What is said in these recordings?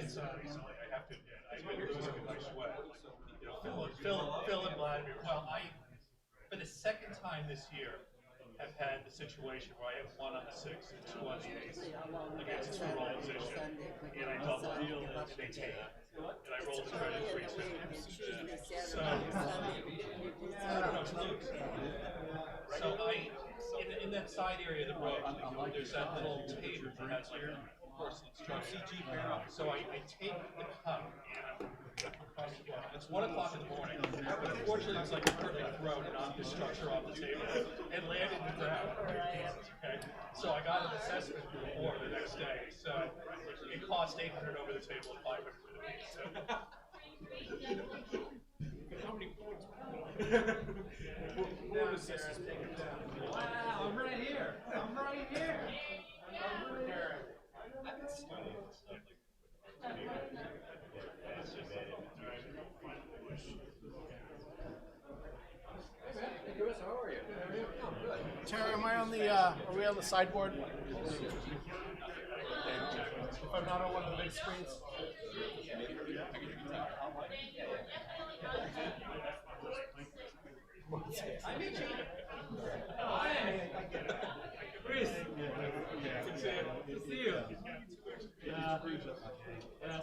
so I have to admit, I've been losing my sweat. You know, Phil and Vladimir. Well, for the second time this year, have had the situation where I have 1 on the 6 and 2 on the 8 against 2 roll position, and I double deal and they take it. And I roll the credit 350. So, I don't know, to lose. So in that side area of the road, there's that little table that has like a course instruction. So I take the cup and I'm it's 1 o'clock in the morning, but unfortunately it's like a perfect throw to knock the structure off the table and land in the ground. Okay, so I got an assessment before the next day. So it cost $800 over the table and $500 for the piece. So. How many points? Wow, I'm right here. I'm right here. How are you? Terry, am I on the, are we on the sideboard? If I'm not on one of the big screens? Chris, good to see you.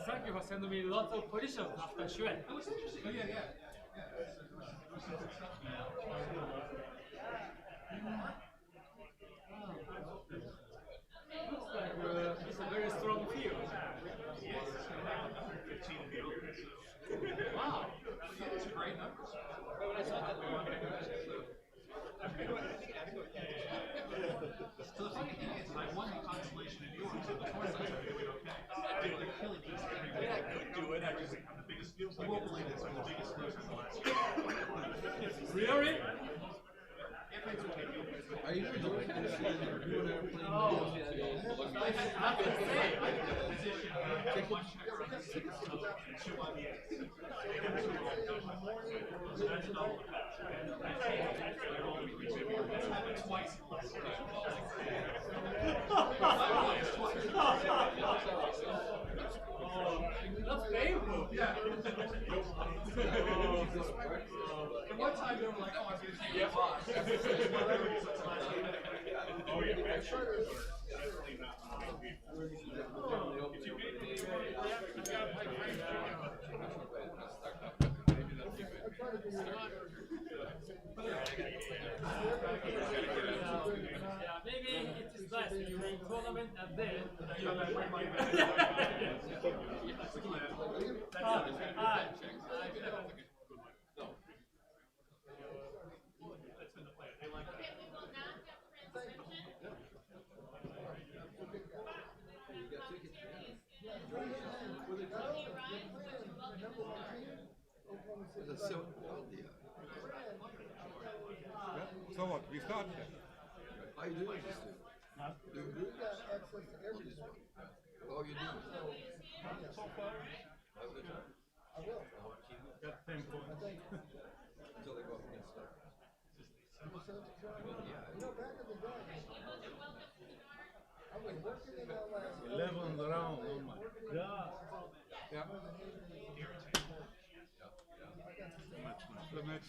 Thank you for sending me lots of positions after Shuen. Looks like it's a very strong field. Wow, that's a great number. So the funny thing is, I won the consolation in yours, so the tournament are doing okay. They're killing these. I mean, I could do it. I just I'm the biggest. You won't believe this. I'm the biggest loser in the last year. Really? Are you doing Oh, I have to say, I have a position where I have 1 checker on the 6 and 2 on the 8. So that's double the pass. I roll between 2 people. That's happened twice in the last year. That's painful. Yeah. And one time they were like, oh, I'm going to take your boss. Oh yeah, definitely not. If you beat me, Yeah, maybe it is nice when you win tournament and then you that's been the plan. They like that. So what? We start. How you doing, sister? Doing good? Oh, you do? So far, Have a good time? got 10 points. Until they go up against stuff. I was working in that last 11th round. Oh my God. Yeah. The match.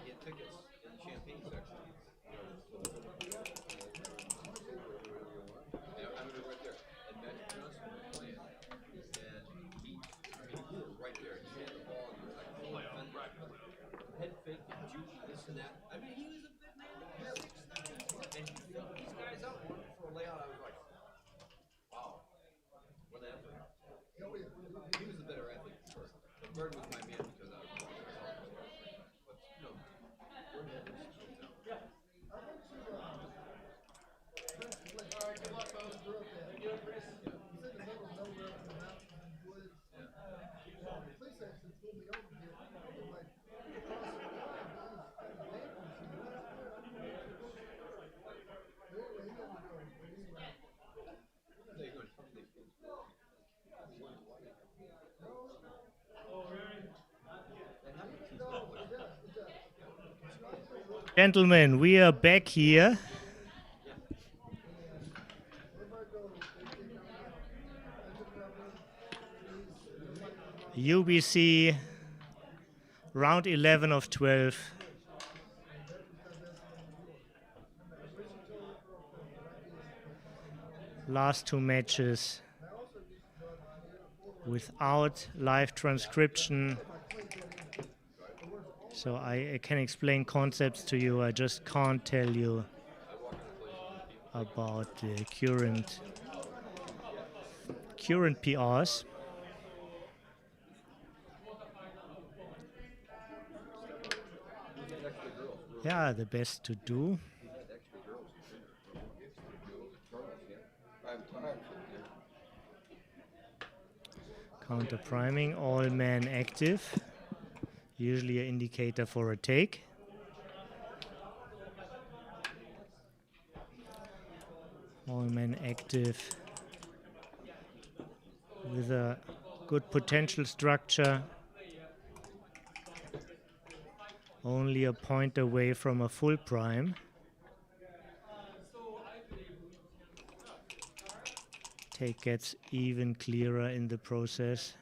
He had tickets in the champagne section. Yeah, I mean, right there. And Magic Johnson was playing. And he was right there. He had the ball and he was like, head fake and juke, this and that. I mean, he was a big man. He was 6'9". And he filled these guys out for a layout. I was like, wow. What an athlete. He was the better athlete for sure. But Bird was my man because I was watching myself. But, you know, Bird had this hotel. All right, good luck, fellas. Thank you, Chris. He's in the middle of nowhere in the mountains and woods. The police actually pulled me over here. They're like, across the line, They're going to come. Oh, really? Gentlemen, we are back here. UBC round 11 of 12. Last two matches without live transcription. So I can explain concepts to you. I just can't tell you about the current PRs. Yeah, the best to do. Counter priming, all men active. Usually an indicator for a take. All men active with a good potential structure. Only a point away from a full prime. Take gets even clearer in the process.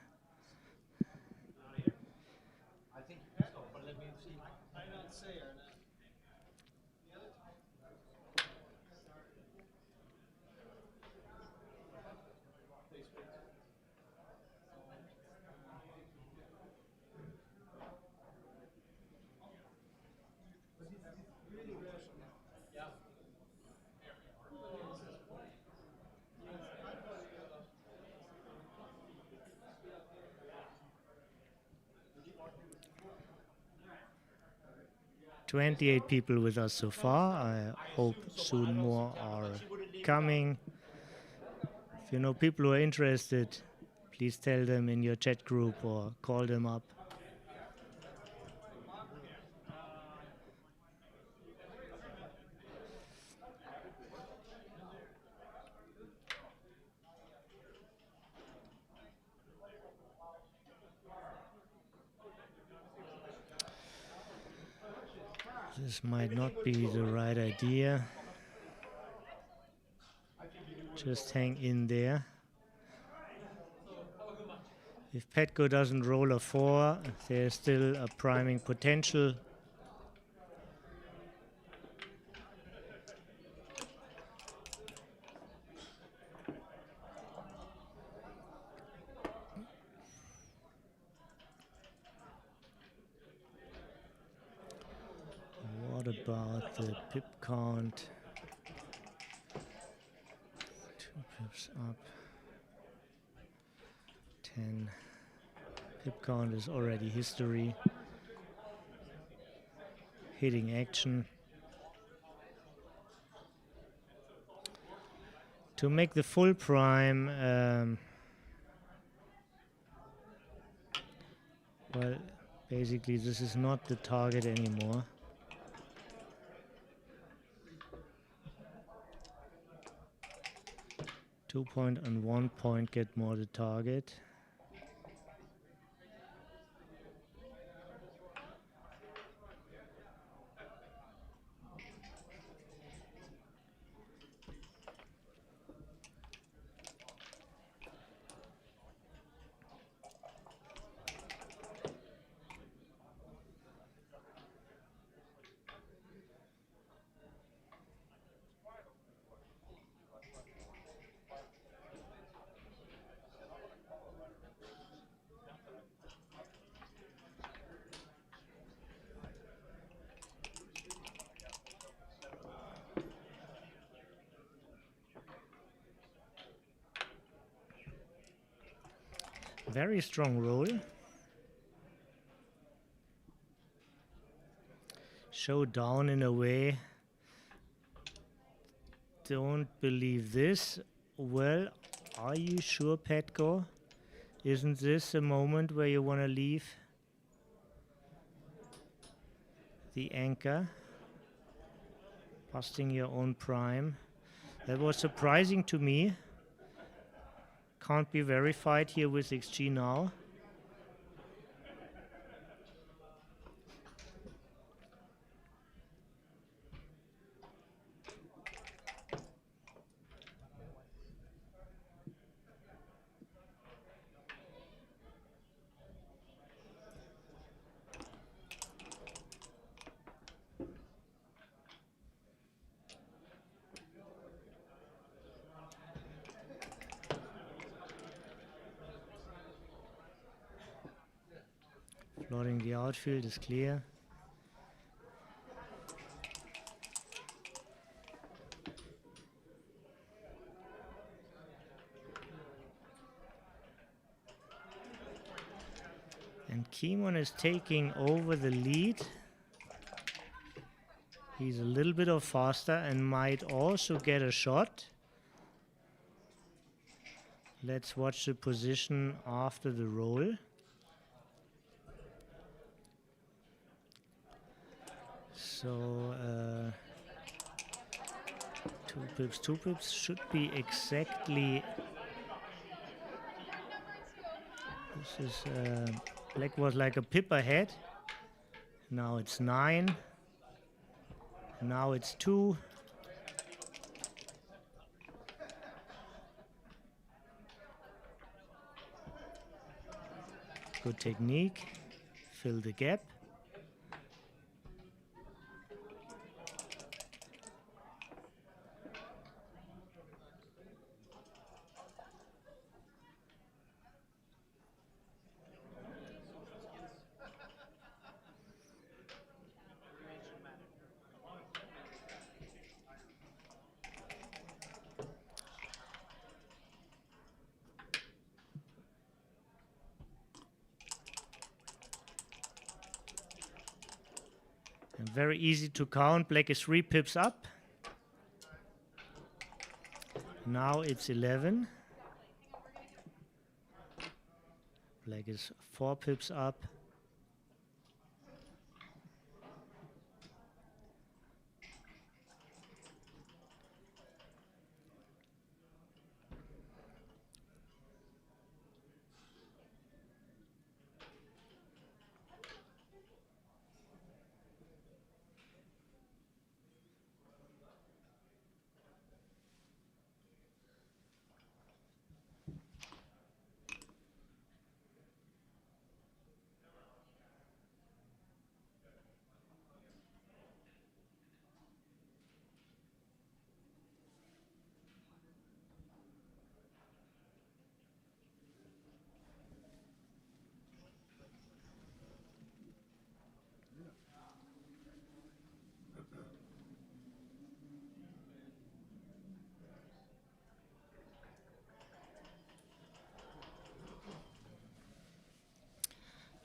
28 people with us so far. I hope soon more are coming. If you know people who are interested, please tell them in your chat group or call them up. This might not be the right idea. Just hang in there. If Petco doesn't roll a 4, there's still a priming potential. What about the pip count? 2 pips up. 10. Pip count is already history. Hitting action. To make the full prime, well, basically this is not the target anymore. Two point and 1 point get more the target. Very strong roll. Show down in a way. Don't believe this. Well, are you sure, Petco? Isn't this a moment where you want to leave the anchor? Busting your own prime. That was surprising to me. Can't be verified here with XG now. Flooding the outfield is clear. And Kimon is taking over the lead. He's a little bit of faster and might also get a shot. Let's watch the position after the roll. So 2 pips should be exactly. This is black was like a pip ahead. Now it's 9. Now it's 2. Good technique. Fill the gap. And very easy to count. Black is 3 pips up. Now it's 11. Black is 4 pips up.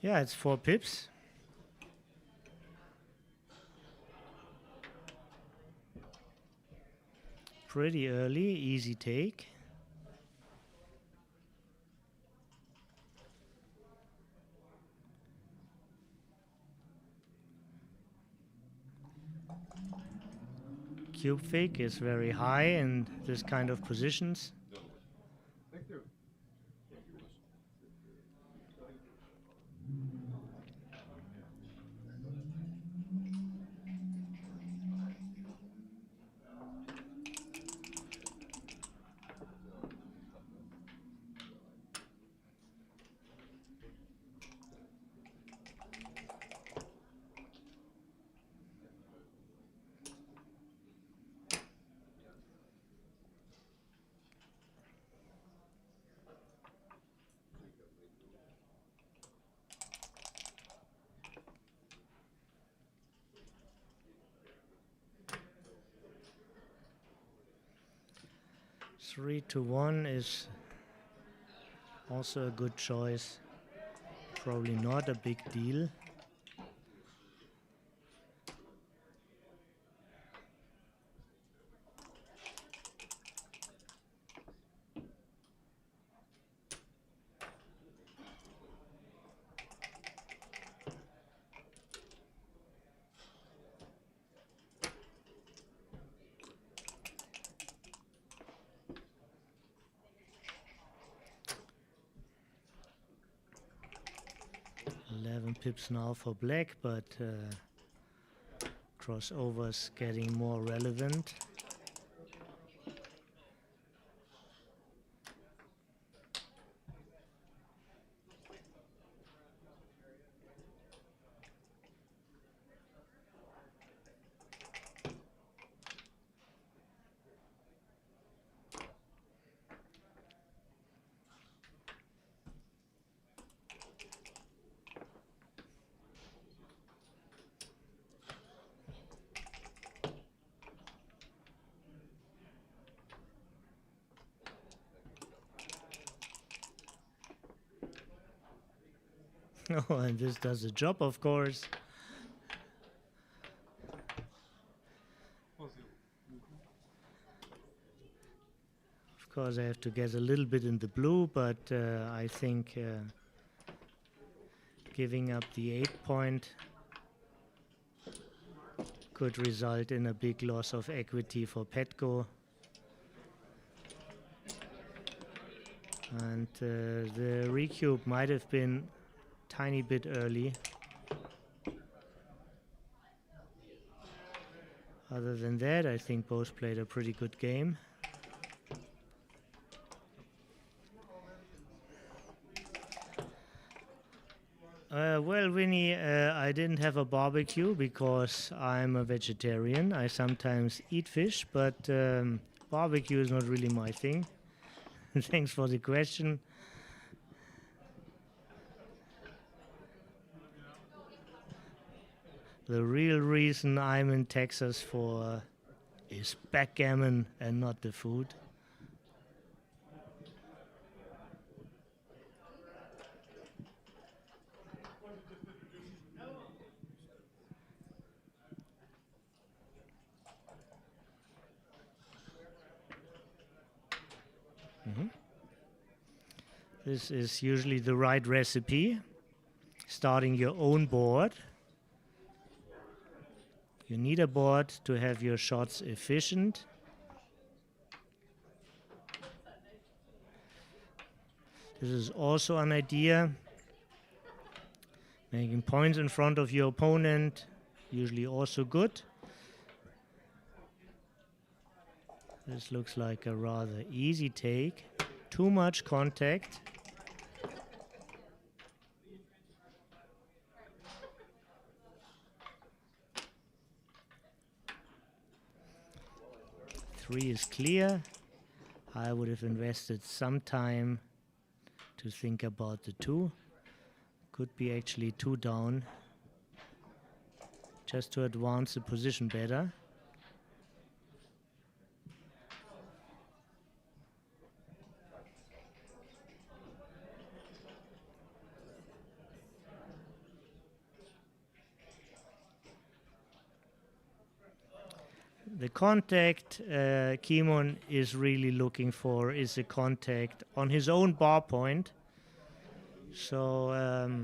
Yeah, it's 4 pips. Pretty early, easy take. Cube fake is very high in this kind of positions. Thank you. 3-1 is also a good choice. Probably not a big deal. Pips now for black, but crossovers getting more relevant. Oh, and this does the job, of course. Of course, I have to guess a little bit in the blue, but I think giving up the 8 point could result in a big loss of equity for Petco. And the recube might have been tiny bit early. Other than that, I think both played a pretty good game. Well, Winnie, I didn't have a barbecue because I'm a vegetarian. I sometimes eat fish, but barbecue is not really my thing. Thanks for the question. The real reason I'm in Texas for is backgammon and not the food. This is usually the right recipe. Starting your own board. You need a board to have your shots efficient. This is also an idea. Making points in front of your opponent, usually also good. This looks like a rather easy take. Too much contact. Three is clear. I would have invested some time to think about the 2. Could be actually 2 down, just to advance the position better. The contact Kimon is really looking for is a contact on his own bar point. So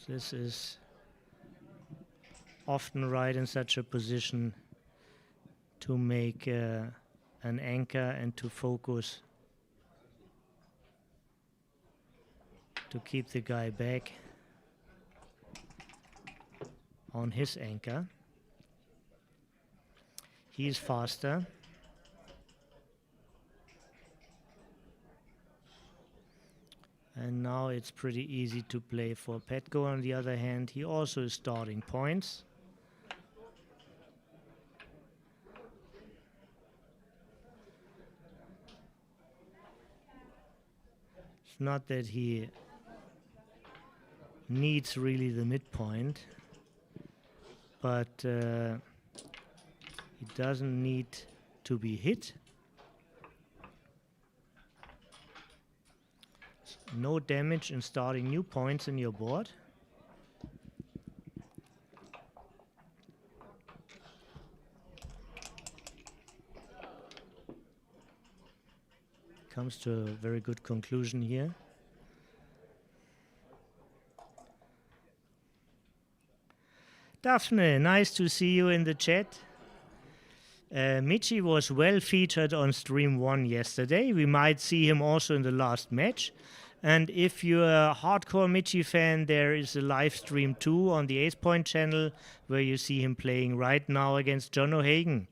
this is often right in such a position to make an anchor and to focus, to keep the guy back on his anchor. He's faster. And now it's pretty easy to play for Petco. On the other hand, he also is starting points. It's not that he needs really the midpoint, but he doesn't need to be hit. No damage in starting new points in your board. Comes to a very good conclusion here. Daphne, nice to see you in the chat. Michi was well featured on stream 1 yesterday. We might see him also in the last match. And if you're a hardcore Michi fan, there is a live stream 2 on the Ace Point channel where you see him playing right now against John O'Hagan.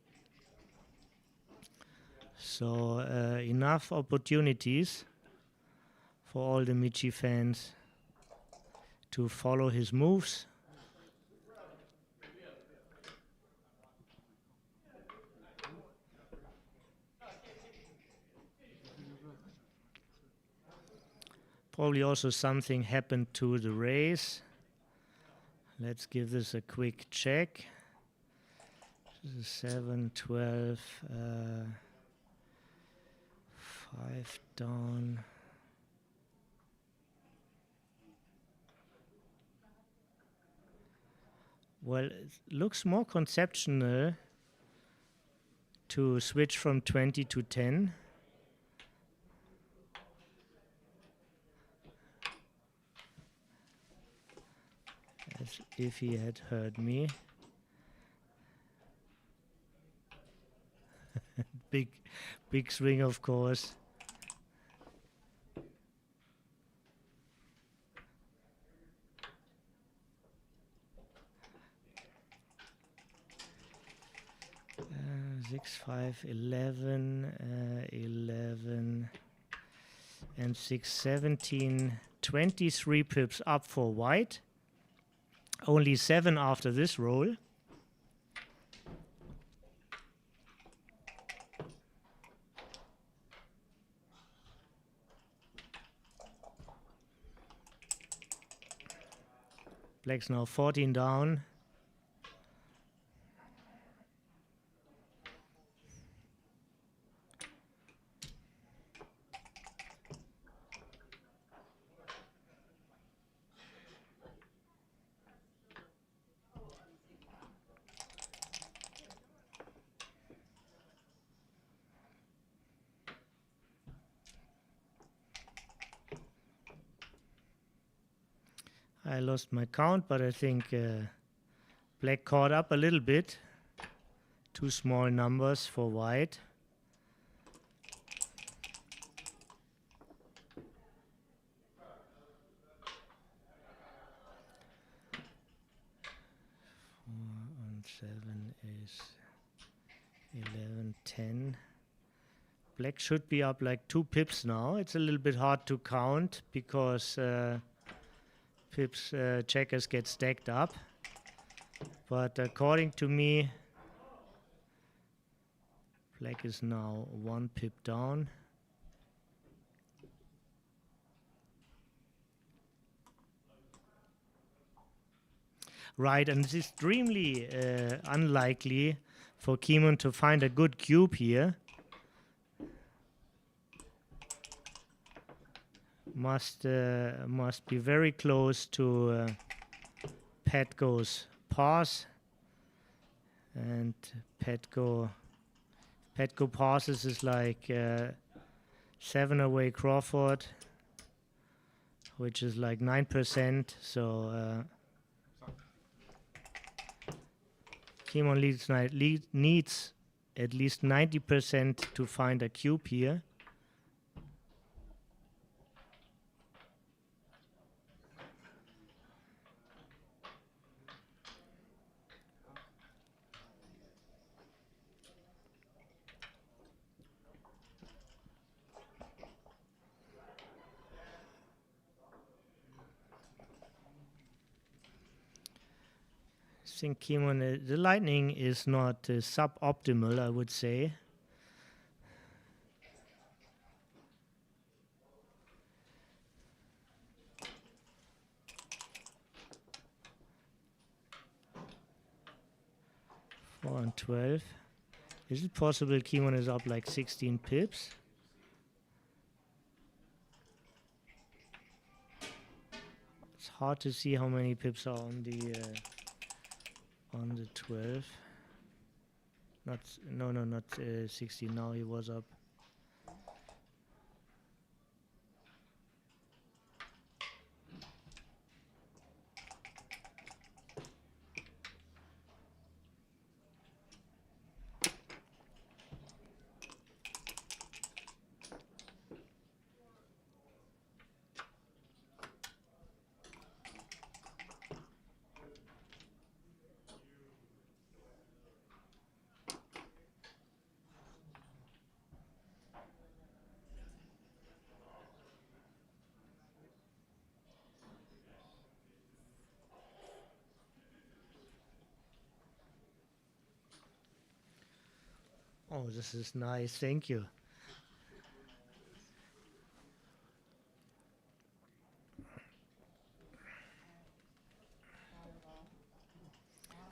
So enough opportunities for all the Michi fans to follow his moves. Probably also something happened to the race. Let's give this a quick check. This is 7, 12, 5 down. Well, it looks more conceptual to switch from 20 to 10. As if he had heard me. Big swing, of course. Six, 5, 11, 11, and 6, 17, 23 pips up for white. Only 7 after this roll. Black's now 14 down. I lost my count, but I think black caught up a little bit. 2 small numbers for white. And 7 is 11, 10. Black should be up like 2 pips now. It's a little bit hard to count because pips checkers get stacked up, but according to me, black is now 1 pip down. Right, and it's extremely unlikely for Keemon to find a good cube here. Must be very close to Petco's pass, and Petco passes is like 7 away Crawford, which is like 9%. So Keemon needs at least 90% to find a cube here. I think Keemon, the lightning is not suboptimal, I would say. Four and 12. Is it possible Keemon is up like 16 pips? It's hard to see how many pips are on the 12. Not 16. Now he was up. Oh, this is nice. Thank you.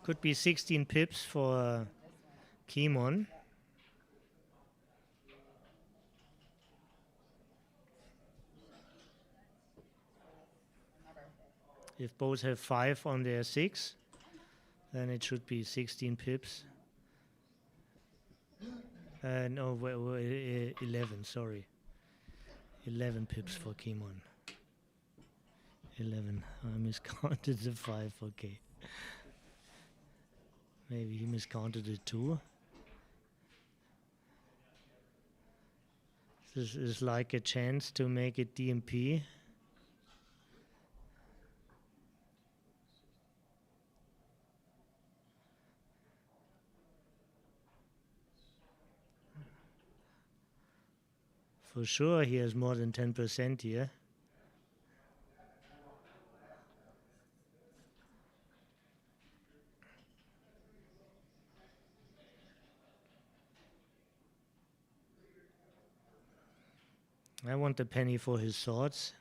Could be 16 pips for Keemon. If both have 5 on their 6. Then it should be 16 pips. No, 11, sorry. 11 pips for Kimon. 11. I miscounted the 5, okay. Maybe he miscounted it too. This is like a chance to make it DMP. For sure he has more than 10% here. I want a penny for his swords.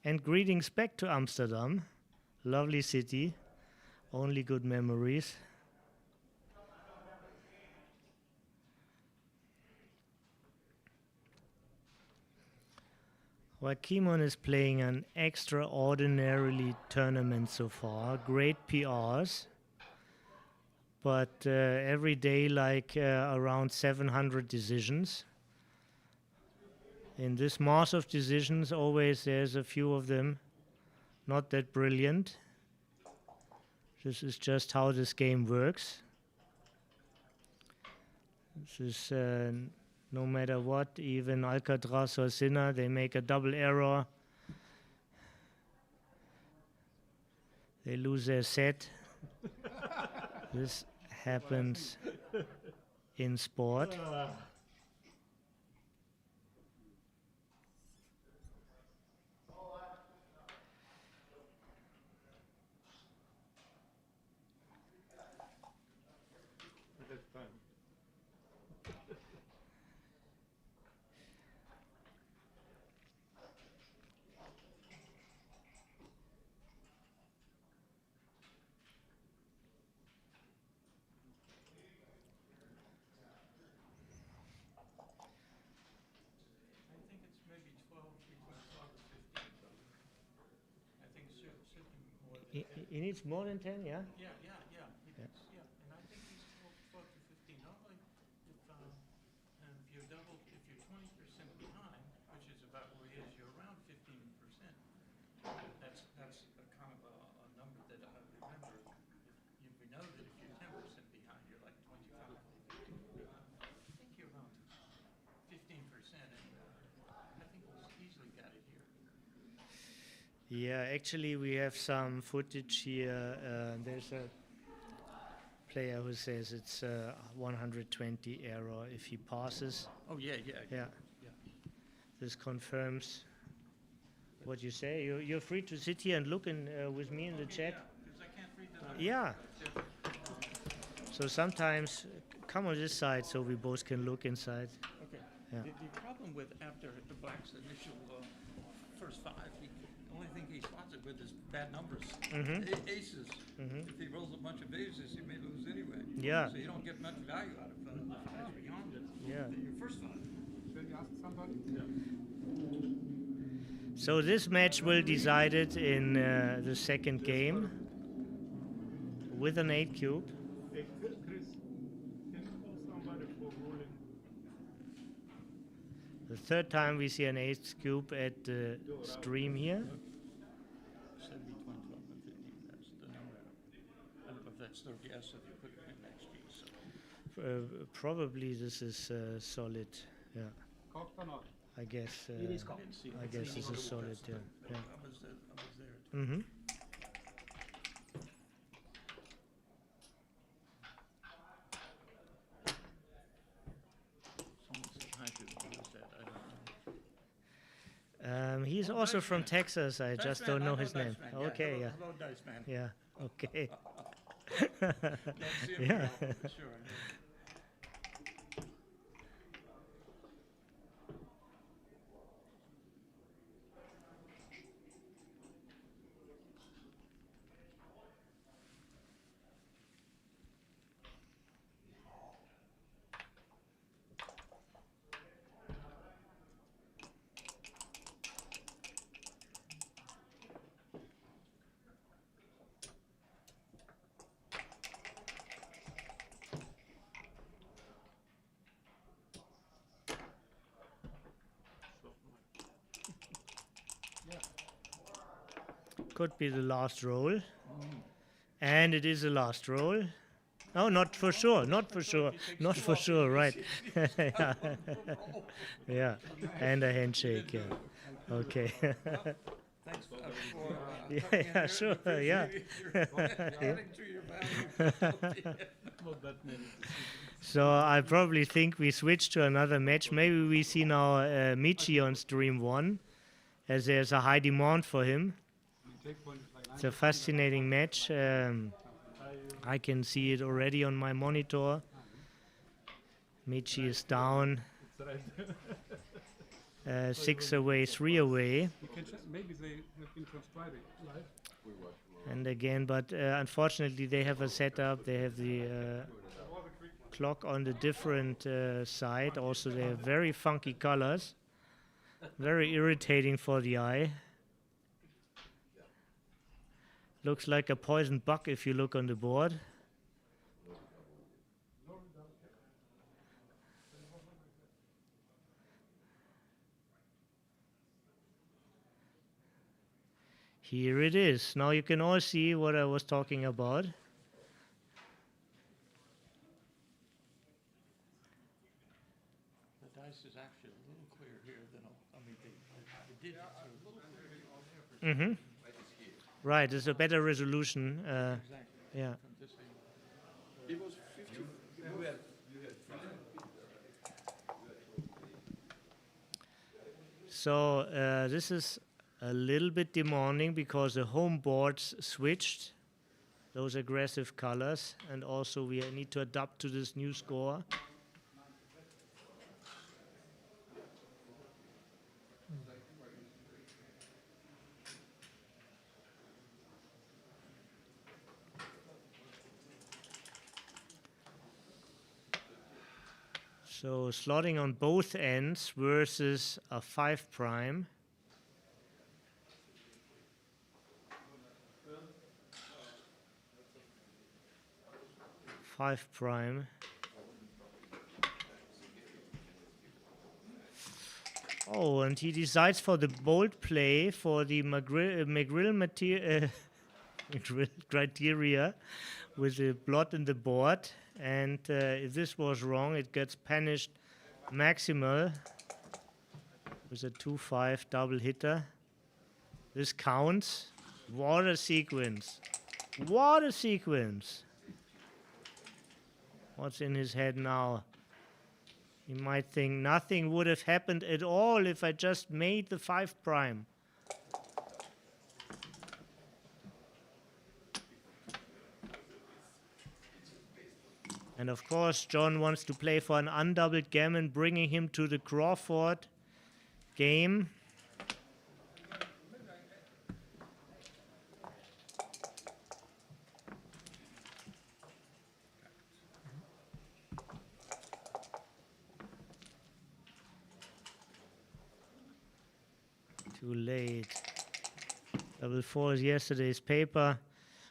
And greetings back to Amsterdam. Lovely city. Only good memories. Well, Kimon is playing an extraordinarily tournament so far. Great PRs. But every day like around 700 decisions. In this mass of decisions, always there's a few of them not that brilliant. This is just how this game works. This is no matter what, even Alcatraz or Sinner, they make a double error. They lose their set. This happens in sport. That's fun. I think it's maybe 12, between 12 and 15. I think it should be more than 10. He needs more than 10, yeah? Yeah. And I think he's 12 to 15. Normally, if you're 20% behind, which is about where he is, you're around 15%. That's a kind of a number that I remember. We know that if you're 10% behind, you're like 25. I think you're around 15%, and I think he's easily got it here. Yeah, actually we have some footage here. There's a player who says it's 120 error if he passes. Oh, yeah. Yeah. This confirms what you say. You're free to sit here and look with me in the chat. Because I can't read the numbers. Yeah. So sometimes come on this side so we both can look inside. Okay. Yeah. The problem with after the Black's initial first 5, the only thing he spots it with is bad numbers. Aces. If he rolls a bunch of aces, he may lose anyway. Yeah. So you don't get much value out of the 5s beyond it. Yeah. Your first 5. Should we ask somebody? So this match will decide it in the second game with an 8 cube. Hey, Chris, can you call somebody for rolling? The third time we see an 8 cube at the stream here. Said between 12 and 15. That's the number. I don't know if that's their guess if you put it in XG. So Probably this is solid. Yeah, Cocked or not? I guess. It is cocked. I guess this is solid. Yeah. I was there. Mm-hmm. Someone said hi to me. Who was that? I don't know. He's also from Texas. I just don't know his name. Dice Man, yeah. Okay, yeah. Hello, Dice Man. Yeah. Okay. Don't see him Yeah. now, for sure. Could be the last roll. And it is the last roll. Oh, not for sure, not for sure, not for sure, right. Yeah. Yeah, and a handshake, yeah. Okay. Thanks for Yeah, coming in yeah, here. sure, We yeah. appreciate you adding to your value. So I probably think we switch to another match. Maybe we see now Michi on stream 1, as there's a high demand for him. It's a fascinating match. I can see it already on my monitor. Michi is down. 6 away, 3 away. Maybe they have been transcribing live. And again, but unfortunately they have a setup. They have the clock on the different side. Also, they have very funky colors. Very irritating for the eye. Looks like a poison bug if you look on the board. Here it is. Now you can all see what I was talking about. The dice is actually a little clearer here than, I mean, the digits are a little clearer here. Mm-hmm. Right, it's a better resolution. Exactly. Yeah. From this angle. It was 50. You had So this is a little bit demanding because the home boards switched those aggressive colors, and also we need to adapt to this new score. So slotting on both ends versus a 5 prime. Five prime. Oh, and he decides for the bold play for the McGrill criteria with the blot in the board. And if this was wrong, it gets punished maximal with a 2-5 double hitter. This counts. What a sequence. What a sequence. What's in his head now? He might think nothing would have happened at all if I just made the 5 prime. And of course, John wants to play for an undoubled gammon, bringing him to the Crawford game. Too late. Double 4 is yesterday's paper.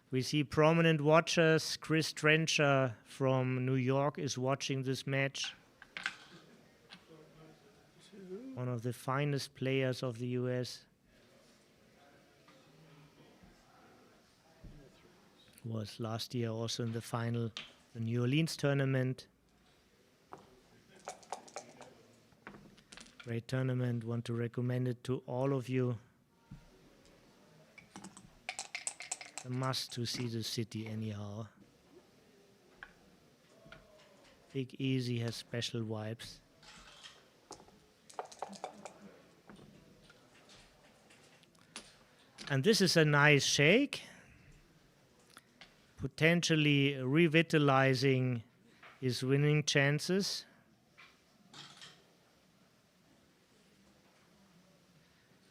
We see prominent watchers. Chris Trencher from New York is watching this match. One of the finest players of the US. Was last year also in the final, the New Orleans tournament. Great tournament, want to recommend it to all of you. A must to see the city anyhow. Big Easy has special vibes. And this is a nice shake. Potentially revitalizing his winning chances.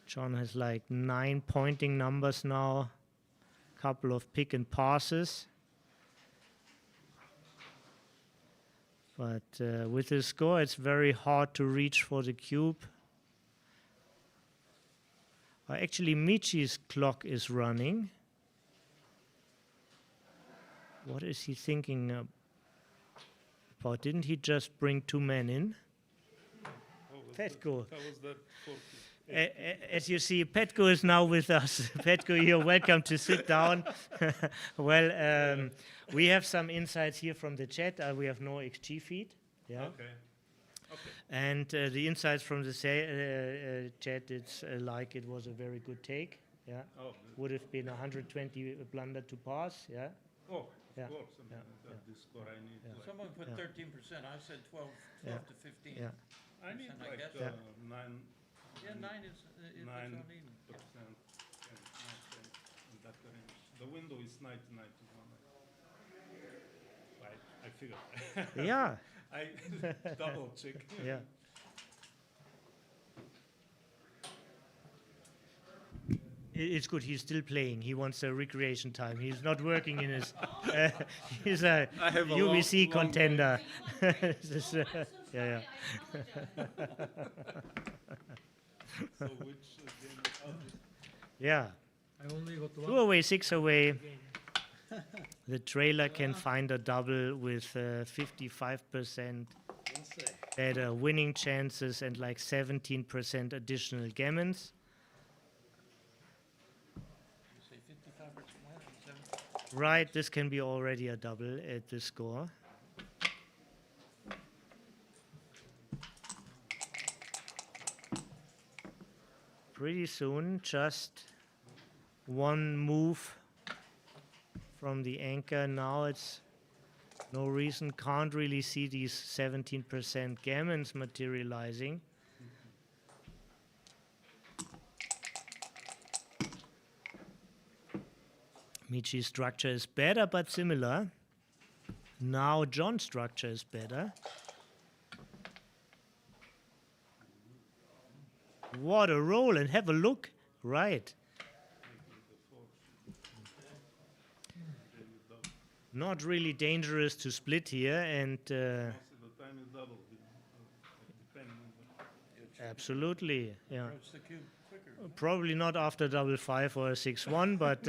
John has like 9 pointing numbers now. Couple of pick and passes. But with the score, it's very hard to reach for the cube. Actually, Michi's clock is running. What is he thinking about? Didn't he just bring 2 men in? Fetko. That was that As you see, Petko is now with us. Petko, you're welcome to sit down. Well, we have some insights here from the chat. We have no XG feed. Yeah. Okay. Okay. And the insights from the chat, it's like it was a very good take. Yeah. Oh, Would have been 120 blunder to pass. Yeah. oh, Yeah. of course. Yeah. This score I need. Yeah. Like, Someone put Yeah. 13%, I said 12 Yeah. to 15. Yeah. I need I like guess. 9%. Yeah, 9 is what you'll need. In that range. The window is 90-91. I figured. Yeah. I double check. Yeah. It's good. He's still playing. He wants a recreation time. He's not working in his. He's a I have a UBC long contender. This, yeah, So which game? Oh, yeah. I only got 2 away, 6 away. The trailer can find a double with 55% better winning chances and like 17% additional gammons. You say 55% win and 7. Right, this can be already a double at the score. Pretty soon, just one move from the anchor. Now it's no reason, can't really see these 17% gammons materializing. Michi's structure is better but similar. Now John's structure is better. What a roll, and have a look. Right. Not really dangerous to split here, and most of the time is double. Depending on absolutely, yeah. Approach the cube quicker. Probably not after double 5 or 6-1, but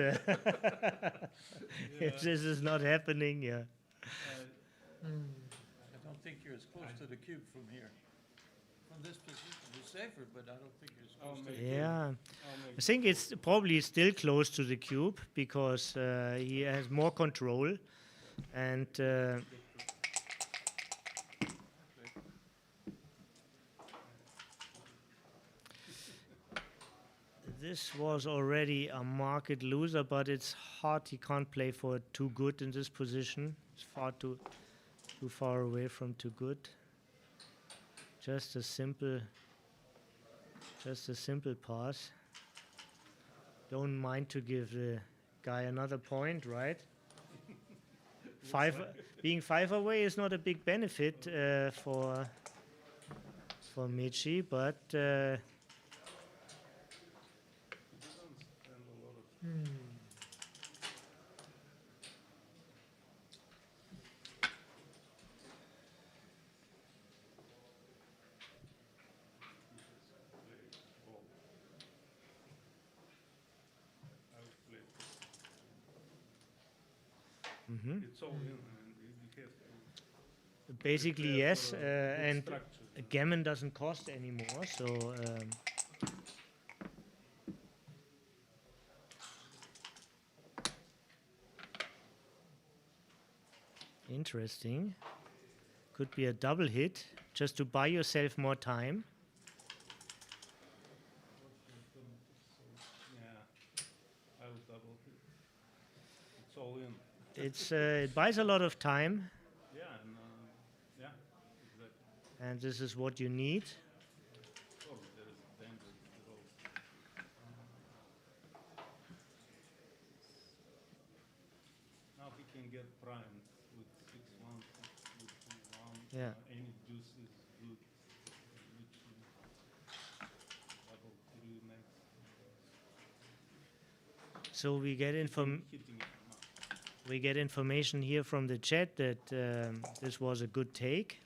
if this is not happening, yeah. I don't think you're as close to the cube from here. From this position, it's safer, but I don't think you're as close to the cube. Yeah, I think it's probably still close to the cube because he has more control, and this was already a market loser, but it's hard. He can't play for too good in this position. It's far too far away from too good. Just a simple pass. Don't mind to give the guy another point, right? Being 5 away is not a big benefit for Michi, but it's all in, and you have to basically prepare yes, for a good and structure. gammon doesn't cost anymore, so interesting. Could be a double hit just to buy yourself more time. Yeah, I was double. It's all in. It buys a lot of time, Yeah, and yeah, exactly. and this is what you need. Oh, there is danger with the roll. Now he can get primed with 6-1, with 2-1. Yeah. Any juice is good. Which double 3 next. So we get Hitting it now. we get information here from the chat that this was a good take.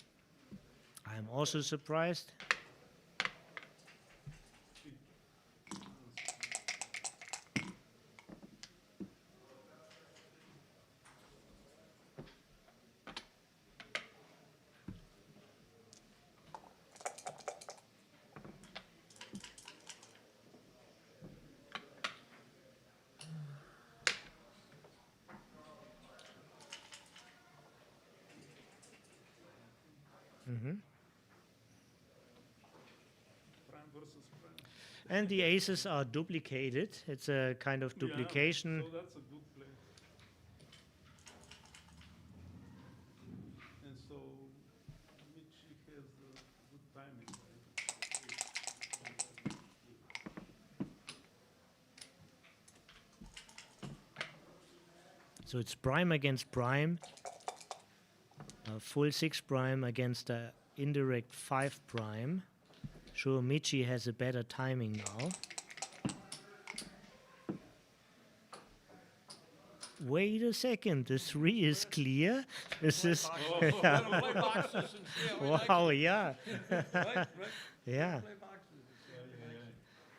I'm also surprised. And the aces are duplicated. It's a kind of duplication. Yeah, so that's a good play. And so Michi has good timing. So it's prime against prime. A full 6 prime against a indirect 5 prime. Sure, Michi has a better timing now. Wait a second, the 3 is clear. This is wow, yeah. Yeah.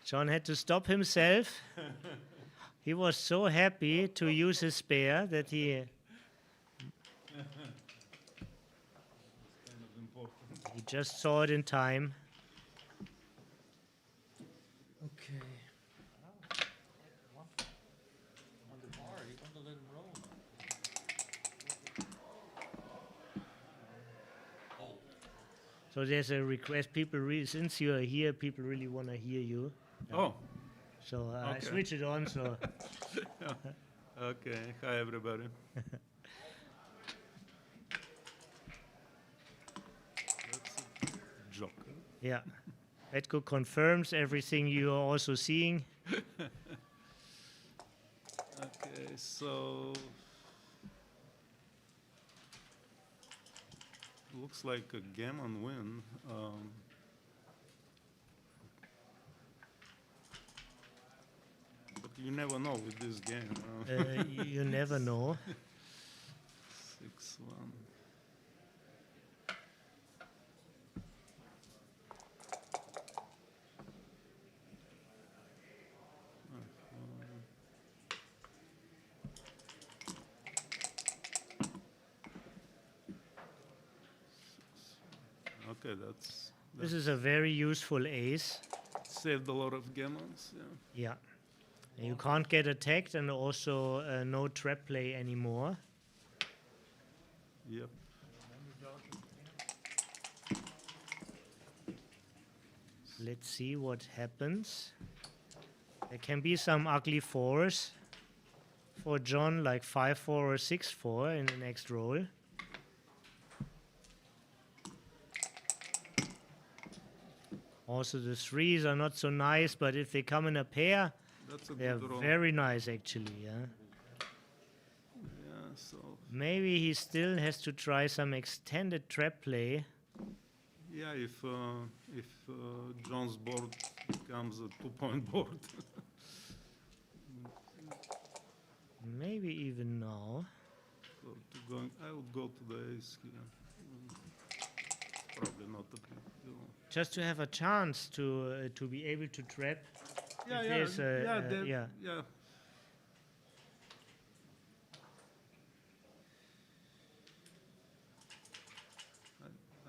John had to stop himself. He was so happy to use his spare that he just saw it in time. Okay. So there's a request. Since you are here, people really want to hear you. Oh, So I Okay. switch it on. So okay. Hi, everybody. That's a joker. yeah, Edgo confirms everything you are also seeing. Okay, so looks like a gammon win. But you never know with this game. You never know. 6-1. Okay, This is a very useful ace. saved a lot of gammons. Yeah. Yeah. You can't get attacked and also no trap play anymore. Yep. Let's see what happens. There can be some ugly 4s for John, like 5-4 or 6-4 in the next roll. Also, the 3s are not so nice, but if they come in a pair, That's a they're good roll. very nice actually. Yeah. Yeah, so Maybe he still has to try some extended trap play. yeah, if John's board becomes a 2-point board. Maybe even now. So I would go to the ace here. Probably not a big deal. Just to have a chance to be able to trap. Yeah, If yeah, there's a- yeah, yeah. yeah.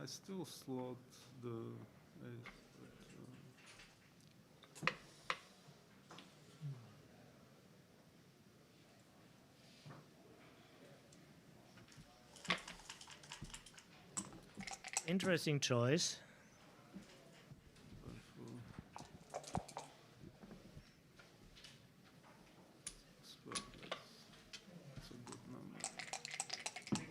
I still slot the ace, but, Interesting choice. that's a good number.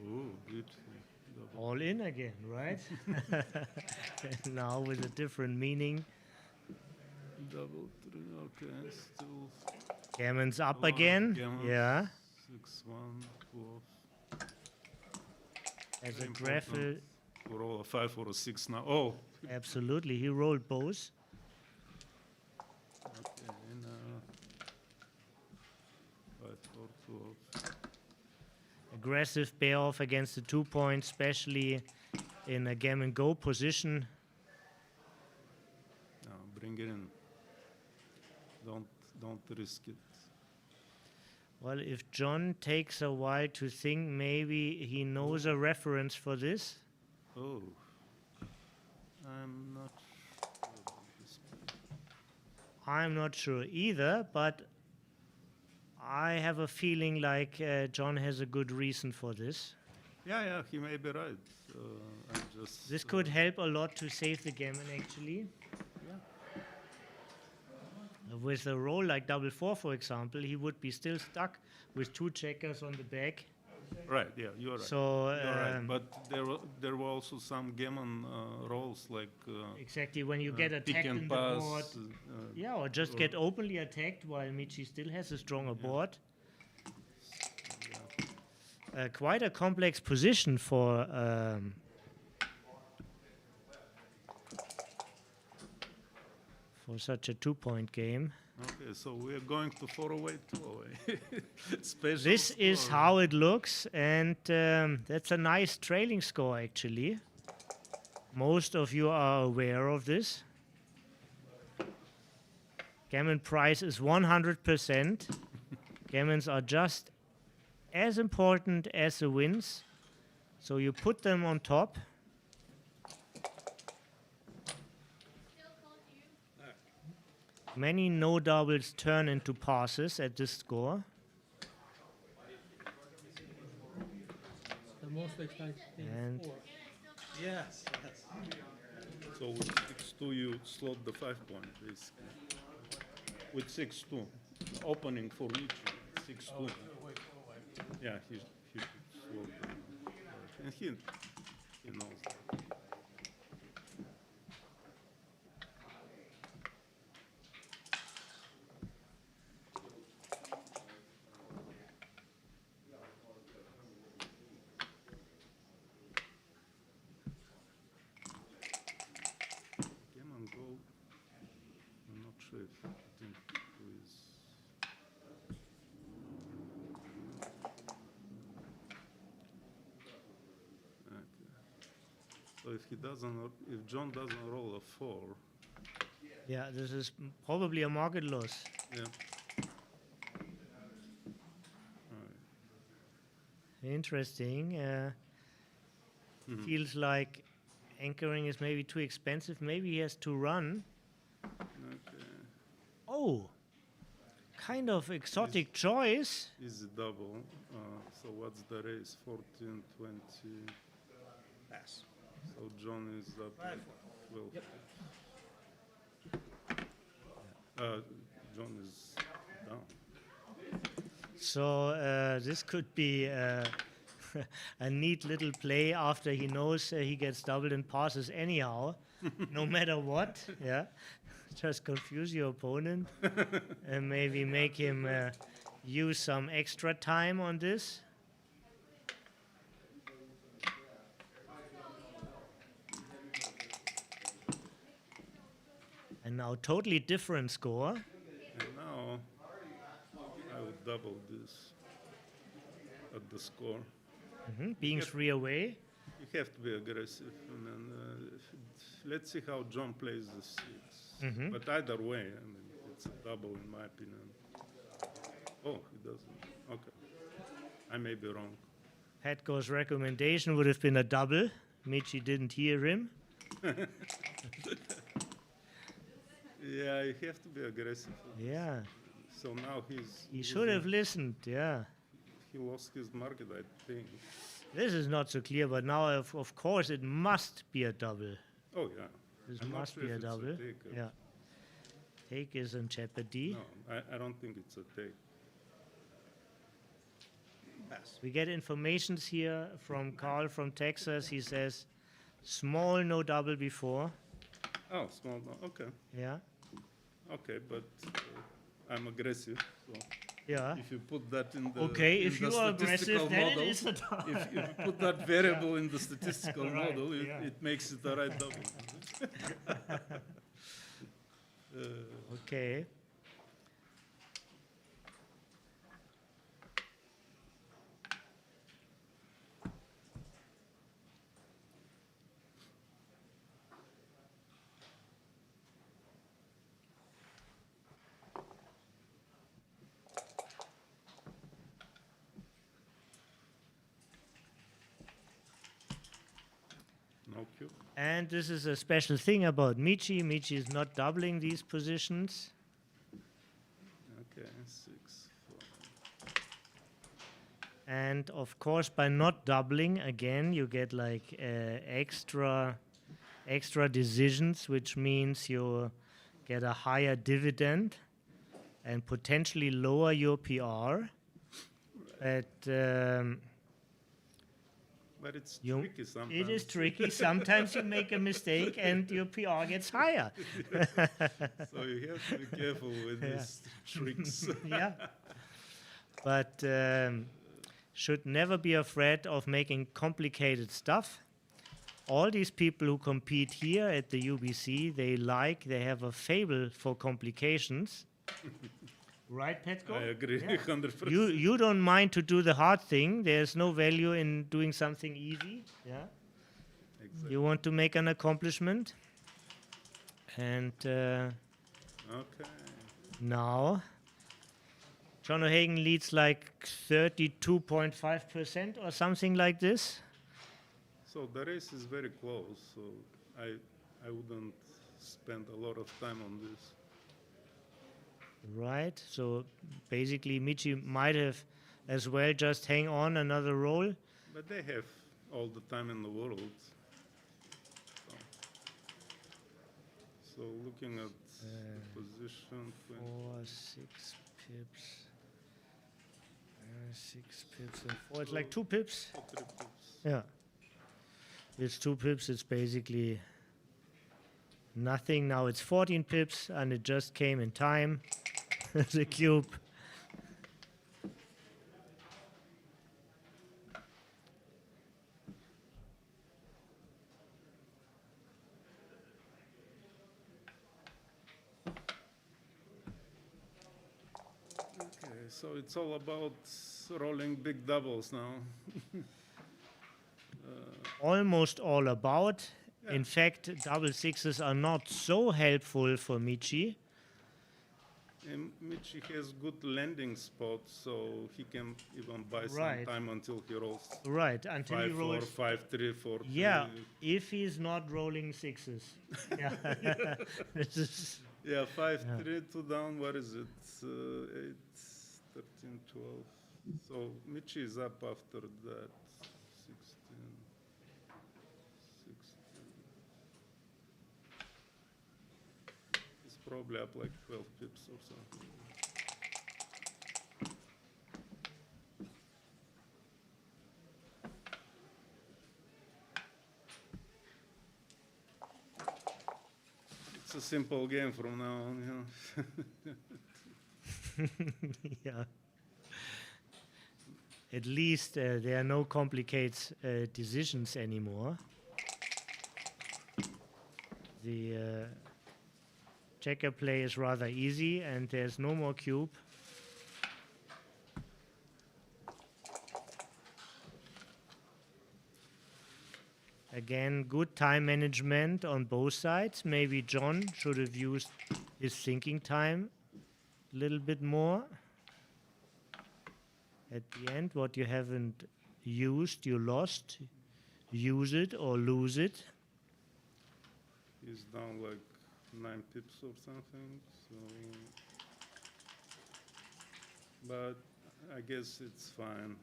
Ooh, beautiful. Double. All in again, right? Now with a different meaning. Double 3, okay, still Gammon's a up lot of again. gammons. Yeah. 6-1, dwarf. As Very a graffle, important to roll a 5 or a 6 now. Oh, absolutely. He rolled both. okay, and 5 4 2. Aggressive bear off against the 2 points, especially in a gammon go position. No, bring it in. Don't risk it. Well, if John takes a while to think, maybe he knows a reference for this. Oh, I'm not sure about this. I'm not sure either, but I have a feeling like John has a good reason for this. Yeah, he may be right. I'm just. This could help a lot to save the gammon, actually. With a roll like double four, for example, he would be still stuck with two checkers on the back. Right, yeah, you're right. So, You're right. But there were also some gammon rolls like exactly, when you get pick attacked and in the pass. board. Yeah, or just get openly attacked while Michi still has a stronger board. Quite a complex position for such a 2-point game. Okay, so we are going to 4-away, 2-away. Special This is score. how it looks, and that's a nice trailing score, actually. Most of you are aware of this. Gammon price is 100%. Gammons are just as important as the wins, so you put them on top. Many no doubles turn into passes at this score. The most expensive thing And- for. Yes, yes. So with 6-2, you slot the 5-point, basically. With 6-2, opening for each 6-2. Yeah, he should slot them. And he knows that. Gammon go. I'm not sure if I think who is. Okay. So if he doesn't, if John doesn't roll a 4, Yeah, this is probably a market loss. yeah. Interesting. Feels like anchoring is maybe too expensive. Maybe he has to run. Okay. Oh, kind of exotic choice. Easy double. So what's the race? 14, 20. Pass. So John is up at 12. John is down. So this could be a neat little play after he knows he gets doubled and passes anyhow, no matter what. Yeah, just confuse your opponent and maybe make him use some extra time on this. And now totally different score. And now I would double this at the score. Being 3 away. You have to be aggressive. And then, let's see how John plays the 6. But either way, I mean, it's a double in my opinion. Oh, he doesn't. Okay. I may be wrong. Petko's recommendation would have been a double. Michi didn't hear him. Yeah, you have to be aggressive. Yeah, So now he should have listened. Yeah, he lost his market, I think. this is not so clear, but now of course it must be a double. Oh yeah. This I'm not must sure be if a it's double. take. Yeah, take is in jeopardy. No, I don't think it's a take. Pass. We get informations here from Carl from Texas. He says small no double before. Oh, small. No. Okay. Yeah, Okay, but I'm aggressive. So yeah. if you put that in the Okay, in if the you are statistical aggressive, then model, it is a double. if you put that variable in the statistical Right, model, yeah. it makes it a right double. Okay. No cue. And this is a special thing about Michi. Michi is not doubling these positions. Okay, 6, 4. And of course, by not doubling, again, you get like extra decisions, which means you get a higher dividend and potentially lower your PR. But it's You- tricky sometimes. It is tricky. Sometimes you make a mistake and your PR gets higher. So you have to be careful with these tricks. Yeah. But should never be afraid of making complicated stuff. All these people who compete here at the UBC, they have a fable for complications. Right, Petko? I agree, Yeah. 100%. You don't mind to do the hard thing. There's no value in doing something easy. Yeah. Exactly. You want to make an accomplishment. And Okay. now, John O'Hagan leads like 32.5% or something like this. So the race is very close, so I wouldn't spend a lot of time on this. Right. So basically, Michi might have as well just hang on another roll. But they have all the time in the world. So looking at position, 4, 6 pips. 6 pips and 4. It's like 2 pips. 3 pips. Yeah. It's 2 pips. It's basically nothing. Now it's 14 pips, and it just came in time. The cube. Okay, so it's all about rolling big doubles now. Almost all about. Yeah. In fact, double sixes are not so helpful for Michi. And Michi has good landing spots, so he can even buy Right. some time until he rolls Right, until he 5-4, rolls. 5-3, 4-3. Yeah, if he's not rolling sixes. Yeah. This is Yeah, 5-3, 2 down, what is it? 8, 13, 12. So Michi is up after that. 16. He's probably up like 12 pips or something. It's a simple game from now on, yeah. At least there are no complicated decisions anymore. The checker play is rather easy, and there's no more cube. Again, good time management on both sides. Maybe John should have used his thinking time a little bit more. At the end, what you haven't used, you lost. Use it or lose it. He's down like 9 pips or something, so. But I guess it's fine.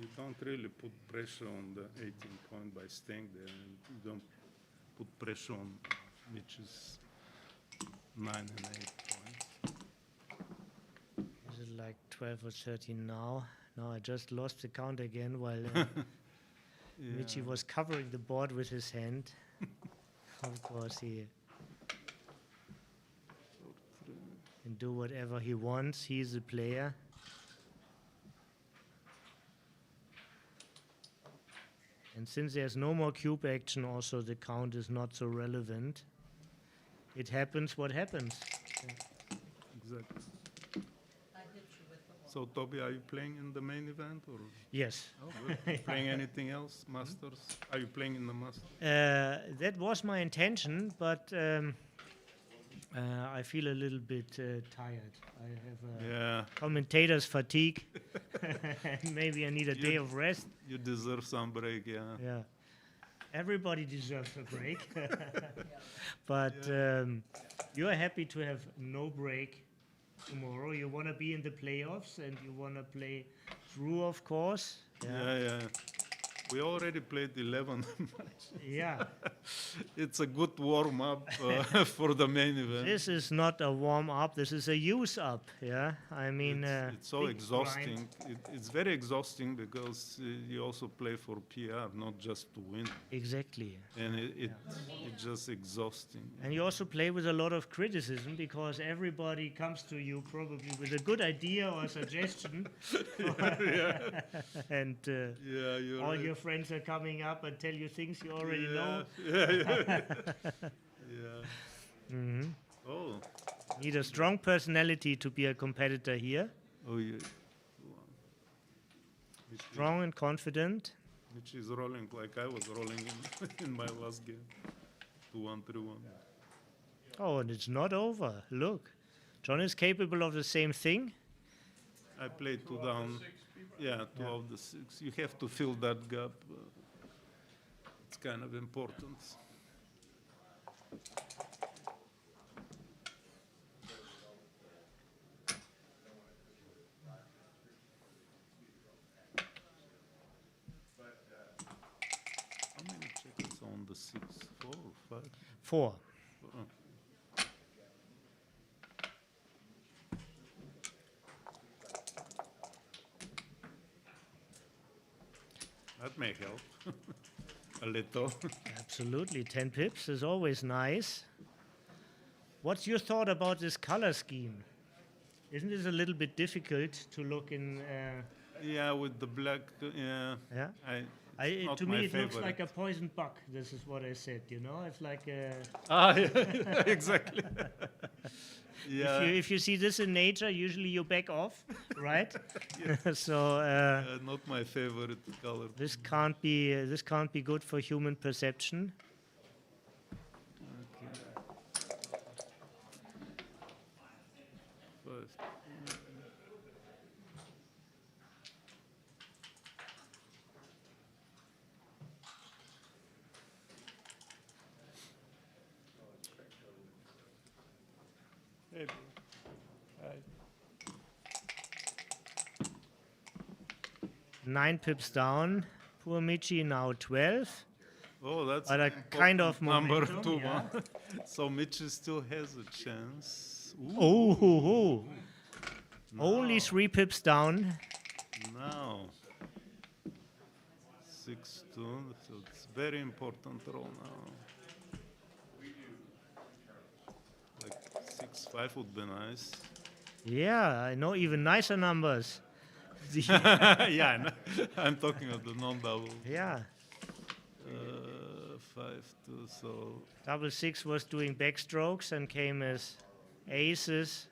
You don't really put pressure on the 18 point by staying there, and you don't put pressure on which is 9 and 8 points. Is it like 12 or 13 now? No, I just lost the count again while Michi was covering the board with his hand. Of course, he can do whatever he wants. He's the player. And since there's no more cube action, also the count is not so relevant. It happens what happens. Exactly. So, Toby, are you playing in the main event, or Yes. playing anything else, Masters? Are you playing in the Masters? That was my intention, but I feel a little bit tired. I have commentator's fatigue. Maybe I need a day of rest. You deserve some break, yeah. Yeah. Everybody deserves a break. But you're happy to have no break tomorrow. You want to be in the playoffs and you want to play through, of course. Yeah. We already played 11 matches. Yeah. It's a good warm-up for the main event. This is not a warm-up. This is a use-up. Yeah. I mean, it's so big exhausting. grind. It's very exhausting because you also play for PR, not just to win. Exactly. And it's just exhausting. And you also play with a lot of criticism because everybody comes to you probably with a good idea or suggestion. And Yeah, you're all right. your friends are coming up and tell you things you already know. Yeah. Mhm. Oh. Need a strong personality to be a competitor here. Oh, yeah. Strong and confident. Which is rolling like I was rolling in my last game. 2-1, 3-1. Oh, and it's not over. Look. John is capable of the same thing. I played 2 down. Yeah, 2 of the 6. You have to fill that gap. It's kind of important. How many checkers are on the 6? 4 or 5? 4. Oh. That may help a little. Absolutely. 10 pips is always nice. What's your thought about this color scheme? Isn't this a little bit difficult to look in? Yeah, with the black. Yeah. Yeah. It's not To my me, it looks favorite. like a poisoned bug. This is what I said. You know, it's like a. Yeah, exactly. Yeah. If you see this in nature, usually you back off, right? So Not my favorite color. this can't be good for human perception. First. Maybe. 9 pips down. Poor Michi now 12. Oh, that's But a an kind of important number momentum, two. yeah. Huh? So Mitch still has a chance. Ooh, Oh, only now. 3 pips down. Now 6-2. So it's very important roll now. Like 6-5 would be nice. Yeah, I know even nicer numbers. Yeah, I know. I'm talking of the non-double. Yeah, 5-2. So double 6 was doing backstrokes and came as aces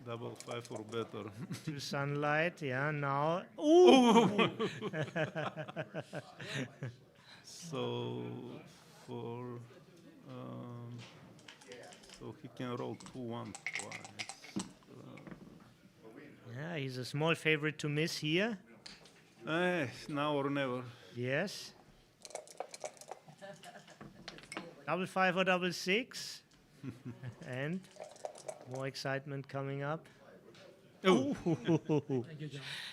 double 5 or better. to sunlight. Yeah, now. Ooh! So for so he can roll 2-1 twice. Yeah, he's a small favorite to miss here. Now or never. Yes. Double 5 or double 6. And more excitement coming up. Oh.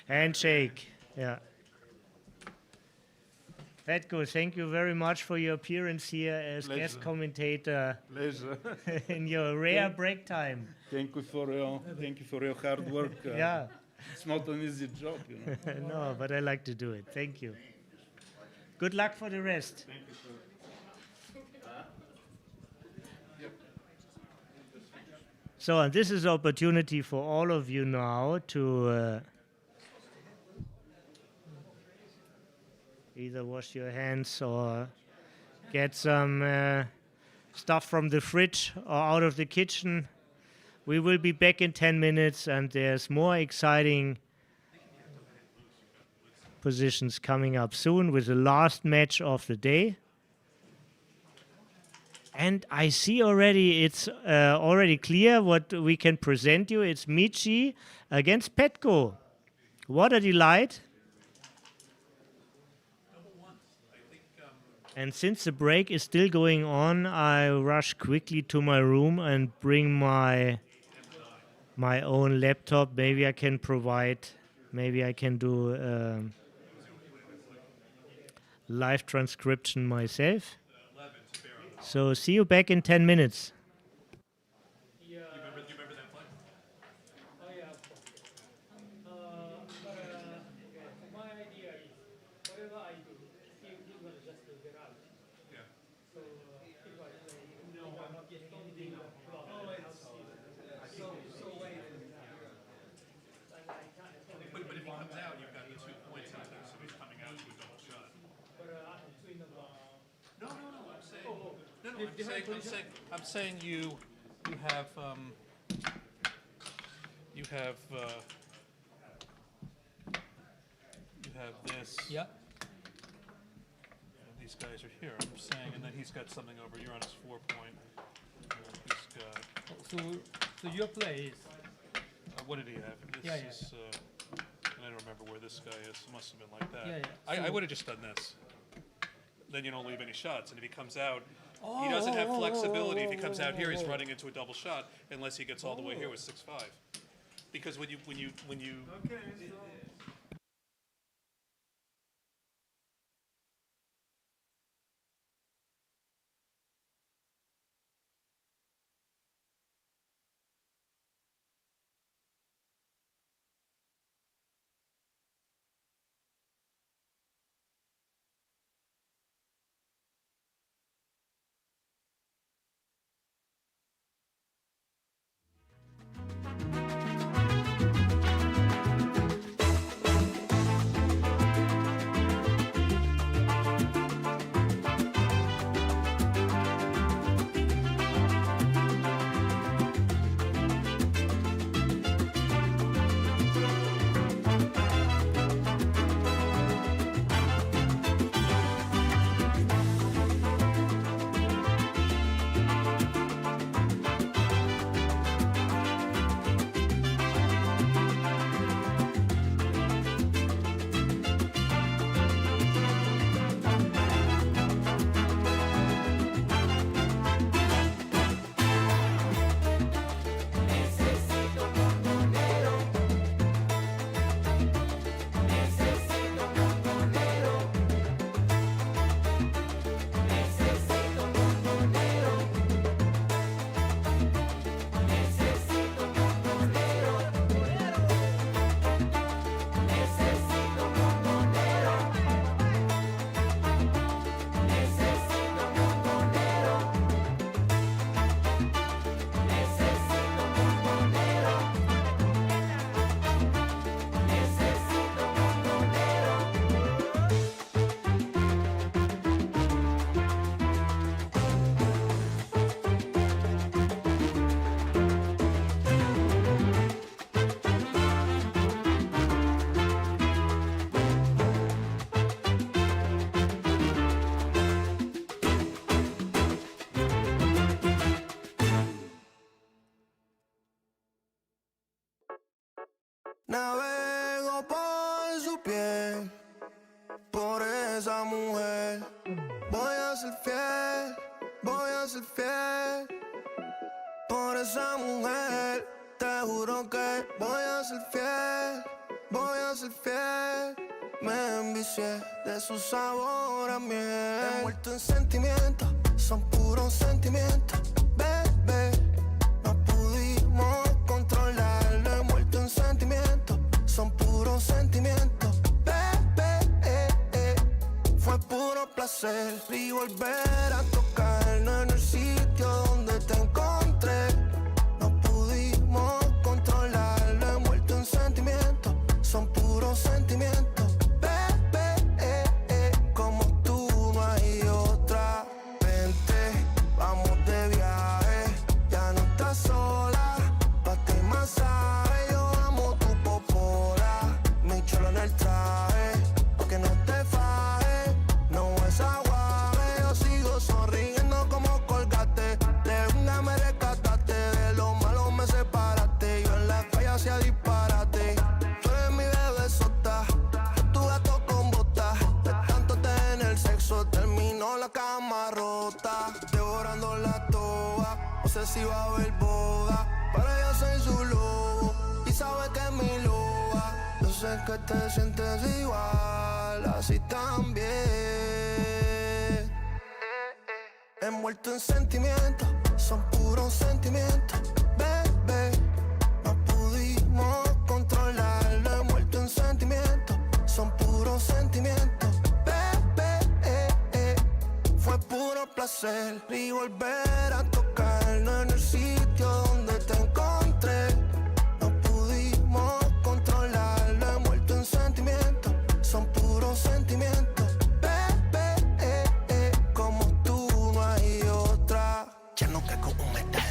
Handshake. Yeah. Petko, thank you very much for your appearance here as guest Pleasure. commentator Pleasure. in your rare break time. Thank you for your hard work. Yeah. It's not an easy job, you know. No, but I like to do it. Thank you. Good luck for the rest. So, and this is an opportunity for all of you now to either wash your hands or get some stuff from the fridge or out of the kitchen. We will be back in 10 minutes, and there's more exciting positions coming up soon with the last match of the day. And I see already it's already clear what we can present you. It's Michi against Petko. What a delight. Number one, I think And since the break is still going on, I rush quickly to my room and bring my own laptop. Maybe I can do live transcription myself. So see you back in 10 minutes. You remember that play? Oh yeah, of course. My idea is whatever I do, he's gonna just get out. Yeah. So if I say no, I'm not getting anything from But if he comes out, you've got the 2 points out there, so he's coming out to a double shot. but to another. No, I'm saying you have this. Yeah. And these guys are here. I'm saying, and then he's got something over here on his 4 point. He's got. So your play is What did he have? This Yeah, yeah. is. I don't remember where this guy is. It must have been like that. Yeah, yeah. I So- would have just done this. Then you don't leave any shots, and if he comes out, he doesn't have flexibility. If he comes out here, he's running into a double shot unless he gets all the way here with 6-5. Because when you Navego por su piel, por esa mujer. Voy a ser fiel, voy a ser fiel. Por esa mujer, te juro que voy a ser fiel, voy a ser fiel. Me envicié de su sabor a miel. Envuelto en sentimientos, son puros sentimientos, bebé. No pudimos controlarlo, envuelto en sentimientos, son puros sentimientos, bebé. Fue puro placer y volver a tocarnos en el sitio donde te encontré. No pudimos controlarlo, envuelto en sentimientos, son puros sentimientos, bebé. Como tú no hay otra. Vente, vamos de viaje, ya no estás sola. Pate y masaje, yo amo tu popola. Mi cholo en el traje, porque no te fajes. No es aguaje, yo sigo sonriendo como colgate. sé si va a haber boda, pero yo soy su lobo y sabe que es mi loba. Yo sé que te sientes igual, así también. Envuelto en sentimientos, son puros sentimientos, bebé. No pudimos controlarlo, envuelto en sentimientos, son puros sentimientos, bebé. Fue puro placer y volver a tocarnos en el sitio donde te encontré. No pudimos controlarlo, envuelto en sentimientos, son puros sentimientos, bebé. Como tú no hay otra. Ya no caigo un metal,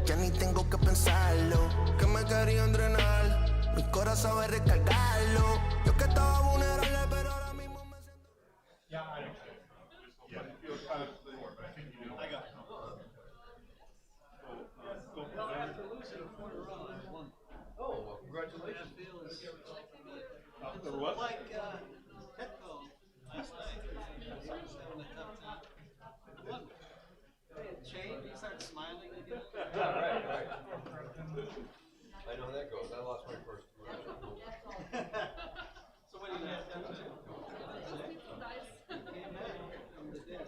ya ni tengo que pensarlo, que me querían drenar, mi corazón sabe recargarlo. Yo que estaba vulnerable, pero ahora mismo me siento. Yeah, I don't care. Yeah, you're kind of before, but I think you know. I got Oh, well, congratulations. After what? headphone last night. He was having a tough time. What? Change? He started smiling again. Right. I know how that goes. I lost my first two. So what do you have done to? Came back from the dead.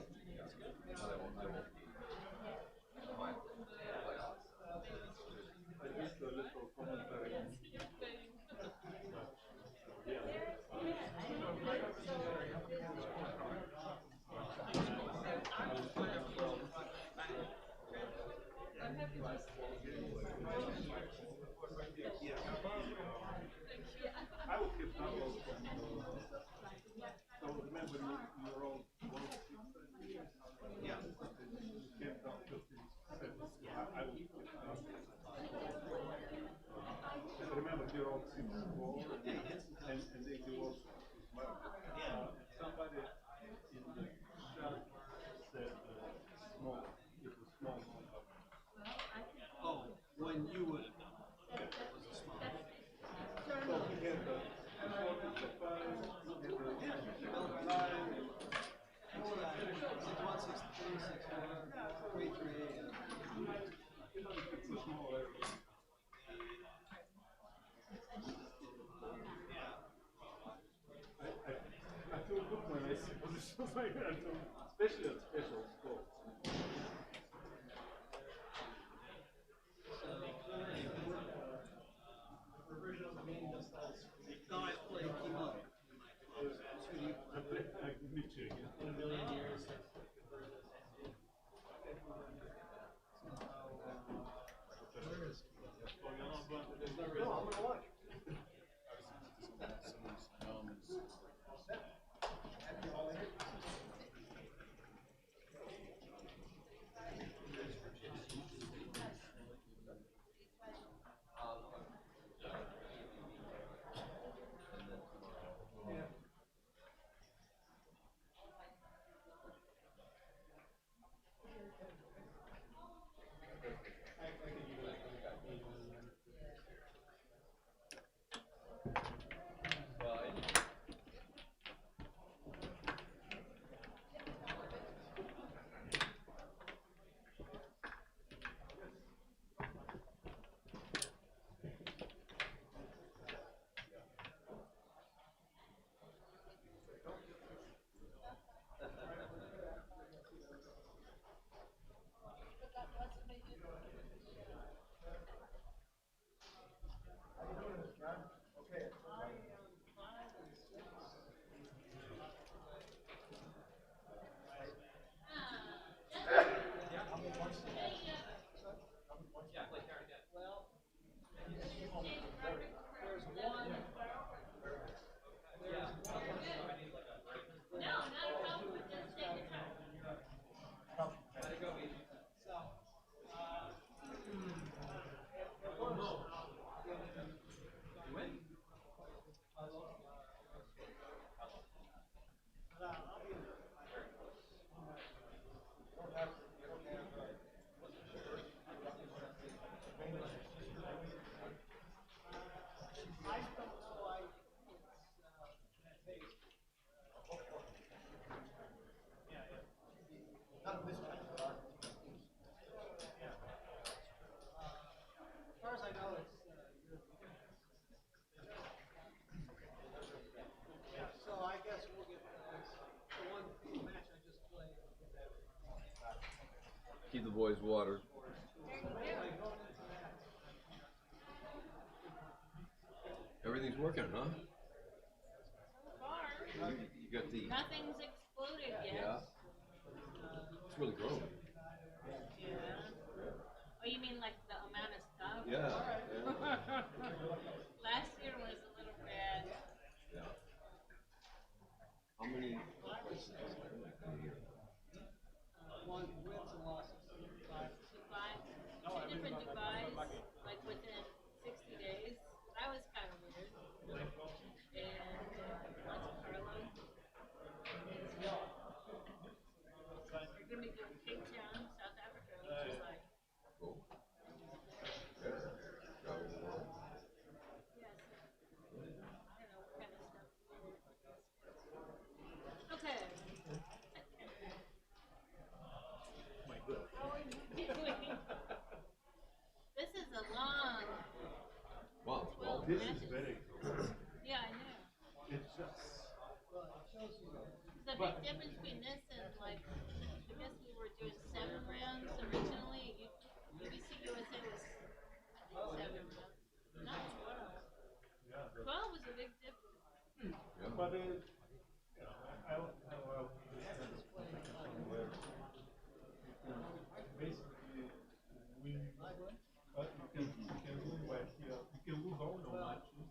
I missed a little commentary. I will keep that also. So remember, you're all 106. Yeah. You came down 57. I will keep that. Remember, you're all 6'4", and they do also smile. Somebody in the chat said small. It was small number. Oh, when you would have done it, it was a small. So he had the 45, he had the 9. It's 163, 64, 33. It's a small area. I feel good when I see positions like that, especially at special sports. No, I played Kimo. I can meet you again. In a million years. Keep the boys water. Everything's working, huh? So far, You got the. nothing's exploded yet. Yeah. It's really grown. Yeah. Oh, you mean like the amount of stuff? Yeah. Last year was a little bad. Yeah. How many places is there in a year? One wins and losses. Five. Dubai, two different Dubais, like within 60 days. That was kind of weird. And Monte Carlo. You're gonna be doing Cape Town, South Africa, which is like, Cool. Yeah. Travel the world. yes. I don't know what kind of stuff we were Okay. How are you doing? This is a long. Wow, it's well. This is very Yeah, I know. It's just. There's a big difference between this and like, I guess we were doing 7 rounds originally. UBC USA was 7 rounds, not 12. 12 was a big difference. Yeah. But I understand this where basically we you can lose like here, you can lose all your matches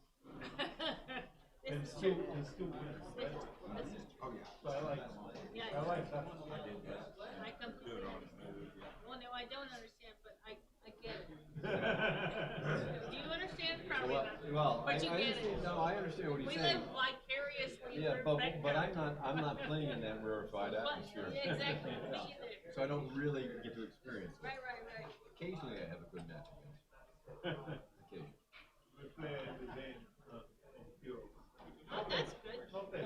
and still win, right? Oh yeah. So I like Yeah, I like that. I completely understand. Well, no, I don't understand, but I get it. Do you understand? Probably not. Well, But you get it. No, I understand what he's We saying. live vicariously Yeah, through but Backgammon. I'm not playing in that rarefied But, atmosphere. yeah, exactly. Me either. So I don't really get to experience it. Right. Occasionally I have a good match against. Occasionally. We play the game on Euro. Oh, that's good. Not that.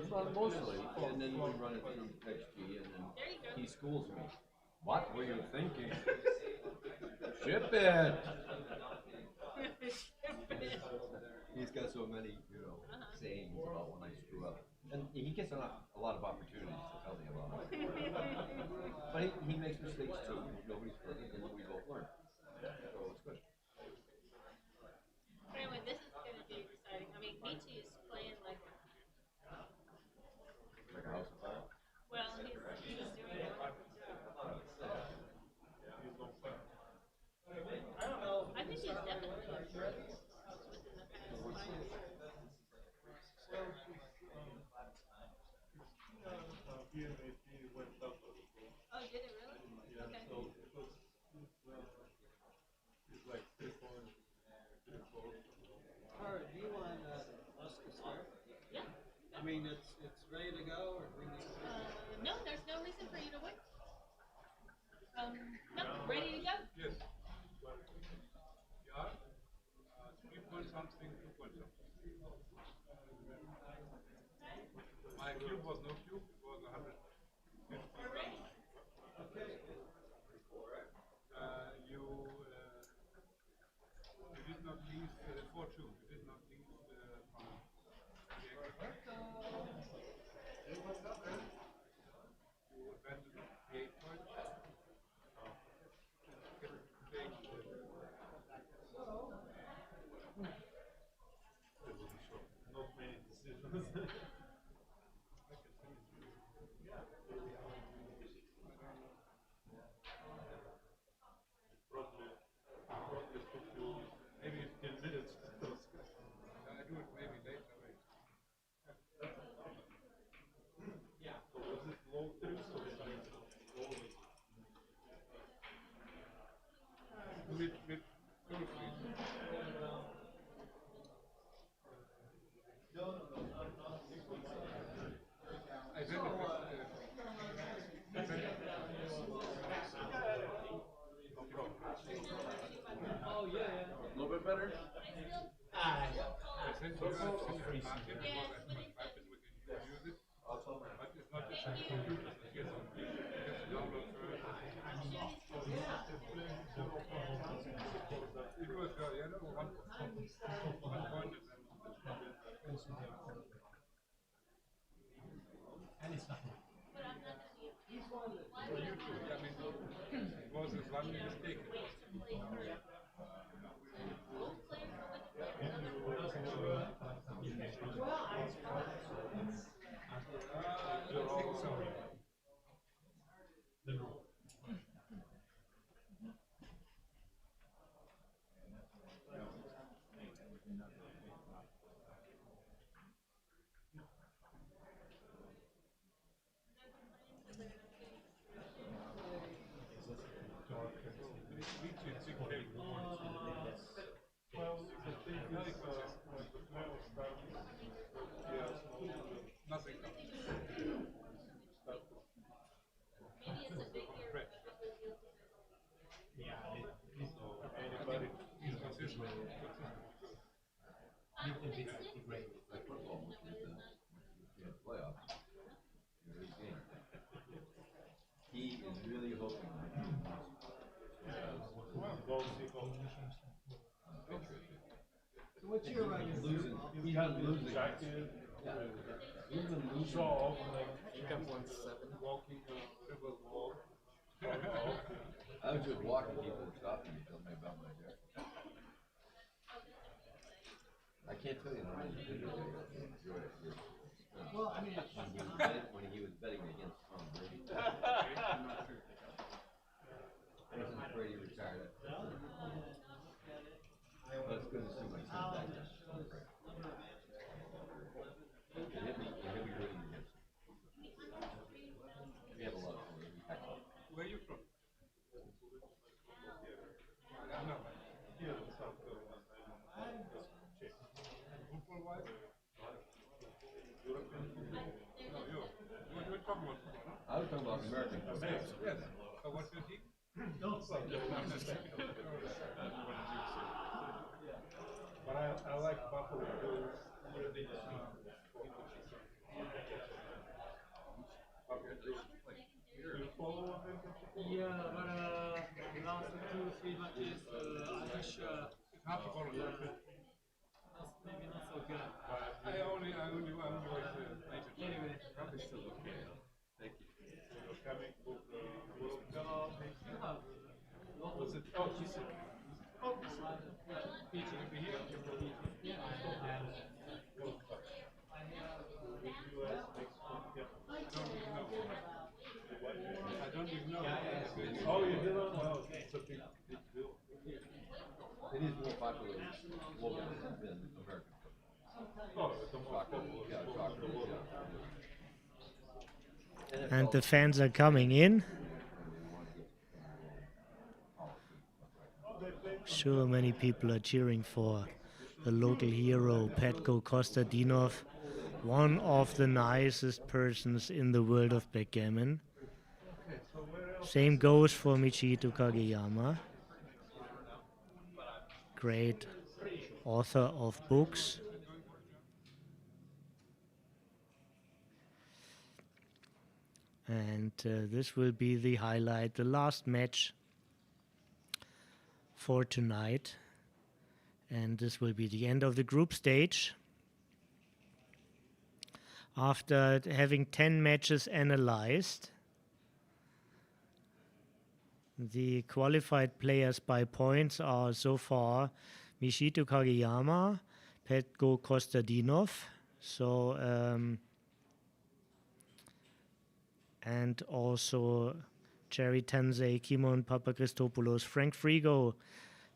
Well, mostly, and then we run it through XG, and then There you go. he schools me. What were you thinking? Ship it! He's got so many, sayings about when I screw up. And he gets a lot of opportunities to tell me about it. But he makes mistakes too. Nobody's perfect, and we both learn. So it's good. Anyway, this is going to be exciting. I mean, Michi is playing like Like a house of fire. well, he's doing a wonderful job. I don't know. I think he's definitely improved within the past 5 years. Oh, did it really? Okay. It's like 3 points, 3 4. Alright, do you want us to start? Yeah. I mean, it's ready to go, or do we need to? No, there's no reason for you to wait. No, ready to go? Yes. But, yeah, 3 point something, 2 point something. My cube was no cube, it was 100. We're ready. You did not leave 4-2. You did not leave from the you abandoned the 8 point. Not many decisions. Probably took you maybe 10 minutes. I do it maybe later. Yeah. So was it low trips or low? With two, please. Oh, yeah. A little bit better? But I'm not going to be. Playoffs. His game. He is really hoping that he So what's your losing. He's been losing. Yeah. He's been losing. I was just walking, people were stopping me, telling me about my Geoffrey. I can't tell you how many videos I enjoyed it. Well, I mean, When he was betting against Tom Brady. Since Brady retired. But it's good to see my son back there. He'll be rooting against him. We have a lot of fun. Where are you from? I was talking about American football. Yes. So what's your team? But I like Buffalo Bills. You follow them? Yeah, but last 2-3 matches, I wish maybe not so good. I only watch the Anyway, probably still okay. Thank you. You're coming for the World Cup. Was it? Oh, she said. Oh, PG to be here. yeah, And World Cup. With US, Mexico. Yeah. I don't even know. Oh, you did not? Well, it's a big deal. It is more popular globally than American football. Oh, it's the most popular Yeah, sport in the world. And the fans are coming in. Sure, many people are cheering for the local hero, Petko Kostadinov, one of the nicest persons in the world of backgammon. Same goes for Michihito Kageyama, great author of books. And this will be the highlight, the last match for tonight. And this will be the end of the group stage. After having 10 matches analyzed, the qualified players by points are so far Michihito Kageyama, Petko Kostadinov, and also Jerry Tensei, Kimon Papachristopoulos, Frank Frigo,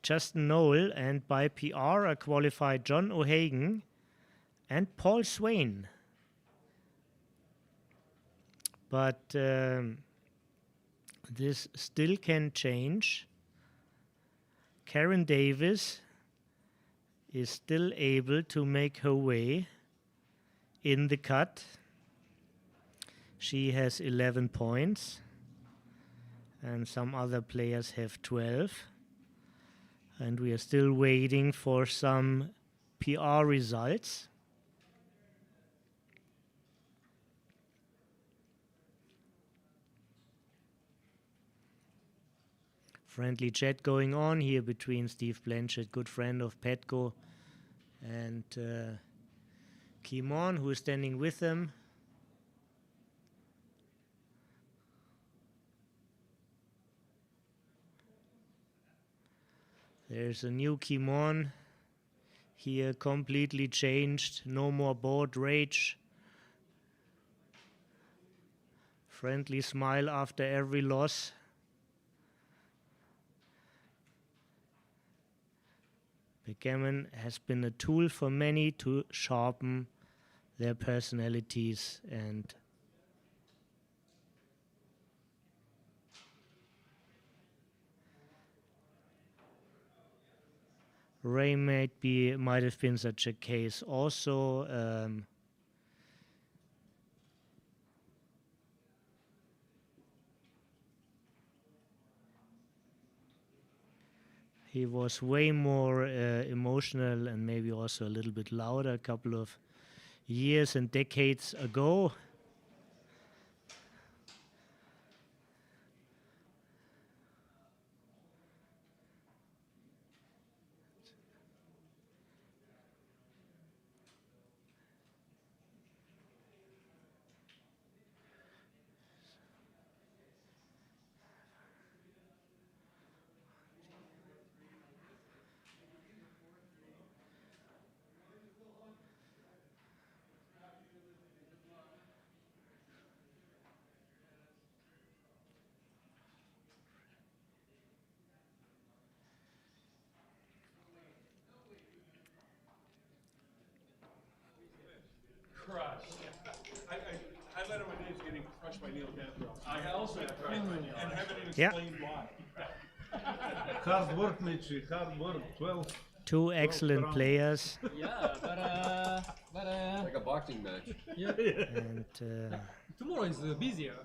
Justin Nowell, and by PR are qualified John O'Hagan and Paul Swain. But this still can change. Karen Davis is still able to make her way in the cut. She has 11 points, and some other players have 12. And we are still waiting for some PR results. Friendly chat going on here between Steve Blanchett, good friend of Petko, and Kimon, who is standing with them. There's a new Kimon here, completely changed. No more board rage. Friendly smile after every loss. Backgammon has been a tool for many to sharpen their personalities, and Ray might have been such a case also. He was way more emotional and maybe also a little bit louder a couple of years and decades ago. Crushed. I let him when he's getting crushed by Neil Gabriel. I also have crushed by Neil. And haven't even explained why. Hard work, Michi, hard work. 12. Two excellent players. Yeah, but Like a boxing match. yeah. And Tomorrow is busier.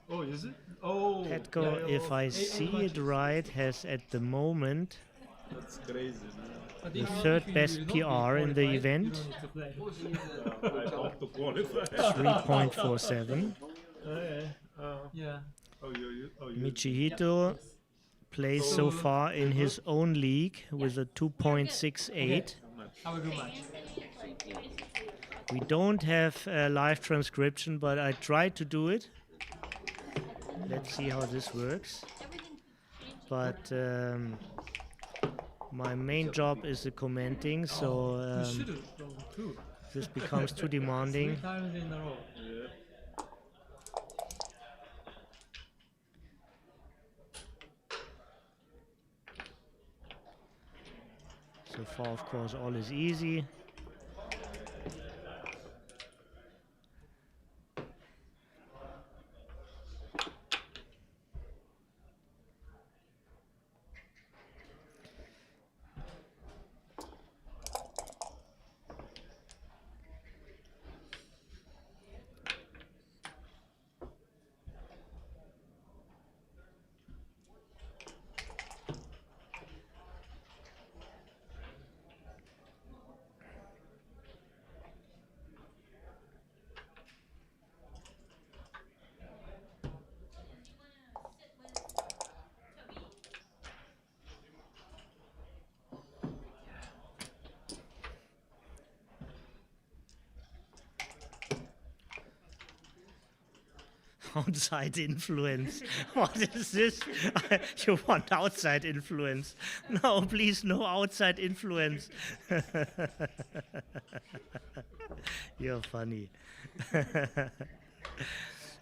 Oh, is it? Oh. Petko, if I see it right, has at the moment That's crazy, But the if you- third if you best don't PR in the qualify, event. You don't need to play. man. I hope to qualify. 3.47. Yeah. Michihito plays so far in his own league with a 2.68. Have a good match. We don't have a live transcription, but I tried to do it. Let's see how this works. But my main job is the commenting, so You should have done two. this becomes too demanding. 3 times in a row. So far, of course, all is easy. Outside influence. What is this? You want outside influence? No, please, no outside influence. You're funny.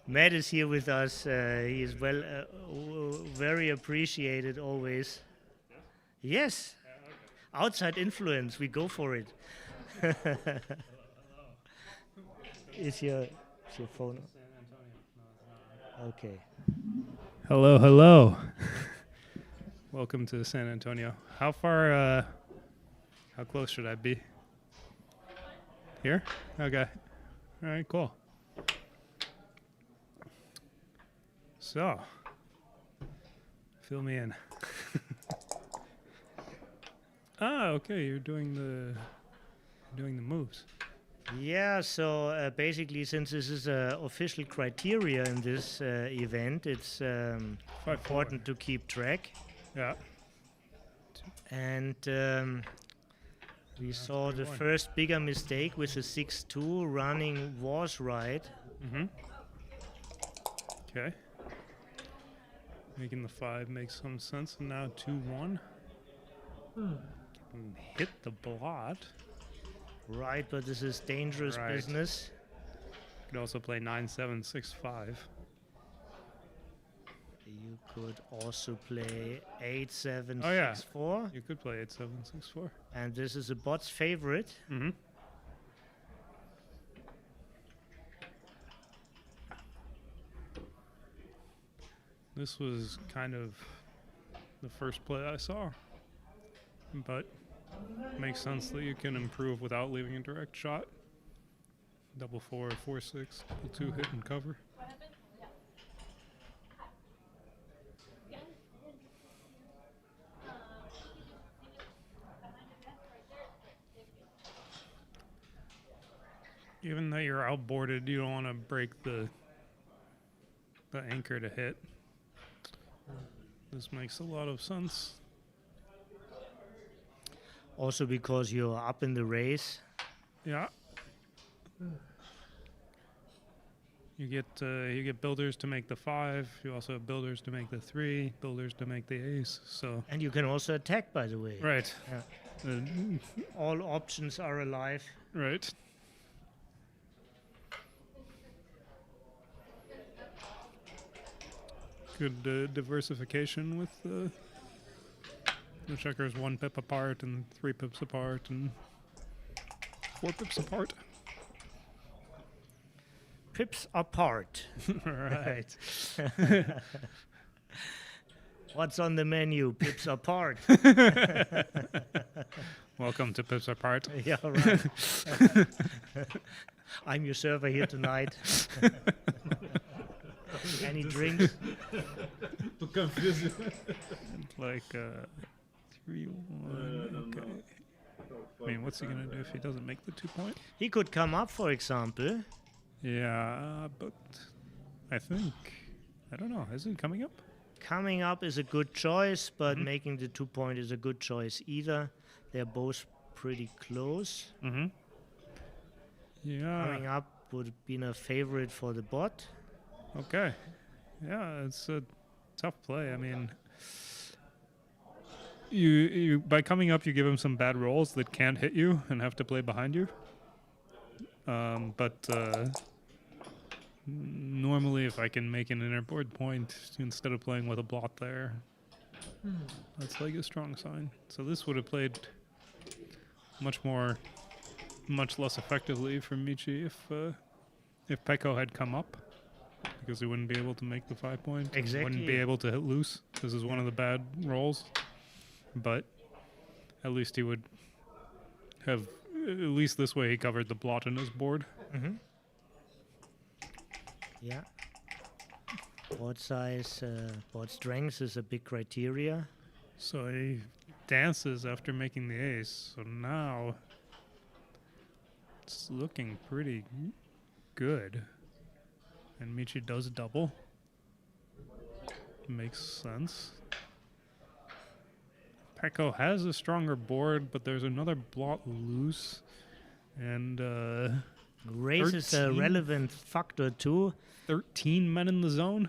Matt is here with us. He is very appreciated always. Yes. Outside influence. We go for it. Is your phone? Okay. Hello. Welcome to San Antonio. How far, how close should I be? Here? Okay. All right, cool. So, fill me in. Okay, you're doing the moves. Yeah, so basically, since this is official criteria in this event, it's important to keep track. Yeah. And we saw the first bigger mistake with the 6-2 running was right. Mm-hmm. Okay. Making the 5 makes some sense. And now 2-1. Hit the blot. Right, but this is dangerous Right. business. Could also play 9-7-6-5. You could also play 8-7-6-4. Oh yeah. You could play 8-7-6-4. And this is a bot's favorite. Mm-hmm. This was kind of the first play I saw, but makes sense that you can improve without leaving a direct shot. 4-4, 4-6, 2 hit and cover. Given that you're outboarded, you don't want to break the anchor to hit. This makes a lot of sense. Also because you're up in the race. Yeah. You get builders to make the 5. You also have builders to make the 3. Builders to make the ace. So. And you can also attack, by the way. Right. Yeah. All options are alive. Right. Good diversification with the checkers 1 pip apart and 3 pips apart and 4 pips apart. Pips apart. Right. What's on the menu? Pips apart. Welcome to Pips Apart. Yeah, right. I'm your server here tonight. Any drinks? To confuse you. Like 3-1. Okay. I mean, what's he gonna do if he doesn't make the 2-point? He could come up, for example. Yeah, but I think I don't know. Is it coming up? Coming up is a good choice, but making the 2-point is a good choice either. They're both pretty close. Mm-hmm. Yeah. Coming up would have been a favorite for the bot. Okay. Yeah, it's a tough play. I mean, you by coming up, you give him some bad rolls that can't hit you and have to play behind you. But normally, if I can make an inner-board point instead of playing with a blot there, that's like a strong sign. So this would have played much less effectively for Michi if Pekko had come up, because he wouldn't be able to make the 5-point. Exactly. Wouldn't be able to hit loose. This is one of the bad rolls, but at least he would have. At least this way, he covered the blot in his board. Mm-hmm. Yeah. Board size, board strength is a big criteria. So he dances after making the ace. So now it's looking pretty good. And Michi does double. Makes sense. Pekko has a stronger board, but there's another blot loose. And race is a relevant factor too. 13 men in the zone.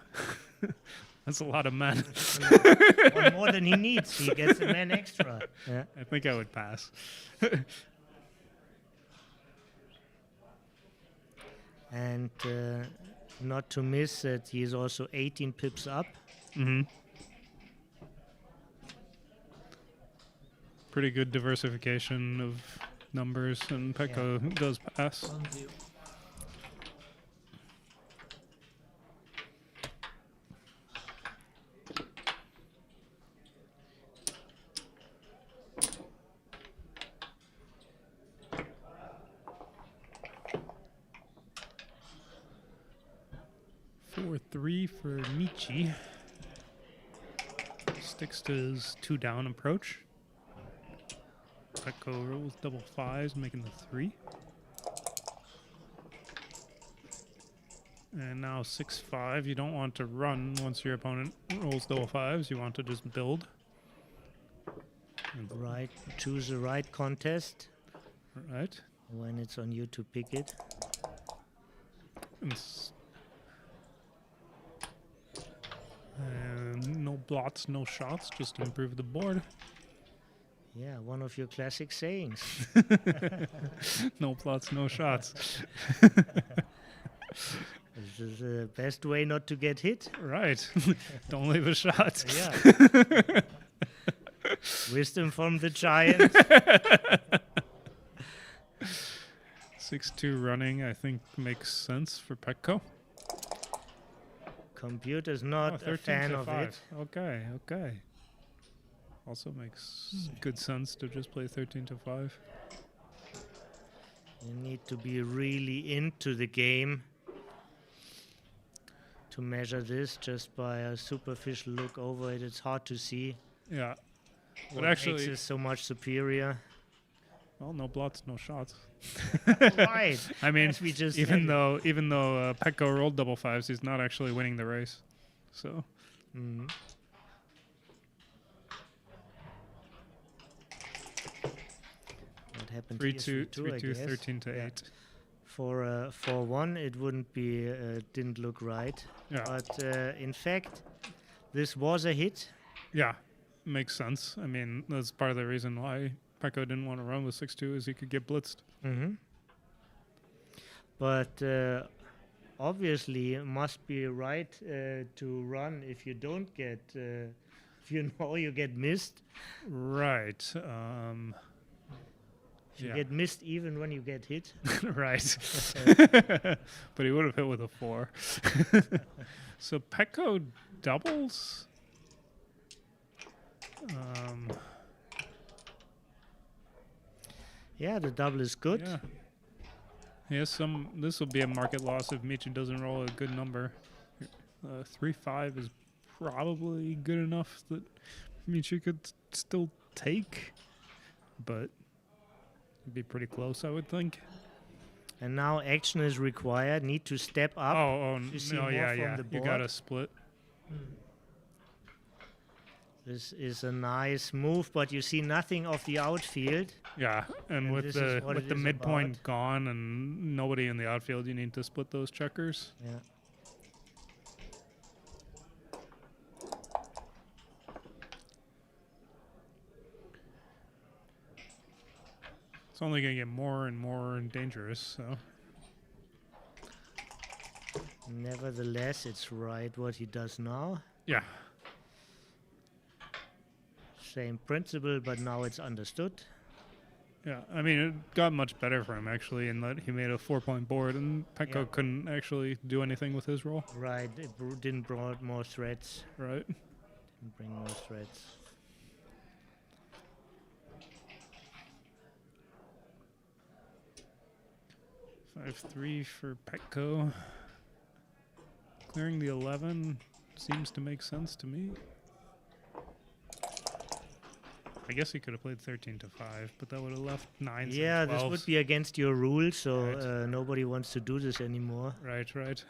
That's a lot of men. One more than he needs. He gets a man extra. Yeah. I think I would pass. And not to miss that he is also 18 pips up. Mm-hmm. Pretty good diversification of numbers, and Pekko does pass. 4-3 for Michi. Sticks to his 2-down approach. Pekko rolls double 5s, making the 3. And now 6-5. You don't want to run once your opponent rolls double 5s. You want to just build. Right. Choose the right contest. Right. When it's on you to pick it. And no blots, no shots, just to improve the board. Yeah, one of your classic sayings. No plots, no shots. This is the best way not to get hit. Right. Don't leave a shot. Yeah. Wisdom from the giant. 6-2 running, I think, makes sense for Pekko. Computer's not a 13 fan to of 5. it. Okay, okay. Also makes good sense to just play 13 to 5. You need to be really into the game to measure this. Just by a superficial look over it, it's hard to see. Yeah. But What actually, makes it so much superior. well, no blots, no shots. Right. I mean, As we just even said. though Pekko rolled double fives, he's not actually winning the race. So Mhm. What happened 3-2, here? 3-2, 3-2, I guess. 13 to Yeah. 8. For 4-1, it wouldn't be, didn't look right. Yeah. But in fact, this was a hit. Yeah, makes sense. I mean, that's part of the reason why Pekko didn't want to run with 6-2 is he could get blitzed. Mm-hmm. But obviously, it must be right to run if you don't get, if you know you get missed. Right. If you get missed even when you get hit. Right. But he would have hit with a 4. So Pekko doubles. Yeah, the double is good. Yeah. Yes, this will be a market loss if Michi doesn't roll a good number. 3-5 is probably good enough that Michi could still take, but it'd be pretty close, I would think. And now action is required. Need to step up. to see more yeah, from yeah. the You board. gotta split. This is a nice move, but you see nothing of the outfield. Yeah, and And with this is what the it is midpoint about. gone and nobody in the outfield, you need to split those checkers. Yeah. It's only gonna get more and more dangerous. So Nevertheless, it's right what he does now. yeah, Same principle, but now it's understood. yeah. I mean, it got much better for him actually, in that he made a 4-point board, and Pekko Yeah. couldn't actually do anything with his roll. Right, it didn't brought more threats. Right. Didn't bring more threats. Five 3 for Pekko. Clearing the 11 seems to make sense to me. I guess he could have played 13 to 5, but that would have left 9s. Yeah, and this 12s. would be against your rules, so Right. nobody wants to do this anymore. Right, right.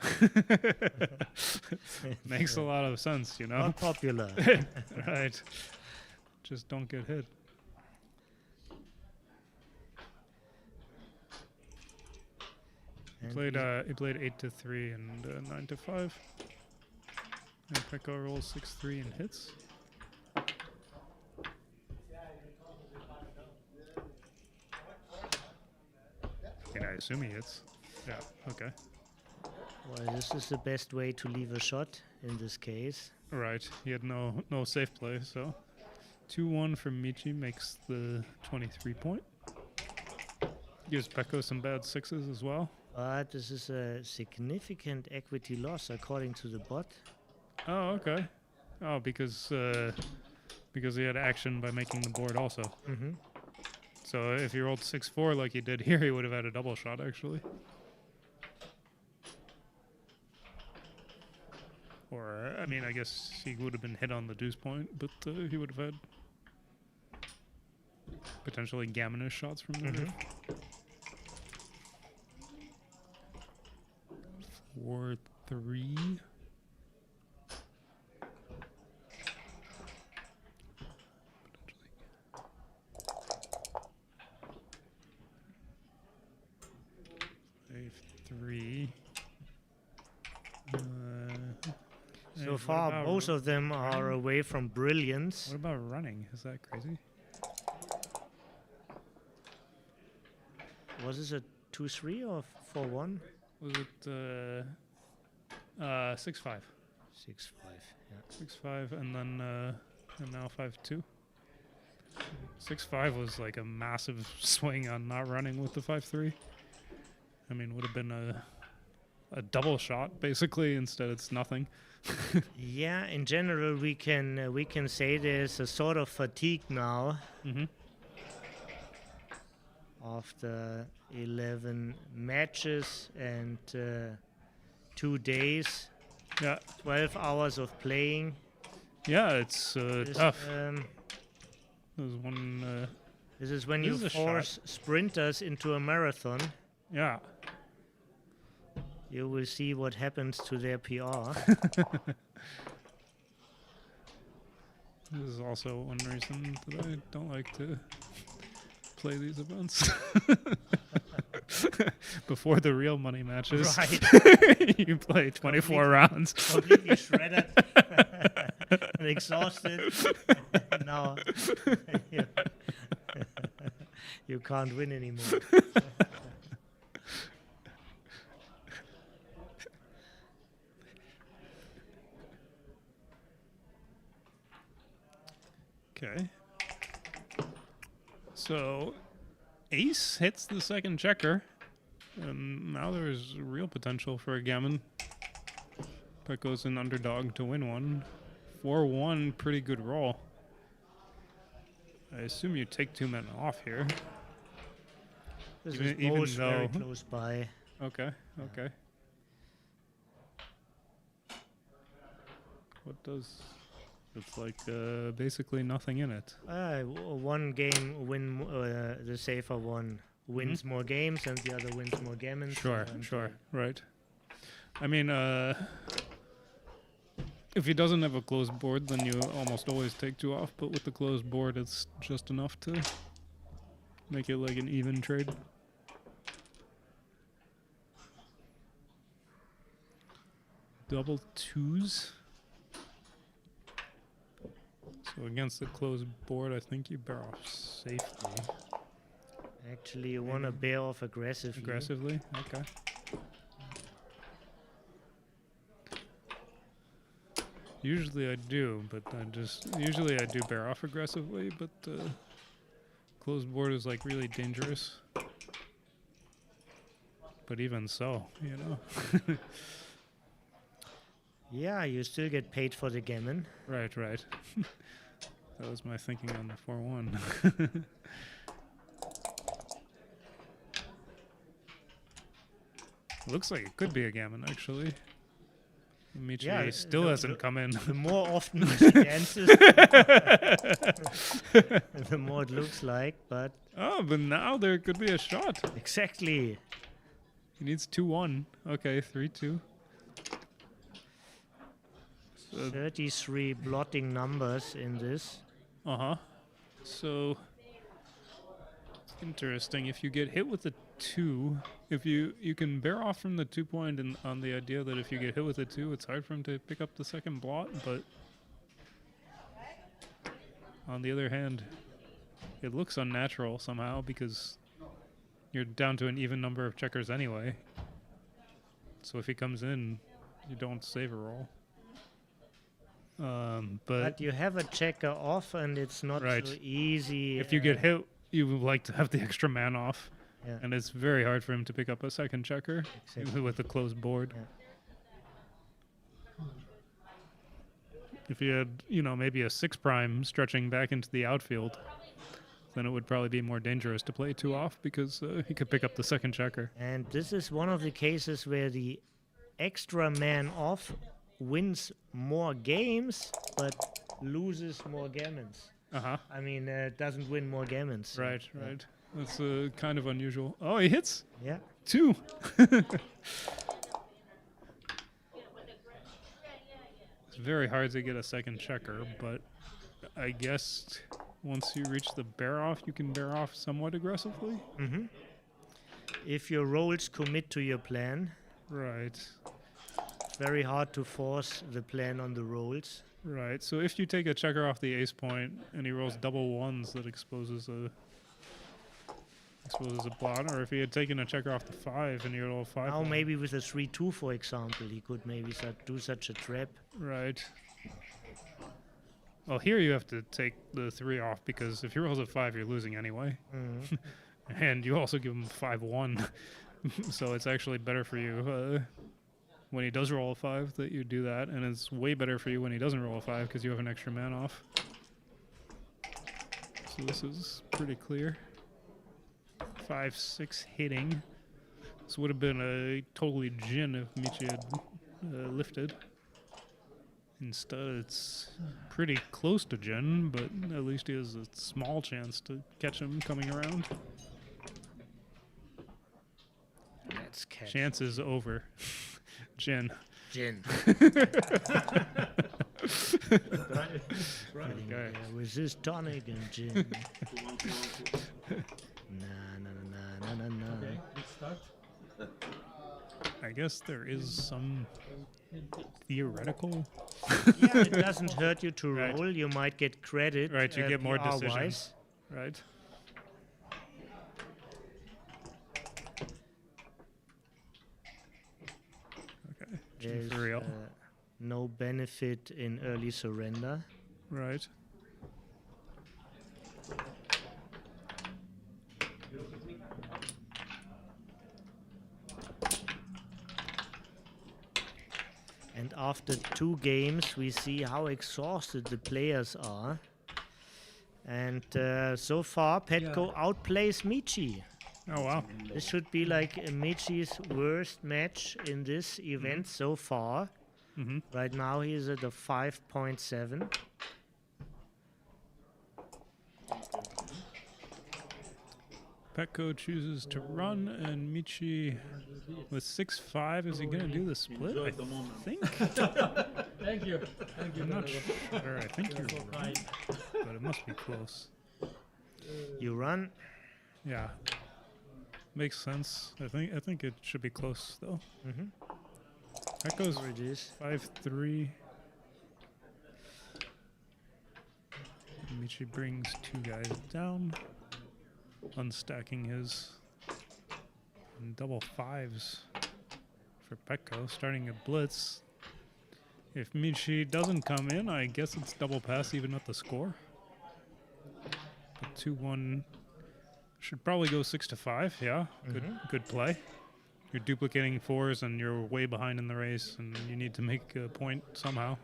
Makes a lot of sense, you know? Not popular. Right. Just don't get hit. And He played 8 to 3 and 9 to 5. And Pekko rolls 6-3 and hits. And I assume he hits. Yeah, okay. Well, this is the best way to leave a shot in this case. Right, he had no safe play, so 2-1 for Michi makes the 23 point. Gives Pekko some bad 6s as well. But this is a significant equity loss according to the bot. Oh, okay. Oh, because he had action by making the board also. Mm-hmm. So if he rolled 6-4 like he did here, he would have had a double shot actually. Or, I mean, I guess he would have been hit on the deuce point, but he would have had potentially gammonish shots from there. 4-3. Three. So far, both of them are away from brilliance. What about running? Is that crazy? Was this a 2-3 or 4-1? Was it 6-5? 6-5. Yeah. 6-5, and then and now 5-2. 6-5 was like a massive swing on not running with the 5-3. I mean, would have been a double shot basically. Instead, it's nothing. Yeah, in general, we can say there's a sort of fatigue now after 11 matches and 2 days. Yeah. 12 hours of playing. Yeah, it's tough. There's one. This is when This you is a force sprinters into a marathon. Yeah. You will see what happens to their PR. This is also one reason that I don't like to play these events. Before the real money matches, Right. you play 24 rounds. Completely shredded and exhausted. Now you can't win anymore. Okay. So, ace hits the second checker, and now there's real potential for a gammon. That goes in underdog to win one. 4-1, pretty good roll. I assume you take 2 men off here. This Even- is even both very though- close by. Okay, okay. What does... It's like basically nothing in it. One game win, the safer one wins more games, and the other wins more gammons. Sure, and sure, right. I mean, if he doesn't have a closed board, then you almost always take 2 off, but with the closed board, it's just enough to make it like an even trade. Double 2s. So against the closed board, I think you bear off safely. Actually, you want to bear off aggressively. Aggressively? Okay. Usually I do, but usually I do bear off aggressively, but closed board is like really dangerous. But even so, you know. Yeah, you still get paid for the gammon. Right, right. That was my thinking on the 4-1. Looks like it could be a gammon, actually. Michi still hasn't come in. The more often he dances, the more it looks like, but... Oh, but now there could be a shot. Exactly. He needs 2-1. Okay, 3-2. 33 blotting numbers in this. Uh-huh. So, interesting. If you get hit with a 2, if you can bear off from the 2 point and on the idea that if you get hit with a 2, it's hard for him to pick up the second blot, but on the other hand, it looks unnatural somehow because you're down to an even number of checkers anyway. So if he comes in, you don't save a roll. But you have a checker off, and it's not so easy. If you get hit, you would like to have the extra man off. Yeah. And it's very hard for him to pick up a second checker with a closed board. Yeah. If you had, you know, maybe a 6 prime stretching back into the outfield, then it would probably be more dangerous to play 2 off because he could pick up the second checker. And this is one of the cases where the extra man off wins more games, but loses more gammons. Uh-huh. I mean, doesn't win more gammons. Right, right. That's kind of unusual. Oh, he hits? Yeah. 2. It's very hard to get a second checker, but I guess once you reach the bear off, you can bear off somewhat aggressively. Mm-hmm. If your rolls commit to your plan. Right. Very hard to force the plan on the rolls. Right. So if you take a checker off the ace point and he rolls double 1s, that exposes a I suppose as a blot, or if he had taken a checker off the 5 and he rolled 5. Now maybe with a 3-2, for example, he could maybe do such a trap. Right. Well, here you have to take the 3 off because if he rolls a 5, you're losing anyway. Mhm. And you also give him 5-1. So it's actually better for you when he does roll a 5 that you do that. And it's way better for you when he doesn't roll a 5 because you have an extra man off. So this is pretty clear. 5-6 hitting. This would have been a totally gin if Michi had lifted. Instead, it's pretty close to gin, but at least he has a small chance to catch him coming around. Let's catch Chance is over. Gin. Gin. Okay. With this tonic and gin. Okay, let's start. I guess there is some theoretical. Yeah, it doesn't hurt you to Right. roll. You might get credit. Right, you get more PR-wise. decisions. Right. Okay. Gin There's for real. no benefit in early surrender. Right. And after 2 games, we see how exhausted the players are. And so far, Petko outplays Michi. Oh, wow. This should be like Michi's worst match in this event so far. Mhm. Right now, he's at a 5.7. Petko chooses to run, and Michi with 6-5. Is he going to do the split? I think. Thank you. Thank you. I'm not Gunter. sure. I think you're so right, kind. but it must be close. You run. Yeah, makes sense. I think it should be close though. Mm-hmm. Petko's There it is. 5-3. Michi brings 2 guys down, unstacking his and double 5s for Petko, starting a blitz. If Michi doesn't come in, I guess it's double pass even at the score. 2-1 should probably go 6-5. Yeah, good play. You're duplicating 4s and you're way behind in the race, and you need to make a point somehow.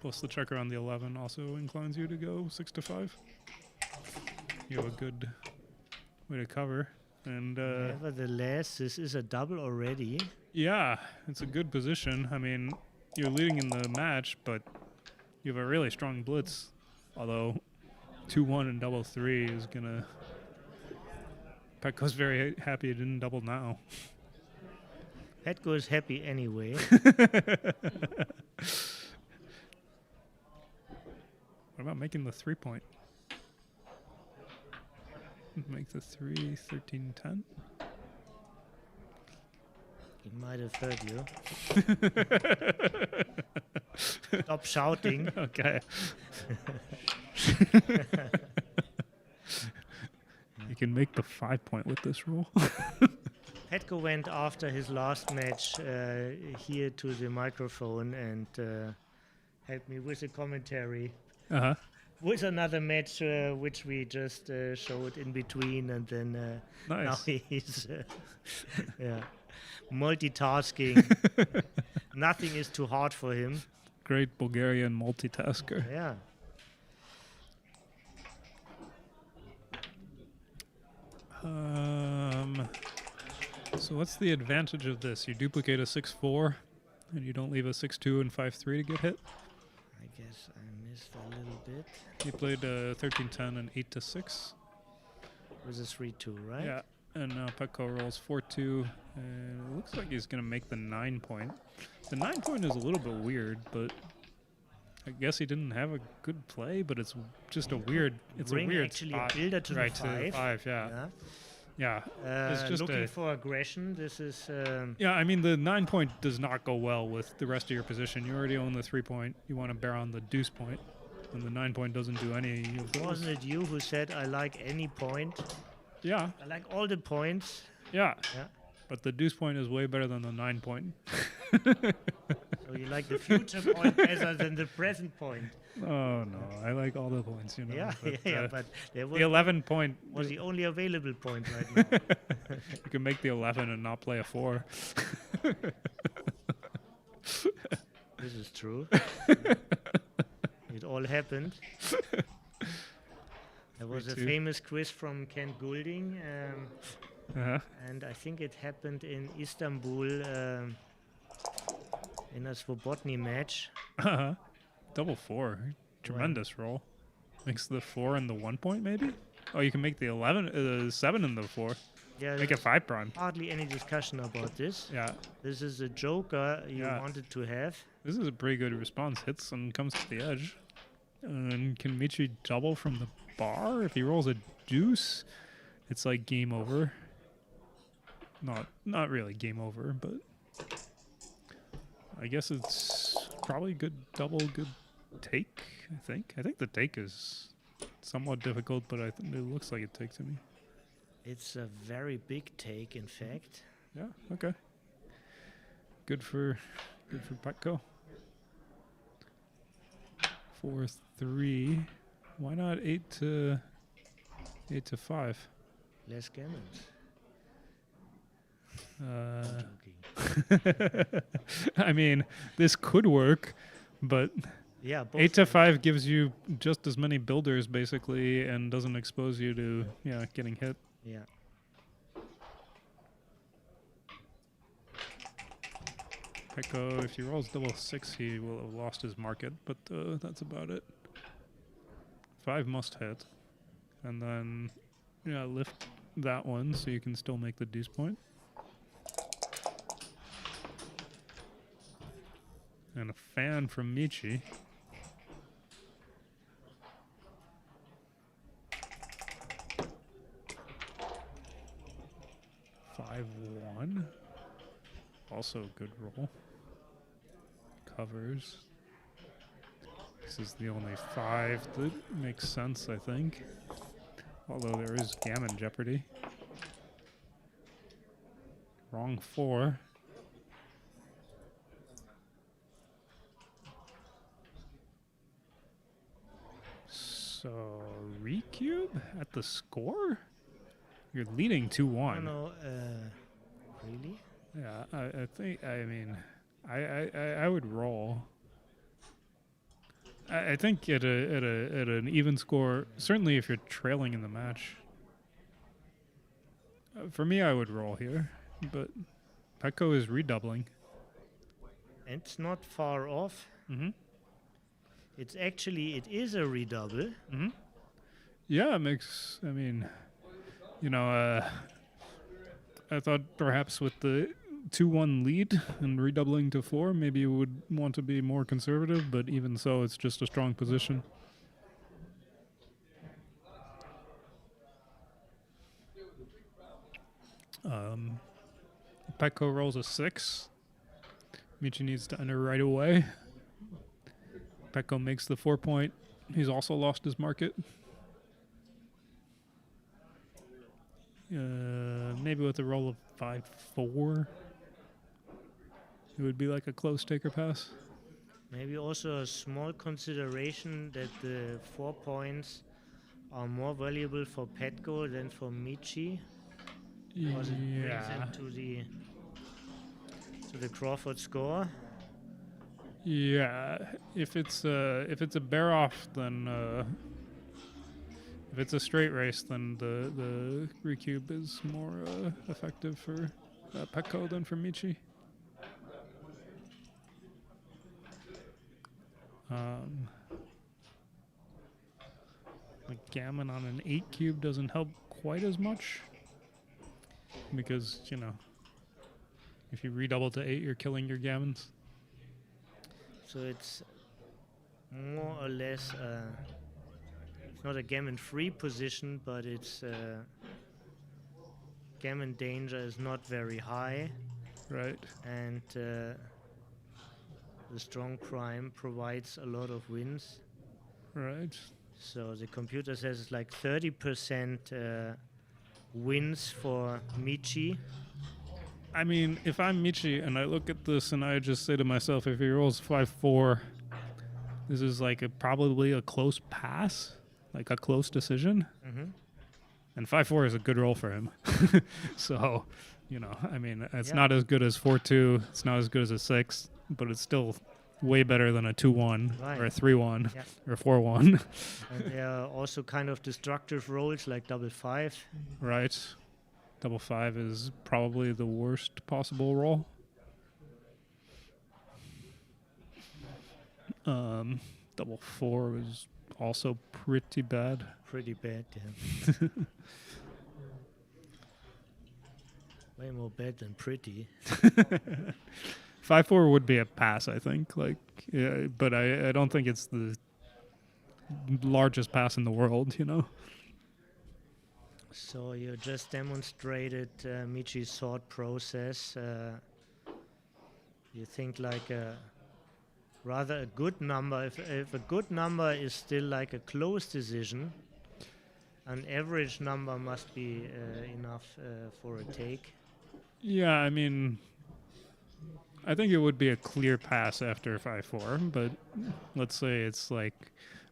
Plus the checker on the 11 also inclines you to go 6-5. You have a good way to cover, and Nevertheless, this is a double already. yeah, it's a good position. I mean, you're leading in the match, but you have a really strong blitz. Although 2-1 and double 3 is gonna. Petko's very happy it didn't double now. Petko is happy anyway. What about making the 3-point? Make the 3 13-10. He might have heard you. Stop shouting. Okay. You can make the 5-point with this rule. Petko went after his last match here to the microphone and helped me with the commentary. Uh-huh. With another match which we just showed in between, and then now Nice. he's multitasking. Nothing is too hard for him. Great Bulgarian multitasker. Yeah. So what's the advantage of this? You duplicate a 6-4, and you don't leave a 6-2 and 5-3 to get hit. I guess I missed a little bit. You played 13-10 and 8-6. With a 3-2, right? Yeah, and now Petko rolls 4-2, and it looks like he's going to make the 9-point. The 9-point is a little bit weird, but I guess he didn't have a good play, but it's just a weird, it's Bring a weird actually spot. a builder to right, the 5. to the 5, yeah. Yeah, it's just looking for aggression. This is... yeah, I mean, the 9-point does not go well with the rest of your position. You already own the 3-point. You want to bear on the deuce point, and the 9-point doesn't do any of those. Wasn't it you who said, I like any point? Yeah. I like all the points. Yeah. Yeah. But the deuce point is way better than the 9 point. So you like the future point better than the present point. Oh no, I like all the points, you know. Yeah, but there was the 11 point was the only available point right now. you can make the 11 and not play a 4. This is true. It all happened. There was a 3-2. famous quiz from Ken Goulding, Uh-huh. and I think it happened in Istanbul in a Svobodny match. Uh-huh. Double 4. Tremendous roll. Makes the 4 and the 1 point maybe? Oh, you can make the 7 and the 4. Yeah, Make a 5 prime. hardly any discussion about this. Yeah. This is a joker you Yeah. wanted to have. This is a pretty good response. Hits and comes to the edge. And can Michi double from the bar? If he rolls a deuce, it's like game over. Not really game over, but I guess it's probably good double, good take, I think. I think the take is somewhat difficult, but I think it looks like it takes to me. It's a very big take, in fact. Yeah, okay. Good for Petco. 4-3. Why not 8 to 5? Less gammons. I mean, this could work, but Yeah, both 8 to 5 gives you just as many builders basically, and doesn't expose you to getting hit. Yeah. Petco, if he rolls double 6, he will have lost his market, but that's about it. 5 must hit, and then lift that one so you can still make the deuce point. And a fan from Michi. $5-1. Also a good roll. Covers. This is the only 5 that makes sense, I think. Although there is gammon jeopardy. Wrong 4. So, recube at the score? You're leading 2-1. No, really? Yeah, I think, I mean, I would roll. I think at an even score, certainly if you're trailing in the match. For me, I would roll here, but Petco is redoubling. It's not far off. Mm-hmm. It is a redouble. Mm-hmm. Yeah, it makes, I mean, I thought perhaps with the 2-1 lead and redoubling to 4, maybe you would want to be more conservative, but even so, it's just a strong position. Petco rolls a 6. Michi needs to enter right away. Petco makes the 4 point. He's also lost his market. Maybe with a roll of 5-4, it would be like a close take or pass. Maybe also a small consideration that the 4 points are more valuable for Petco than for Michi. Because it brings him to the Crawford score. Yeah, if it's a bear off, then if it's a straight race, then the recube is more effective for Petco than for Michi. Gammon on an 8 cube doesn't help quite as much because if you redouble to 8, you're killing your gammons. So it's more or less it's not a gammon-free position, but it's gammon danger is not very high. Right. And the strong prime provides a lot of wins. Right. So the computer says it's like 30% wins for Michi. I mean, if I'm Michi and I look at this and I just say to myself, if he rolls 5-4, this is like probably a close pass, like a close decision. Mm-hmm. And 5-4 is a good roll for him. So, you know, I mean, it's not as good as 4-2. It's not as good as a 6, but it's still way better than a 2-1 or a 3-1 or a 4-1. And there are also kind of destructive rolls like double 5. Right. Double 5 is probably the worst possible roll. Double 4 is also pretty bad. Pretty bad, yeah. Way more bad than pretty. 5-4 would be a pass, I think. Like, yeah, but I don't think it's the largest pass in the world, you know? So you just demonstrated Michi's thought process. You think like rather a good number. If a good number is still like a close decision, an average number must be enough for a take. Yeah, I mean, I think it would be a clear pass after 5-4, but let's say it's like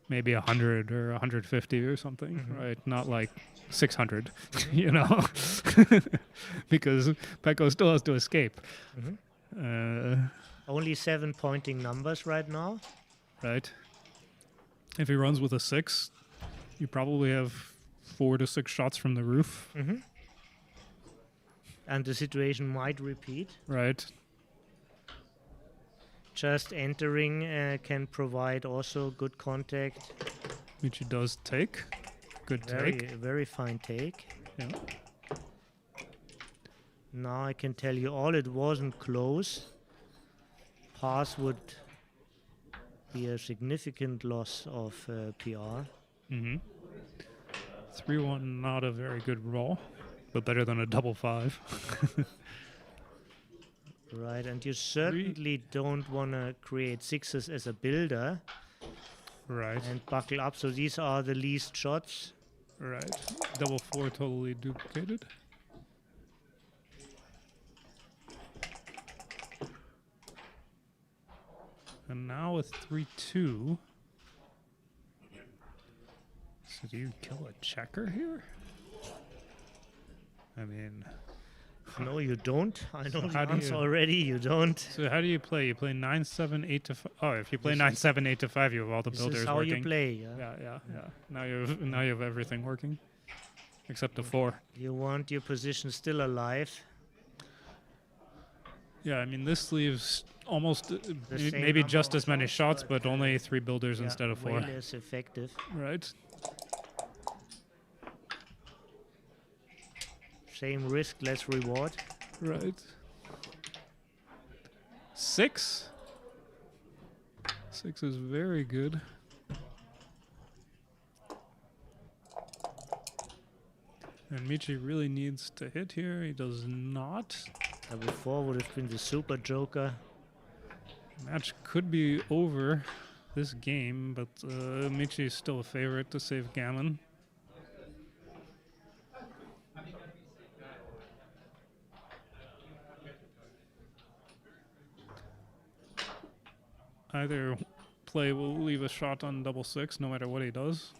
maybe 100 or 150 or something, right? Not like 600, you know, because Pecco still has to escape. Only 7 pointing numbers right now. Right. If he runs with a 6, you probably have 4 to 6 shots from the roof. And the situation might repeat. Right. Just entering can provide also good contact. Which he does take. Good take. Very fine take. Yeah. Now I can tell you all it wasn't close. Pass would be a significant loss of PR. 3-1, not a very good roll, but better than a double 5. Right, and you certainly don't want to create 6s as a builder. Right. And buckle up, so these are the least shots. Right. Double 4 totally duplicated. And now with 3-2. So do you kill a checker here? I mean... No, you don't. I know the how do answer you- already. You don't. So how do you play? You play 9-7, 8-5. Oh, if you play 9-7, 8-5, you have all the This builders is how working. you play. Yeah. Now you have everything working, except the 4. You want your position still alive. Yeah, I mean this leaves almost same maybe number just of as many shots, shots, but only 3 builders Yeah, instead of way 4. less effective. Right. Same risk, less reward. Right. 6. 6 is very good. And Michi really needs to hit here. He does not. Double 4 would have been the super joker. Match could be over this game, but Michi is still a favorite to save Gammon. Either play will leave a shot on double 6 no matter what he does.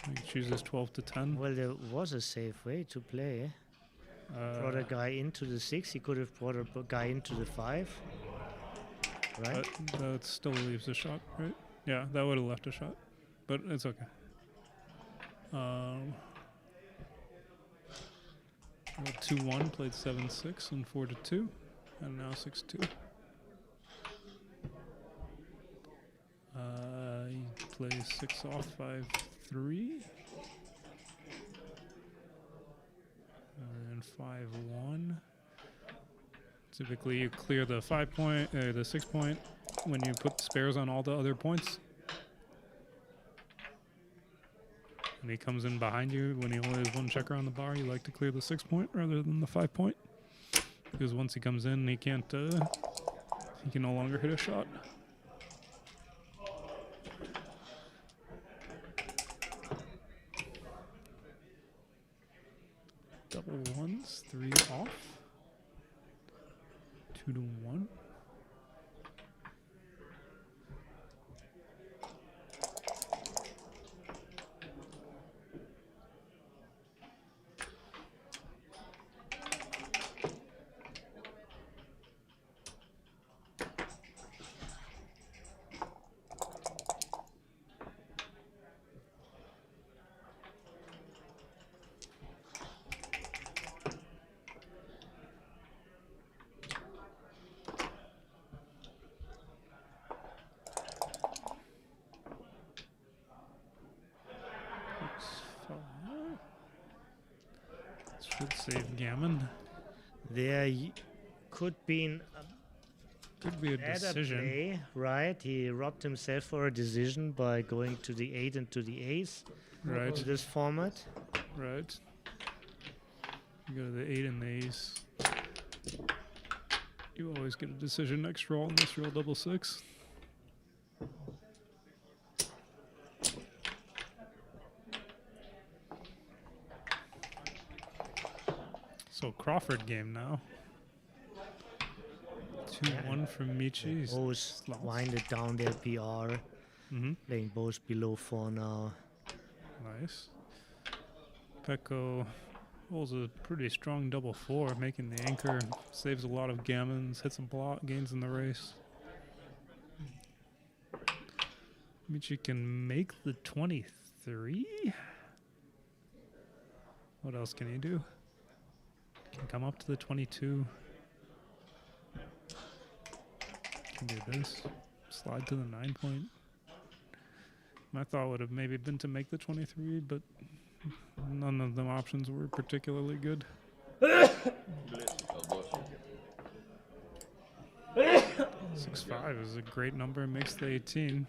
He chooses 12 to 10. Well, there was a safe way to play. Brought a guy into the 6. He could have brought a guy into the 5. Right? But that still leaves a shot, right? Yeah, that would have left a shot. But it's okay. 2-1, played 7-6 and 4-2. And now 6-2. He plays 6 off, 5-3. And 5-1. Typically you clear the 5 point, the 6 point when you put spares on all the other points. And he comes in behind you when he only has 1 checker on the bar. You like to clear the 6 point rather than the 5 point. Because once he comes in, he can't, he can no longer hit a shot. 2-1. Should save gammon. There could be Could be a better decision. play, right? He robbed himself for a decision by going to the 8 and to the ace. Right. In this format. Right. You go to the 8 and the ace. You always get a decision next roll unless you roll double 6. So Crawford game now. 2-1 from Michi. Both winded down their PR. Playing both below 4 now. Nice. Pecco holds a pretty strong double 4, making the anchor, saves a lot of gammons, hits a block, gains in the race. Michi can make the 23. What else can he do? Can come up to the 22. Can do this. Slide to the 9 point. My thought would have maybe been to make the 23, but none of the options were particularly good. 6-5 is a great number, makes the 18.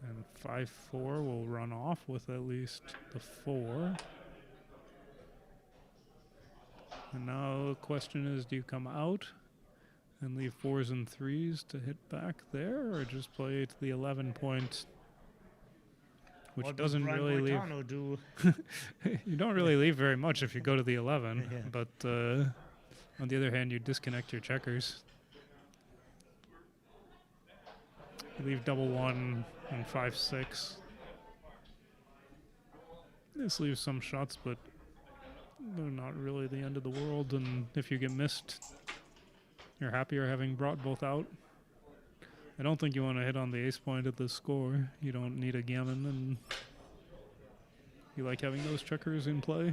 And 5-4 will run off with at least the 4. And now the question is, do you come out and leave 4s and 3s to hit back there, or just play to the 11 point, which What doesn't does really leave. Brian Boitano do? You don't really leave very much if you go to the 11, Yeah. but on the other hand, you disconnect your checkers. You leave double 1 and 5-6. This leaves some shots, but they're not really the end of the world, and if you get missed, you're happier having brought both out. I don't think you want to hit on the ace point at the score. You don't need a gammon, and you like having those checkers in play.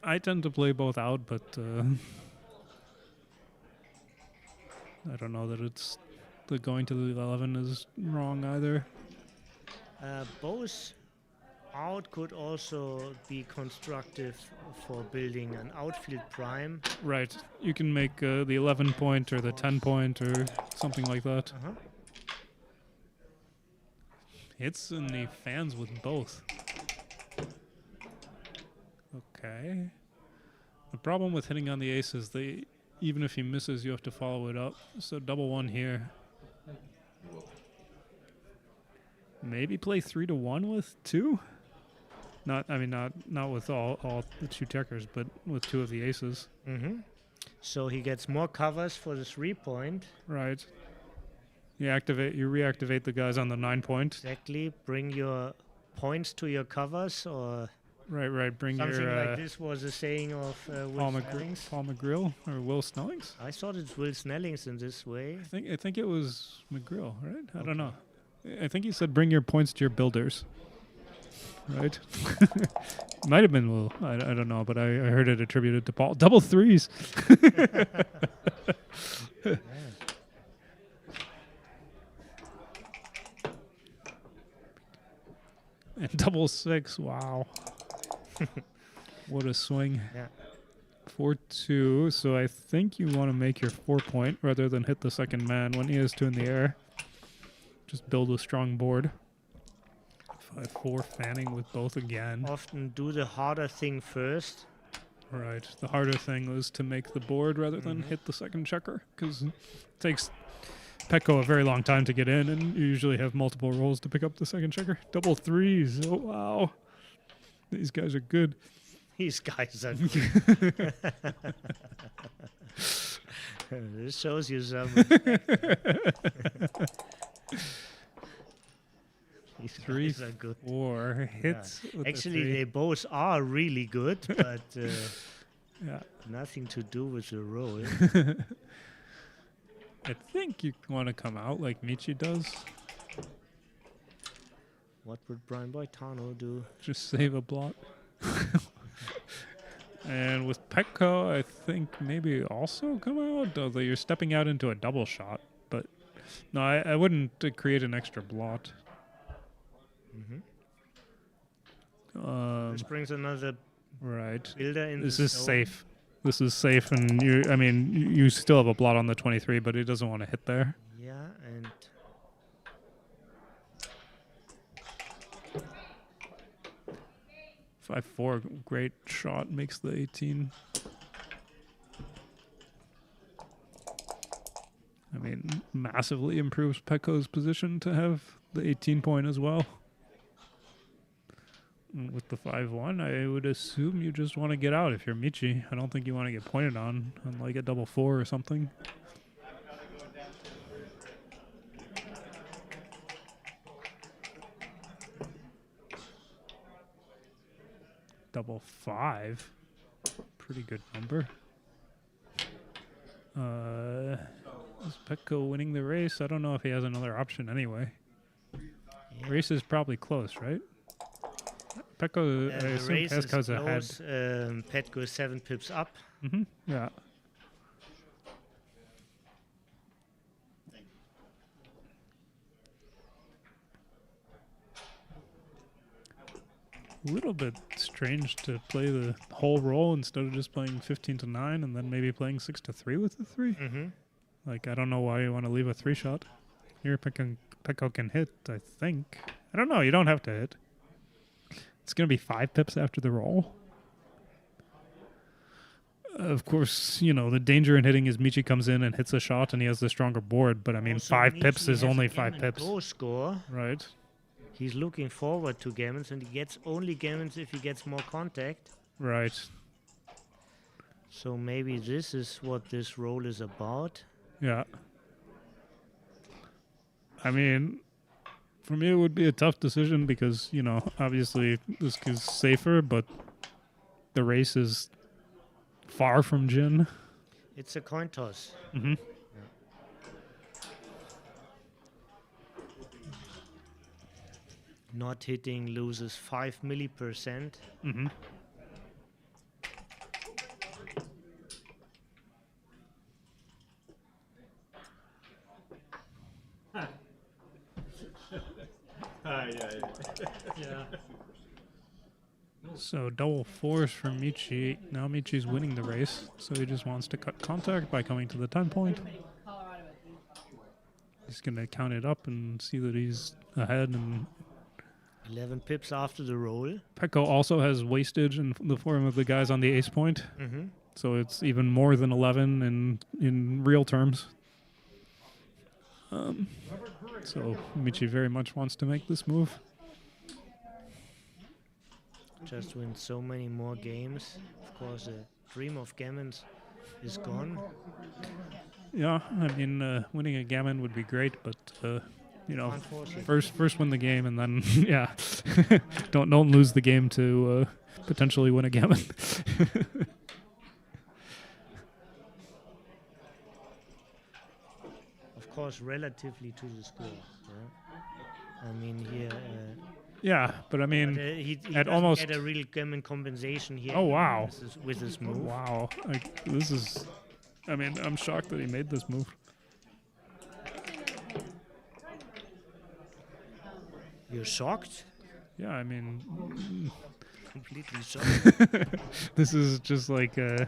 I tend to play both out, but I don't know that it's the going to the 11 is wrong either. Both out could also be constructive for building an outfield prime. Right. You can make the 11 point or the 10 point or something like that. Hits in the fans with both. Okay. The problem with hitting on the ace is even if he misses, you have to follow it up. So double 1 here. Maybe play 3-1 with 2. Not with all the 2 checkers, but with 2 of the aces. So he gets more covers for the 3 point. Right. You reactivate the guys on the 9 point. Exactly. Bring your points to your covers, or Right. Bring something your like this was a saying of Paul Will Snellings. McGrill or Will Snellings. I thought it's Will Snellings in this way. I think it was McGrill, right? I don't know. I think he said bring your points to your builders. Right? Might have been Will. I don't know, but I heard it attributed to Paul. Double 3s. And double 6. Wow. What a swing. Yeah. 4-2. So I think you want to make your 4 point rather than hit the second man when he has 2 in the air. Just build a strong board. 5-4 fanning with both again. Often do the harder thing first. Right. The harder thing was to make the board rather than hit the second checker, because it takes Petko a very long time to get in, and you usually have multiple rolls to pick up the second checker. Double threes. Oh, wow. These guys are good. These guys are good. This shows you some. These Three, guys are good. 4 hits. with the Actually, three. they both are really good, but Yeah. nothing to do with the roll. I think you want to come out like Michi does. What would Brian Boitano do? Just save a blot. And with Petko, I think maybe also come out, although you're stepping out into a double shot. But no, I wouldn't create an extra blot. This brings another Right. builder in. This the is zone. safe. This is safe, and you still have a blot on the 23, but he doesn't want to hit there. Yeah, and 5-4, great shot, makes the 18. I mean, massively improves Petko's position to have the 18 point as well. And with the 5-1, I would assume you just want to get out if you're Michi. I don't think you want to get pointed on like a double 4 or something. Double 5, pretty good number. Is Petko winning the race? I don't know if he has another option anyway. yeah. Race is probably close, right? Petko, I The assume race is Petko's ahead. close. Petko is 7 pips up. Yeah. A little bit strange to play the whole roll instead of just playing 15-9 and then maybe playing 6-3 with the 3. Like, I don't know why you want to leave a 3 shot. Here, Petko can hit, I think. I don't know. You don't have to hit. It's going to be 5 pips after the roll. Of course, you know, the danger in hitting is Michi comes in and hits a shot and he has the stronger board. But, I mean, Also, 5 Michi pips is has only a 5 gammon pips. Go score. Right. He's looking forward to gammons, and he gets only gammons if he gets more contact. Right. So maybe this is what this roll is about. Yeah. I mean, for me, it would be a tough decision because, you know, obviously this is safer, but the race is far from Jin. It's a coin toss. Mm-hmm. Not hitting loses 5 milli%. Mm-hmm. Yeah. So double 4s for Michi. Now Michi's winning the race, so he just wants to cut contact by coming to the 10 point. He's going to count it up and see that he's ahead. And 11 pips after the roll. Petko also has wastage in the form of the guys on the ace point. So it's even more than 11 in real terms. So Michi very much wants to make this move. Just win so many more games. Of course, the dream of gammons is gone. Yeah, I mean, winning a gammon would be great, but you know, Unfortunately. first win the game, and then yeah, don't lose the game to potentially win a gammon. Of course, relatively to the score. Yeah? I mean, here. Yeah, but I mean, he at doesn't almost get a real gammon compensation here. Oh, wow. With this move. Wow, like, this is. I mean, I'm shocked that he made this move. You're shocked? Yeah, I mean, Completely shocked. this is just like a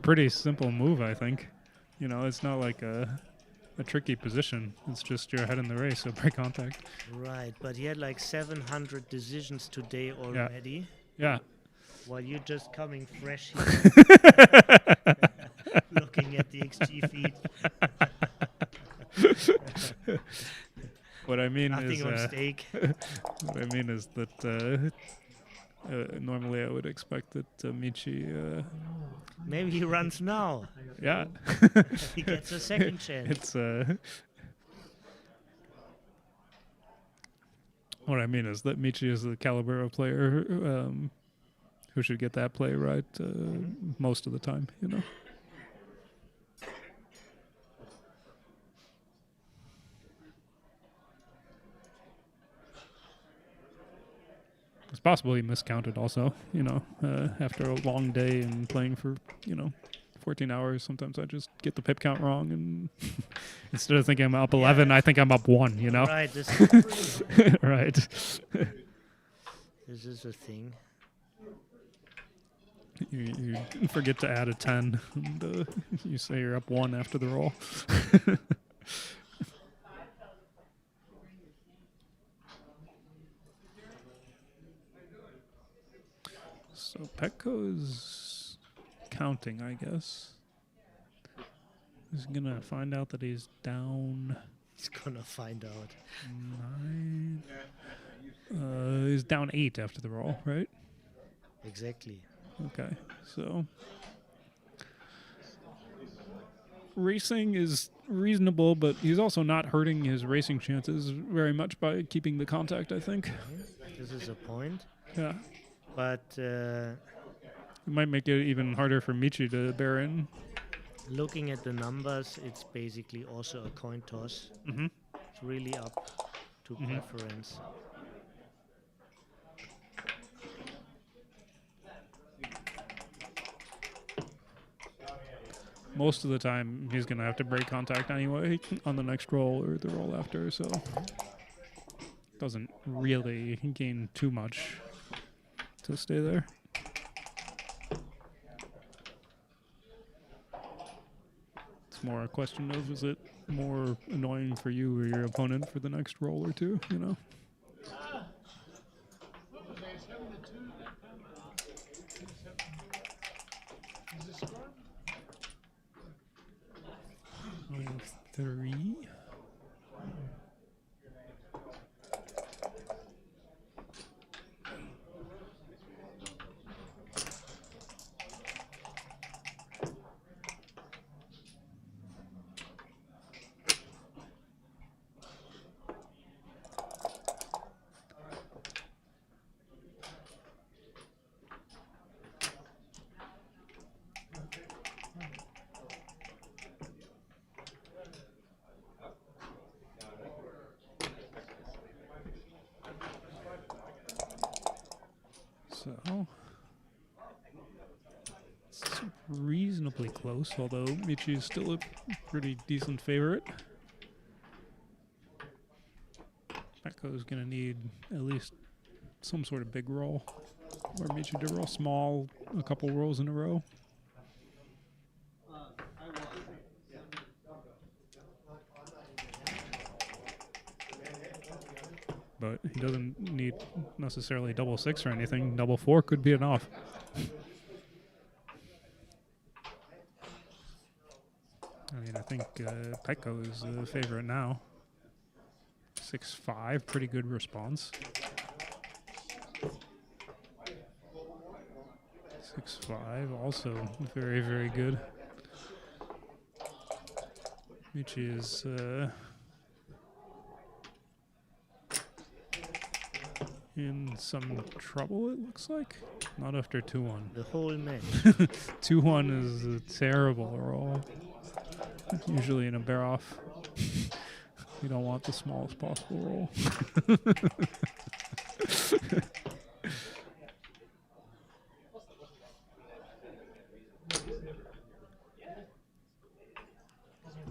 pretty simple move, I think. You know, it's not like a tricky position. It's just you're ahead in the race, so break contact. Right, but he had like 700 decisions today already. Yeah. While you're just coming fresh here. Looking at the XG feed. What I mean Nothing is, on stake. what I mean is that normally I would expect that Michi, Maybe he runs now. yeah, He gets a second chance. It's what I mean is that Michi is the caliber of player who should get that play right most of the time, you know. It's possible he miscounted also, you know, after a long day and playing for, 14 hours. Sometimes I just get the pip count wrong, and instead of thinking I'm up 11, I think I'm up 1, you know? Right. This Right. this is a thing. You forget to add a 10, and you say you're up 1 after the roll. So Petko's counting, I guess. He's gonna find out that he's down. He's gonna find out. 9. He's down 8 after the roll, right? Exactly. Okay, so racing is reasonable, but he's also not hurting his racing chances very much by keeping the contact, I think. This is a point. Yeah. But It might make it even harder for Michi to bear in. looking at the numbers, it's basically also a coin toss. Mm-hmm. It's really up to preference. Most of the time, he's going to have to break contact anyway on the next roll or the roll after, so doesn't really gain too much to stay there. It's more a question of, is it more annoying for you or your opponent for the next roll or two, you know? What was that, 7-2 that time? Is this scored? 3. So it's reasonably close, although Michi is still a pretty decent favorite. Petko's going to need at least some sort of big roll, or Michi to roll small a couple rolls in a row. But he doesn't need necessarily double 6 or anything. Double 4 could be enough. I mean, I think Petko is the favorite now. 6-5, pretty good response. 6-5, also very, very good. Michi is in some trouble, it looks like. Not after 2-1. The whole match. 2-1 is a terrible roll. Usually in a bear off, you don't want the smallest possible roll.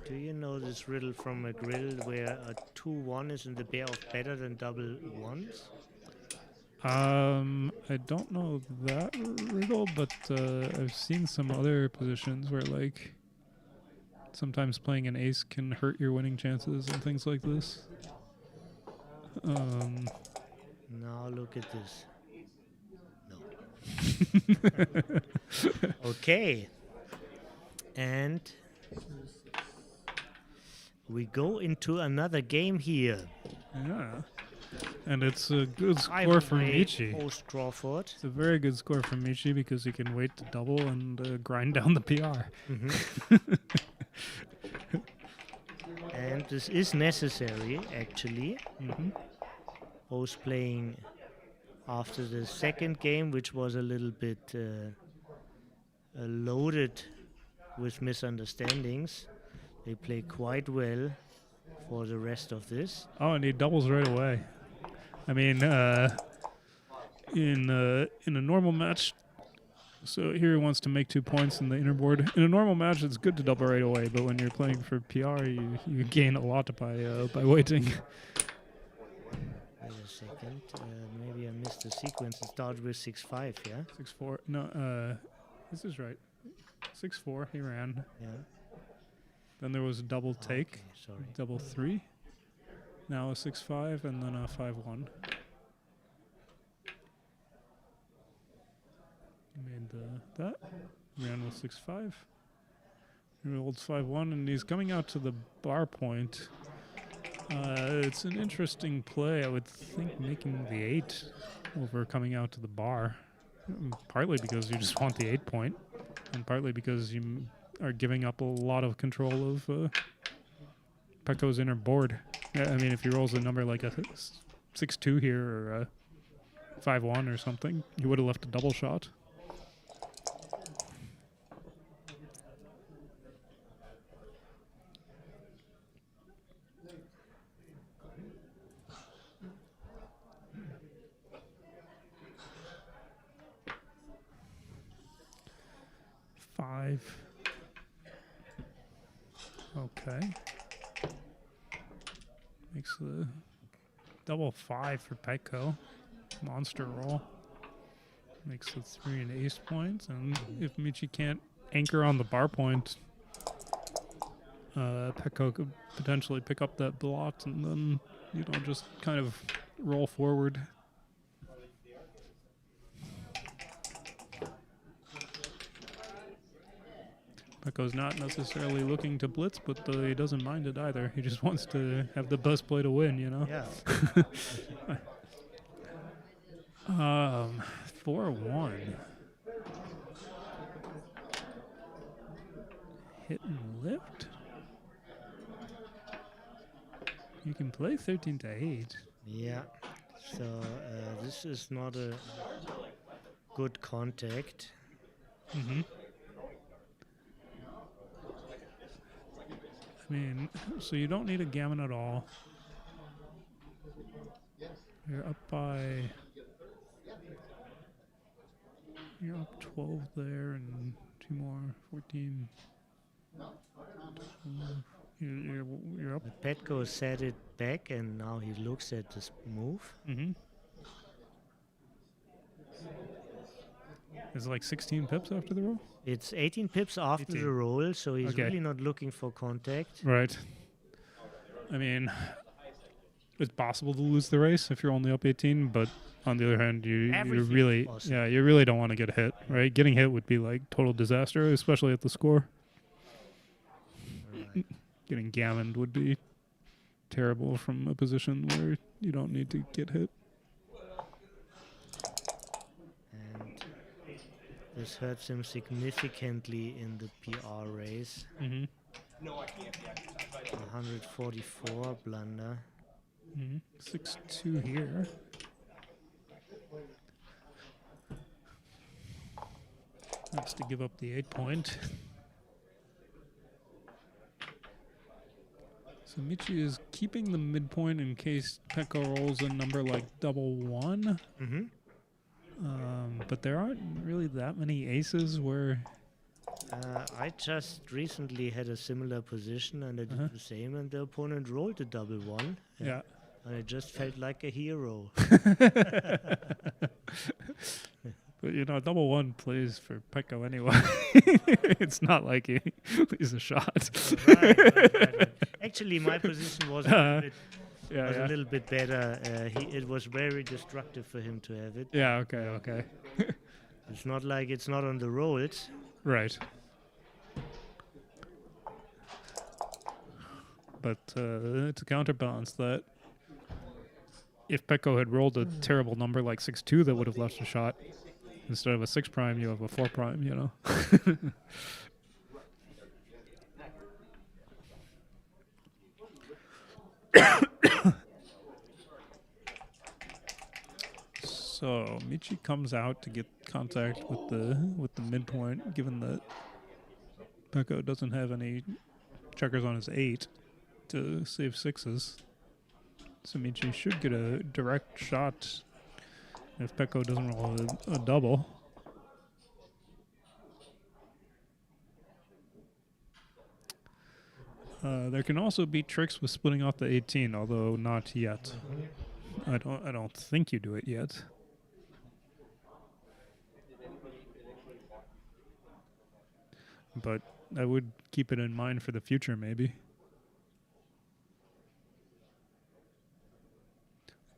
Do you know this riddle from a grill where a 2-1 is in the bear off better than double 1s? I don't know that riddle, but I've seen some other positions where, like, sometimes playing an ace can hurt your winning chances and things like this. Now look at this. No. Okay. And we go into another game here. Yeah. And it's a good score for Michi. Post Crawford. It's a very good score for Michi because he can wait to double and grind down the PR. And this is necessary, actually. Both playing after the second game, which was a little bit loaded with misunderstandings. They play quite well for the rest of this. Oh, and he doubles right away. I mean, in a normal match, so here he wants to make 2 points in the inner board. In a normal match, it's good to double right away, but when you're playing for PR, you gain a lot by waiting. Wait a second, maybe I missed the sequence. It started with 6-5, yeah? 6-4. No, this is right. 6-4. He ran. Yeah. Then there was a double take. Okay, sorry. Double 3. Now a 6-5 and then a 5-1. Made that. Ran with 6-5. He rolled 5-1 and he's coming out to the bar point. It's an interesting play. I would think making the 8 over coming out to the bar. Partly because you just want the 8 point, and partly because you are giving up a lot of control of Pecco's inner board. Yeah, I mean, if he rolls a number like a 6-2 here or a 5-1 or something, he would have left a double shot. Okay. Makes the double 5 for Pecco. Monster roll. Makes the 3 and ace points. And if Michi can't anchor on the bar point, Pecco could potentially pick up that blot and then, just kind of roll forward. Pecco's not necessarily looking to blitz, but he doesn't mind it either. He just wants to have the best play to win, Yeah. 4-1. Hit and lift. You can play 13-8. Yeah. So this is not a good contact. I mean, so you don't need a gammon at all. You're up by... You're up 12 there and 2 more, 14. You're up. Pecco set it back and now he looks at this move. Is it like 16 pips after the roll? It's 18 pips after the roll, so he's really not looking for contact. Right. I mean, it's possible to lose the race if you're only up 18, but on the other hand, you really don't want to get hit, right? Getting hit would be like total disaster, especially at the score. Right. Getting gammoned would be terrible from a position where you don't need to get hit. This hurts him significantly in the PR race. 144 blunder. 6-2 here. Has to give up the 8 point. So Michi is keeping the midpoint in case Pecco rolls a number like double 1. But there aren't really that many aces where... I just recently had a similar position and I did the same and the opponent rolled a double 1. Yeah. And I just felt like a hero. But double 1 plays for Pecco anyway. It's not like he's a shot. Right. Actually, my position was a little bit better. It was very destructive for him to have it. Yeah, okay. It's not like it's not on the rolls. Right. But to counterbalance that, if Pecco had rolled a terrible number like 6-2, that would have left a shot. Instead of a 6 prime, you have a 4 prime, you know. So Michi comes out to get contact with the midpoint, given that Pecco doesn't have any checkers on his 8 to save 6s. So Michi should get a direct shot if Pecco doesn't roll a double. There can also be tricks with splitting off the 18, although not yet. I don't think you do it yet. But I would keep it in mind for the future, maybe.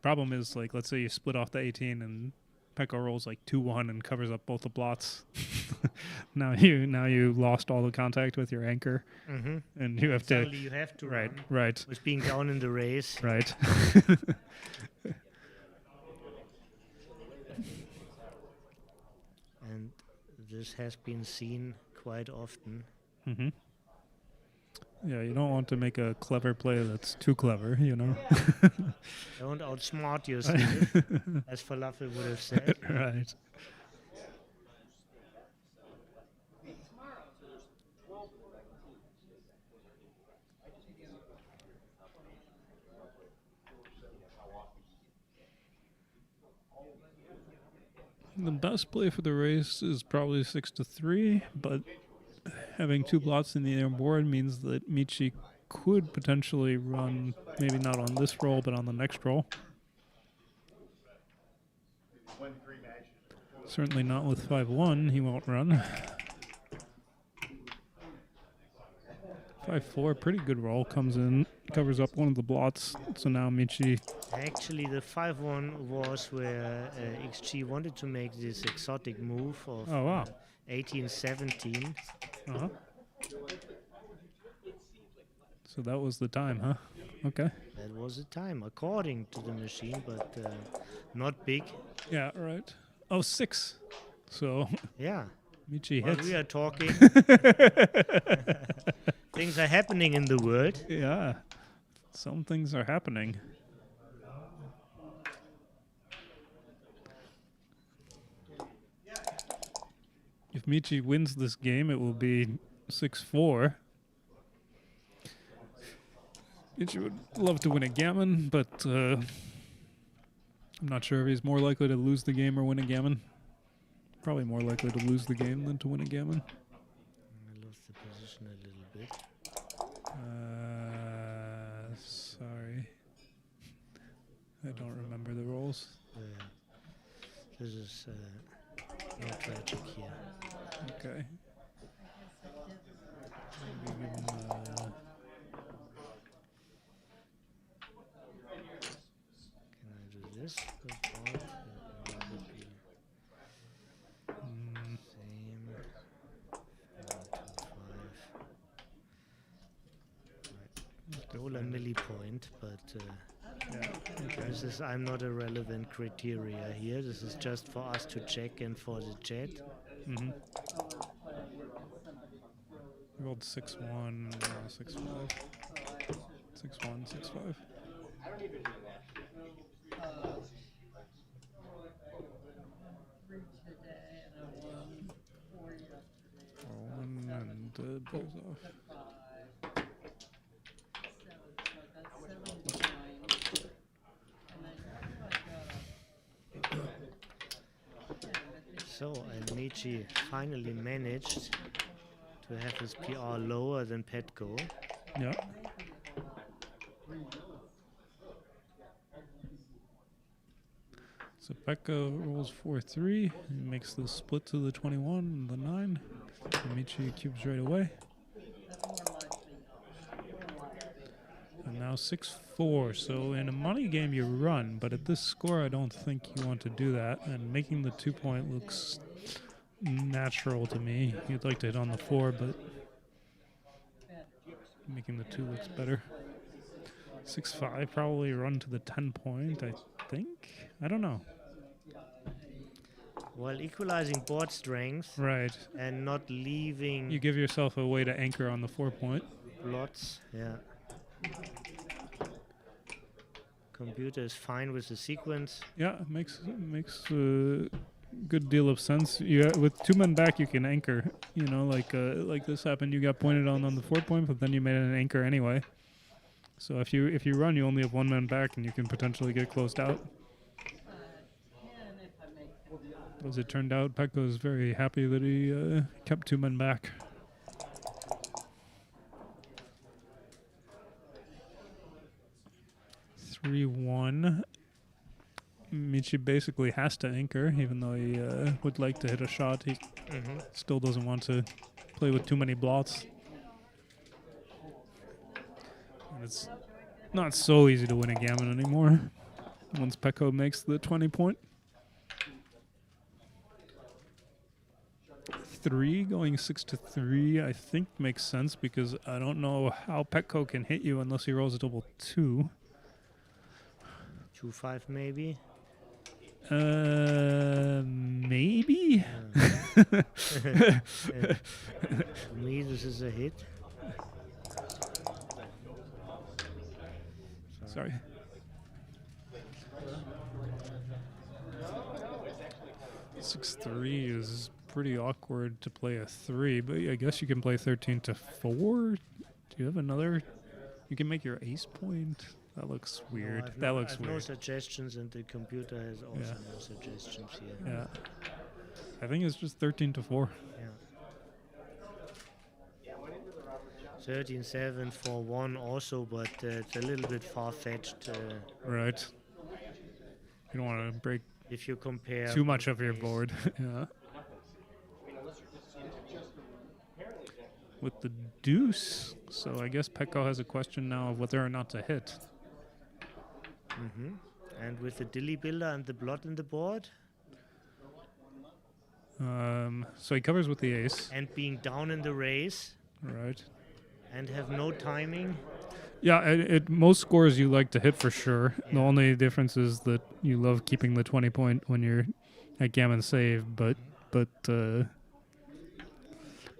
Problem is, like, let's say you split off the 18 and Pecco rolls like 2-1 and covers up both the blots. now you lost all the contact with your anchor, and you have Suddenly you have to right, run right, with being down in the race. right. And this has been seen quite often. Mm-hmm. Yeah, you don't want to make a clever play that's too clever, you know. Don't outsmart yourself, as Falafel would have said. Right. The best play for the race is probably 6-3, but having 2 blots in the inner board means that Michi could potentially run, maybe not on this roll, but on the next roll. Certainly not with 5-1, he won't run. 5-4, pretty good roll, comes in, covers up one of the blots, so now Michi... Actually, the 5-1 was where XG wanted to make this exotic move of 18-17. Uh-huh. So that was the time, huh? Okay. That was the time, according to the machine, but not big. Yeah, right. Oh, 6. So... Yeah. Michi While hits. we are talking, things are happening in the world. Yeah. Some things are happening. If Michi wins this game, it will be 6-4. Michi would love to win a gammon, but I'm not sure if he's more likely to lose the game or win a gammon. Probably more likely to lose the game than to win a gammon. I lost the position a little bit. Sorry. I don't remember the rolls. This is no tragic here. Okay. Maybe give him, Can I do this? Same. 4-5. Roll a millipoint, but this is I'm not a relevant criteria here. This is just for us to check and for the chat. Mm-hmm. Rolled 6-1, 6-5. 6-1, 6-5. I don't even do that. 3 today, and I won 4 yesterday. Roll 1 and goes off. 7, So, and Michi finally managed to have his PR lower than Petco. Yeah. So Pecco rolls 4-3. He makes the split to the 21 and the 9. And Michi cubes right away. And now 6-4. So in a money game you run, but at this score I don't think you want to do that. And making the 2-point looks natural to me. You'd like to hit on the 4, but making the 2 looks better. 6-5, probably run to the 10-point. I think. I don't know. Well, equalizing board strength Right. and not leaving You give yourself a way to anchor on the 4-point. plots. Yeah. Computer is fine with the sequence. Yeah, makes a good deal of sense. With 2 men back, you can anchor. You know, like this happened. You got pointed on the 4-point, but then you made an anchor anyway. So if you run, you only have 1 man back, and you can potentially get closed out. As it turned out, Pekka was very happy that he kept 2 men back. (3-1). Michi basically has to anchor, even though he would like to hit a shot. He still doesn't want to play with too many blots. And it's not so easy to win a gammon anymore once Pekka makes the 20-point. 3 going 6-3, I think makes sense because I don't know how Pekka can hit you unless he rolls a double 2. 2-5 maybe. Maybe. To me, this is a hit. Sorry. (6-3) is pretty awkward to play a 3, but I guess you can play 13-4. Do you have another? You can make your ace point. That looks weird. No, That looks I've weird. no suggestions, and the computer has also no suggestions here. Yeah. I think it's just 13-4. Yeah. 13-7 for 1 also, but it's a little bit far-fetched. Right. You don't want to break if you compare too much of your board. Yeah. With the deuce, so I guess Pekka has a question now of whether or not to hit. And with the dilly builder and the blot in the board. So he covers with the ace. And being down in the race. Right. And have no timing. Yeah, at most scores you like to hit for sure. Yeah. The only difference is that you love keeping the 20-point when you're at gammon save, but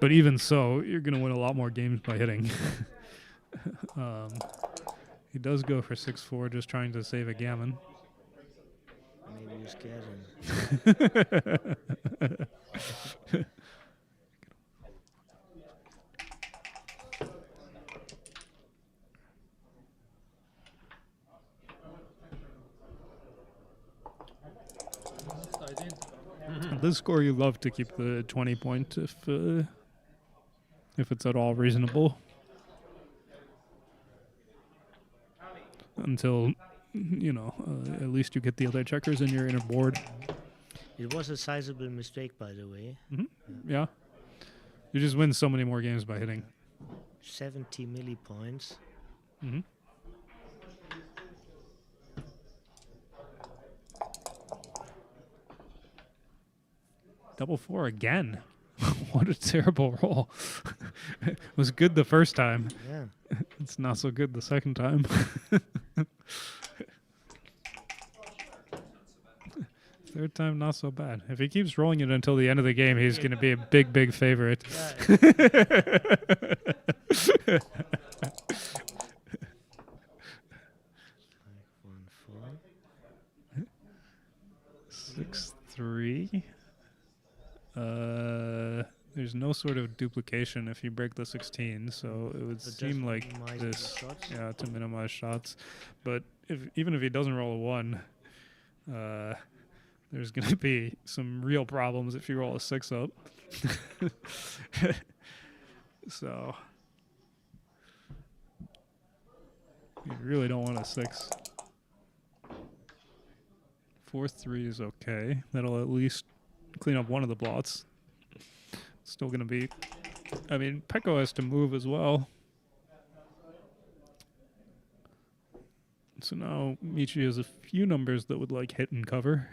even so, you're going to win a lot more games by hitting. He does go for 6-4, just trying to save a gammon. Maybe you scared him. At this score, you love to keep the 20-point if it's at all reasonable. Until, you know, at least you get the other checkers in your inner board. It was a sizable mistake, by the way. Yeah. You just win so many more games by hitting. 70 millipoints. Double 4 again. What a terrible roll. It was good the first time. Yeah. It's not so good the second time. Third time, not so bad. If he keeps rolling it until the end of the game, he's going to be a big, big favorite. Yeah. 6-3. There's no sort of duplication if you break the 16, so it would seem like this, to minimize shots. But even if he doesn't roll a 1, there's going to be some real problems if you roll a 6 up. So you really don't want a 6. 4-3 is okay. That'll at least clean up one of the blots. Still going to be... I mean, Pekka has to move as well. So now Michi has a few numbers that would like hit and cover,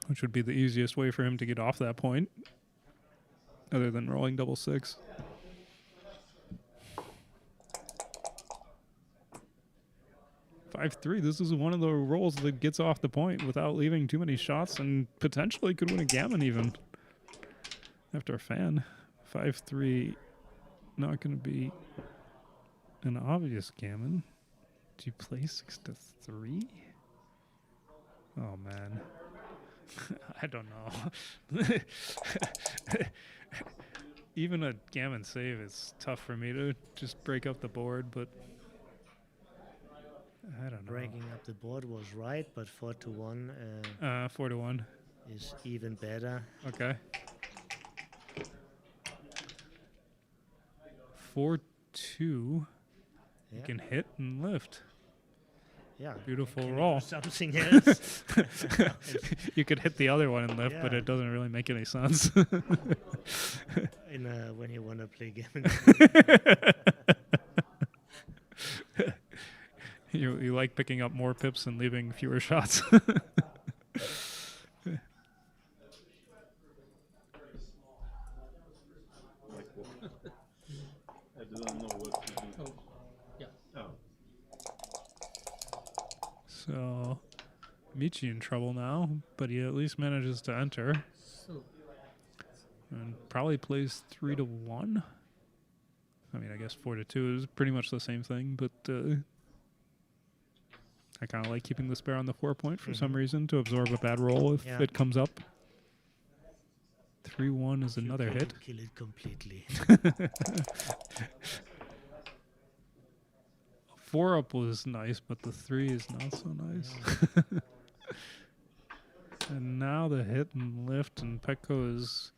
which would be the easiest way for him to get off that point, other than rolling double 6. 5-3. This is one of the rolls that gets off the point without leaving too many shots and potentially could win a gammon even. After a fan. 5-3, not going to be an obvious gammon. Do you play 6-3? Oh, man. I don't know. Even a gammon save is tough for me to just break up the board, but I don't know. Breaking up the board was right, but 4-1 4-1 is even better. Okay. 4-2. You Yeah. can hit and lift. Yeah. Beautiful Can you roll. do something else. You could hit the other one and lift, but Yeah. it doesn't really make any sense. When you want to play gammon. You like picking up more pips and leaving fewer shots. I didn't know what to do. Oh, yeah. Oh. So, Michi in trouble now, but he at least manages to enter. So, And probably plays 3-1. I mean, I guess 4-2 is pretty much the same thing, but I kind of like keeping the spare on the 4 point for some reason to absorb a bad roll if Yeah. it comes up. 3-1 is another hit. Kill it completely. 4 up was nice, but the 3 is not so nice. And now the hit and lift, and Petko is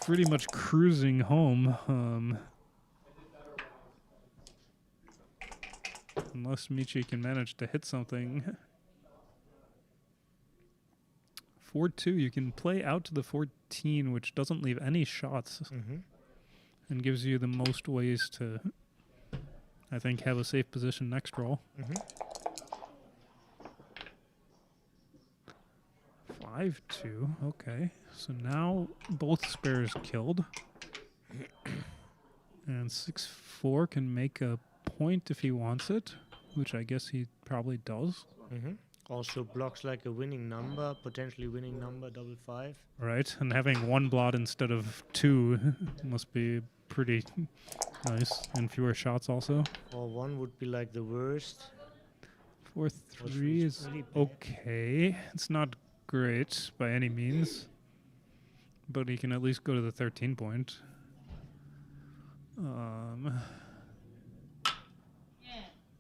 pretty much cruising home. Unless Michi can manage to hit something. 4-2, you can play out to the 14, which doesn't leave any shots and gives you the most ways to, I think, have a safe position next roll. 5-2, okay. So now both spares killed. And 6-4 can make a point if he wants it, which I guess he probably does. Also blocks like a winning number, potentially winning number, 5-5. Right, and having one blot instead of 2 must be pretty nice, and fewer shots also. Or 1 would be like the worst. 4-3 is really bad. okay. It's not great by any means, but he can at least go to the 13 point.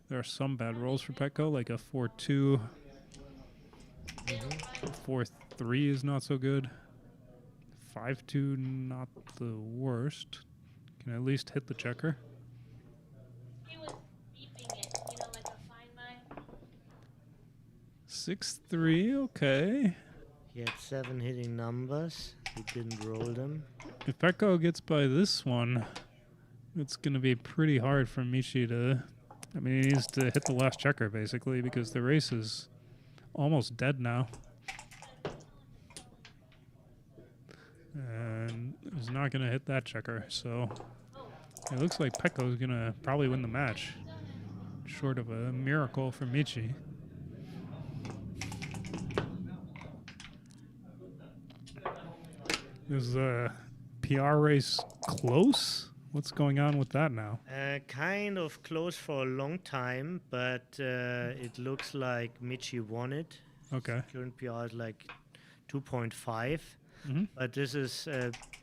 There are some bad rolls for Petko, like a 4-2. 4-3 is not so good. 5-2, not the worst. Can at least hit the checker. He was beeping it, like a fine line. 6-3, okay. He had 7 hitting numbers. He didn't roll them. If Petko gets by this one, it's going to be pretty hard for Michi to... I mean, he needs to hit the last checker, basically, because the race is almost dead now. And he's not going to hit that checker, so... It looks like Petko is going to probably win the match. Short of a miracle for Michi. Is the PR race close? What's going on with that now? Kind of close for a long time, but it looks like Michi won it. Okay. Current PR is like 2.5. But this is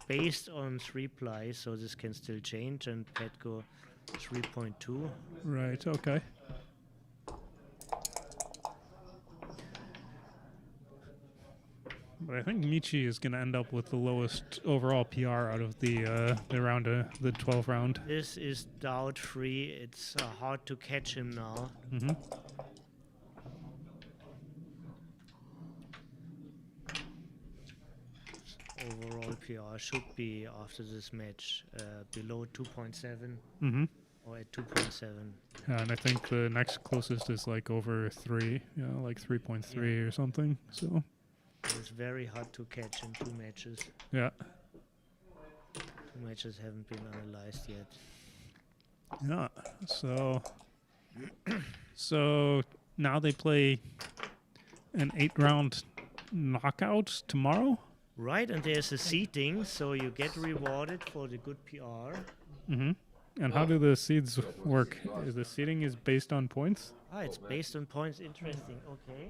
based on 3 plies, so this can still change, and Petko 3.2. Right, okay. But I think Michi is going to end up with the lowest overall PR out of the round, the 12 round. This is doubt-free. It's hard to catch him now. Overall PR should be, after this match, below 2.7 or at 2.7. Yeah, and I think the next closest is like over 3, like 3.3 or something. So It's very hard to catch in 2 matches. yeah. 2 matches haven't been analyzed yet. Yeah, so So now they play an 8-round knockout tomorrow. Right, and there's a seating, so you get rewarded for the good PR. Mm-hmm. And how do the seeds work? The seeding is based on points? Ah, it's based on points. Interesting. Okay.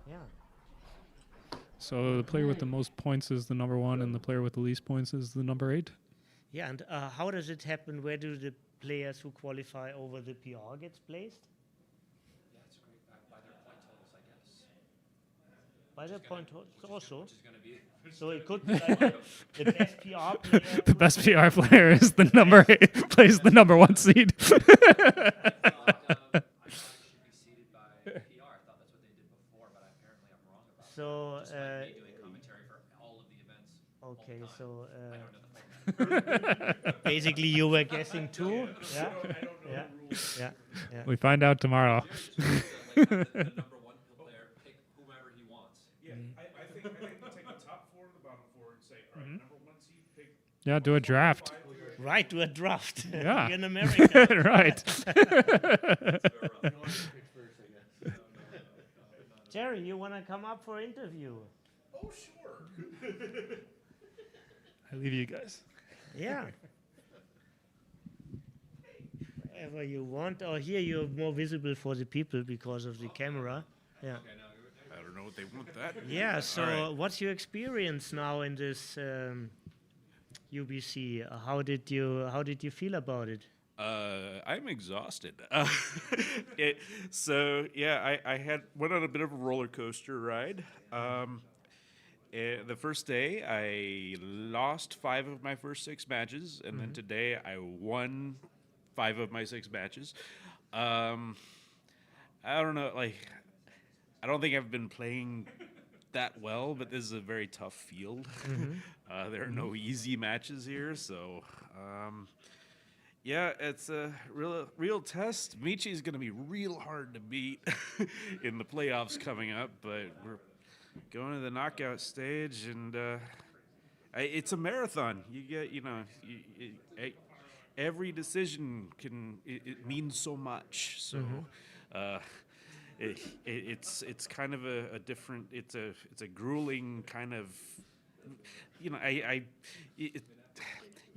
Yeah. So the player with the most points is the number 1, and the player with the least points is the number 8? Yeah, and how does it happen? Where do the players who qualify over the PR gets placed? Yeah, it's great. By their point totals, I guess. By their point totals also? Which is going to be. So it could be like the best PR player. The best PR player is the number 8, plays the number 1 seed. I thought it should be seeded by PR. I thought that's what they did before, but apparently I'm wrong about that. So, Just like me doing commentary for all of the events. okay, all the so time. I don't know the full basically you were guessing too. Yeah, I don't know yeah, the rules. yeah, yeah. We find out tomorrow. like the number 1 player pick whomever he wants. Yeah, I think you take the top 4 and the bottom 4 and say, all right, number 1 seed, pick. Yeah, do a draft. Right, do a draft. Yeah. In America. Right. Jerry, you want to come up for interview? Oh, sure. I leave you guys. Yeah. Wherever you want. Or here you're more visible for the people because of the camera. Yeah. I don't know what they want that. Yeah, so All right. what's your experience now in this UBC? How did you feel about it? I'm exhausted. So yeah, I went on a bit of a roller coaster ride. The first day, I lost 5 of my first 6 matches, and then today I won 5 of my 6 matches. I don't know, like, I don't think I've been playing that well, but this is a very tough field. There are no easy matches here, so yeah, it's a real test. Michi's going to be real hard to beat in the playoffs coming up, but we're going to the knockout stage, and it's a marathon. You get, every decision it means so much. So it's kind of a different. It's a grueling kind of. You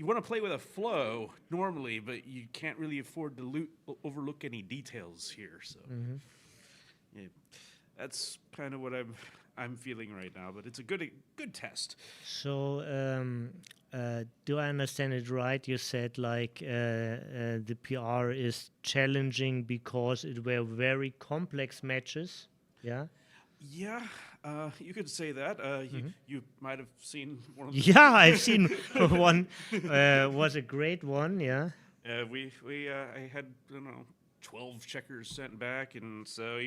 want to play with a flow normally, but you can't really afford to overlook any details here. So yeah, that's kind of what I'm feeling right now. But it's a good test. So do I understand it right? You said like the PR is challenging because it were very complex matches. Yeah. Yeah, you could say that. You might have seen one of the Yeah, I've seen one. Was a great one. Yeah. I had 12 checkers sent back, and so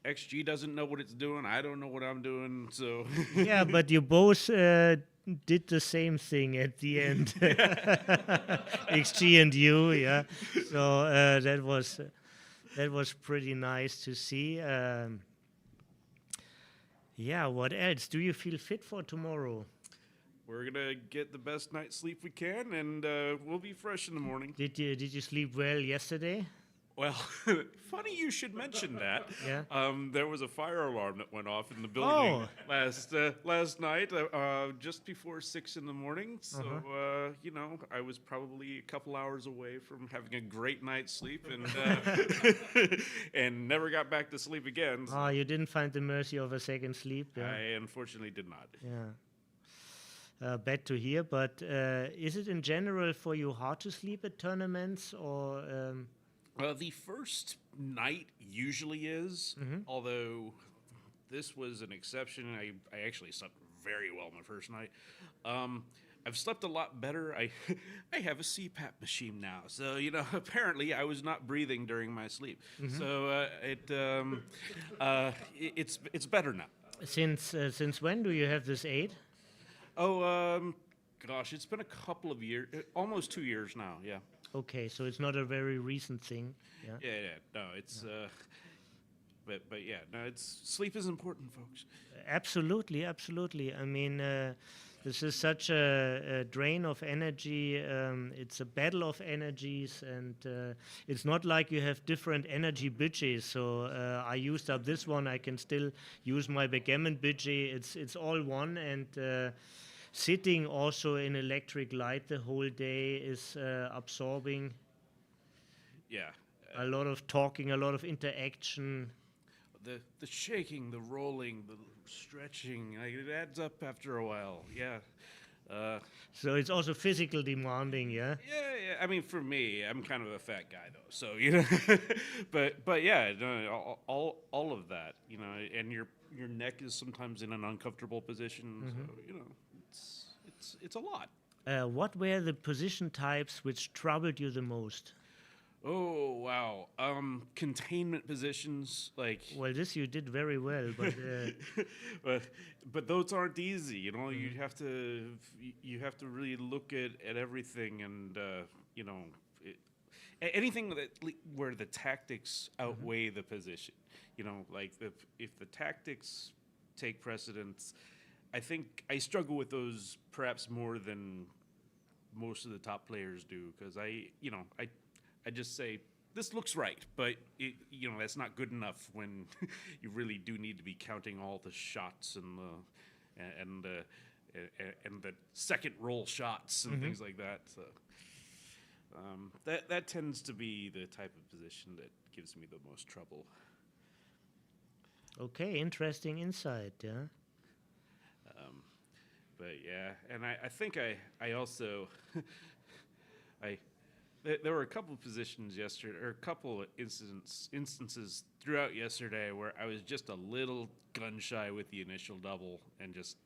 XG doesn't know what it's doing. I don't know what I'm doing. So Yeah, but you both did the same thing at the end. XG and you. Yeah. So that was pretty nice to see. Yeah, what else? Do you feel fit for tomorrow? we're gonna get the best night's sleep we can, and we'll be fresh in the morning. Did you sleep well yesterday? Well, funny you should mention that. Yeah. There was a fire alarm that went off in the building Oh. last night, just before 6 in the morning. So I was probably a couple hours away from having a great night's sleep, and and never got back to sleep again. So Oh, you didn't find the mercy of a second sleep. Yeah. I unfortunately did not. Yeah. Bad to hear, but is it in general for you hard to sleep at tournaments, or? The first night usually is, although this was an exception. I actually slept very well my first night. I've slept a lot better. I have a CPAP machine now, so apparently I was not breathing during my sleep. So it's better now. Since when do you have this aid? Oh, gosh, it's been a couple of years, almost 2 years now. Yeah. Okay, so it's not a very recent thing. Yeah. Yeah. No, it's. But yeah, no, it's sleep is important, folks. Absolutely. I mean, This is such a drain of energy. It's a battle of energies, and it's not like you have different energy budgets. So I used up this one. I can still use my backgammon budget. It's all one, and sitting also in electric light the whole day is absorbing. Yeah. A lot of talking, a lot of interaction. The shaking, the rolling, the stretching, like, it adds up after a while. Yeah. So it's also physical demanding, yeah? Yeah. I mean, for me, I'm kind of a fat guy, though. So, but yeah, no, all of that, and your neck is sometimes in an uncomfortable position. So, it's a lot. What were the position types which troubled you the most? Oh, wow. Containment positions, like... Well, this you did very well, but... but those aren't easy, You have to really look at everything, and anything where the tactics outweigh the position. Like if the tactics take precedence, I think I struggle with those perhaps more than most of the top players do, because I just say, this looks right, but that's not good enough when you really do need to be counting all the shots and the second roll shots and things like that. So that tends to be the type of position that gives me the most trouble. Okay, interesting insight, yeah. But yeah, and I think I also there were a couple of positions yesterday, or a couple of instances throughout yesterday where I was just a little gun shy with the initial double and just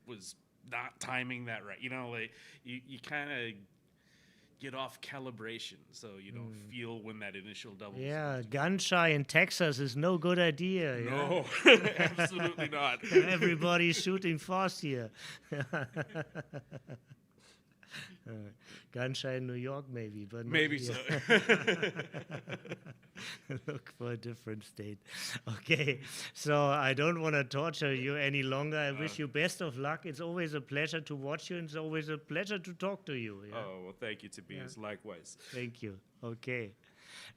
was not timing that right. Like you kind of get off calibration, so you don't feel when that initial double. Yeah, gun shy in Texas is no good idea. No, absolutely not. Everybody's shooting fast here. Gun shy in New York, maybe, but not maybe here. so. Look for a different state. Okay, so I don't want to torture you any longer. I wish you best of luck. It's always a pleasure to watch you, and it's always a pleasure to talk to you. Yeah? Oh, well, thank you, Tobias. Yeah. Likewise. Thank you. Okay.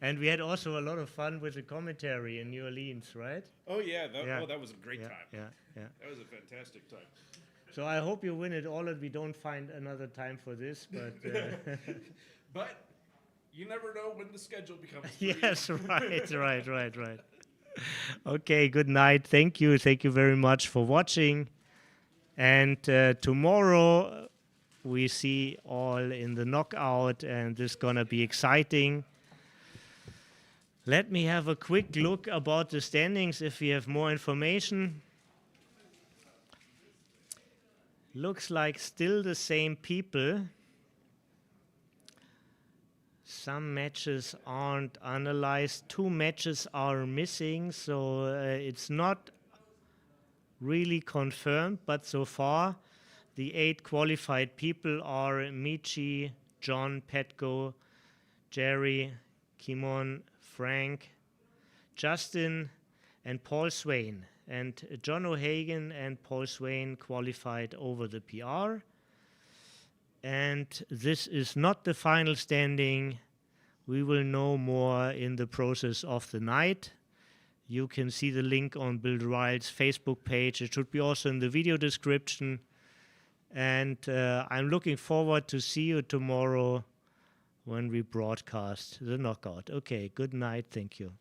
And we had also a lot of fun with the commentary in New Orleans, right? Oh, yeah. That was a great time. Yeah. That was a fantastic time. So I hope you win it all and we don't find another time for this, but... But you never know when the schedule becomes free. Yes, right. Okay, good night. Thank you very much for watching. And tomorrow we see all in the knockout, and this is gonna be exciting. Let me have a quick look about the standings if we have more information. Looks like still the same people. Some matches aren't analyzed. 2 matches are missing, so it's not really confirmed, but so far the 8 qualified people are Michi, John, Petko, Jerry, Kimon, Frank, Justin, and Paul Swain. And John O'Hagan and Paul Swain qualified over the PR. And this is not the final standing. We will know more in the process of the night. You can see the link on Bill Riles' Facebook page. It should be also in the video description. And I'm looking forward to see you tomorrow when we broadcast the knockout. Okay, good night. Thank you.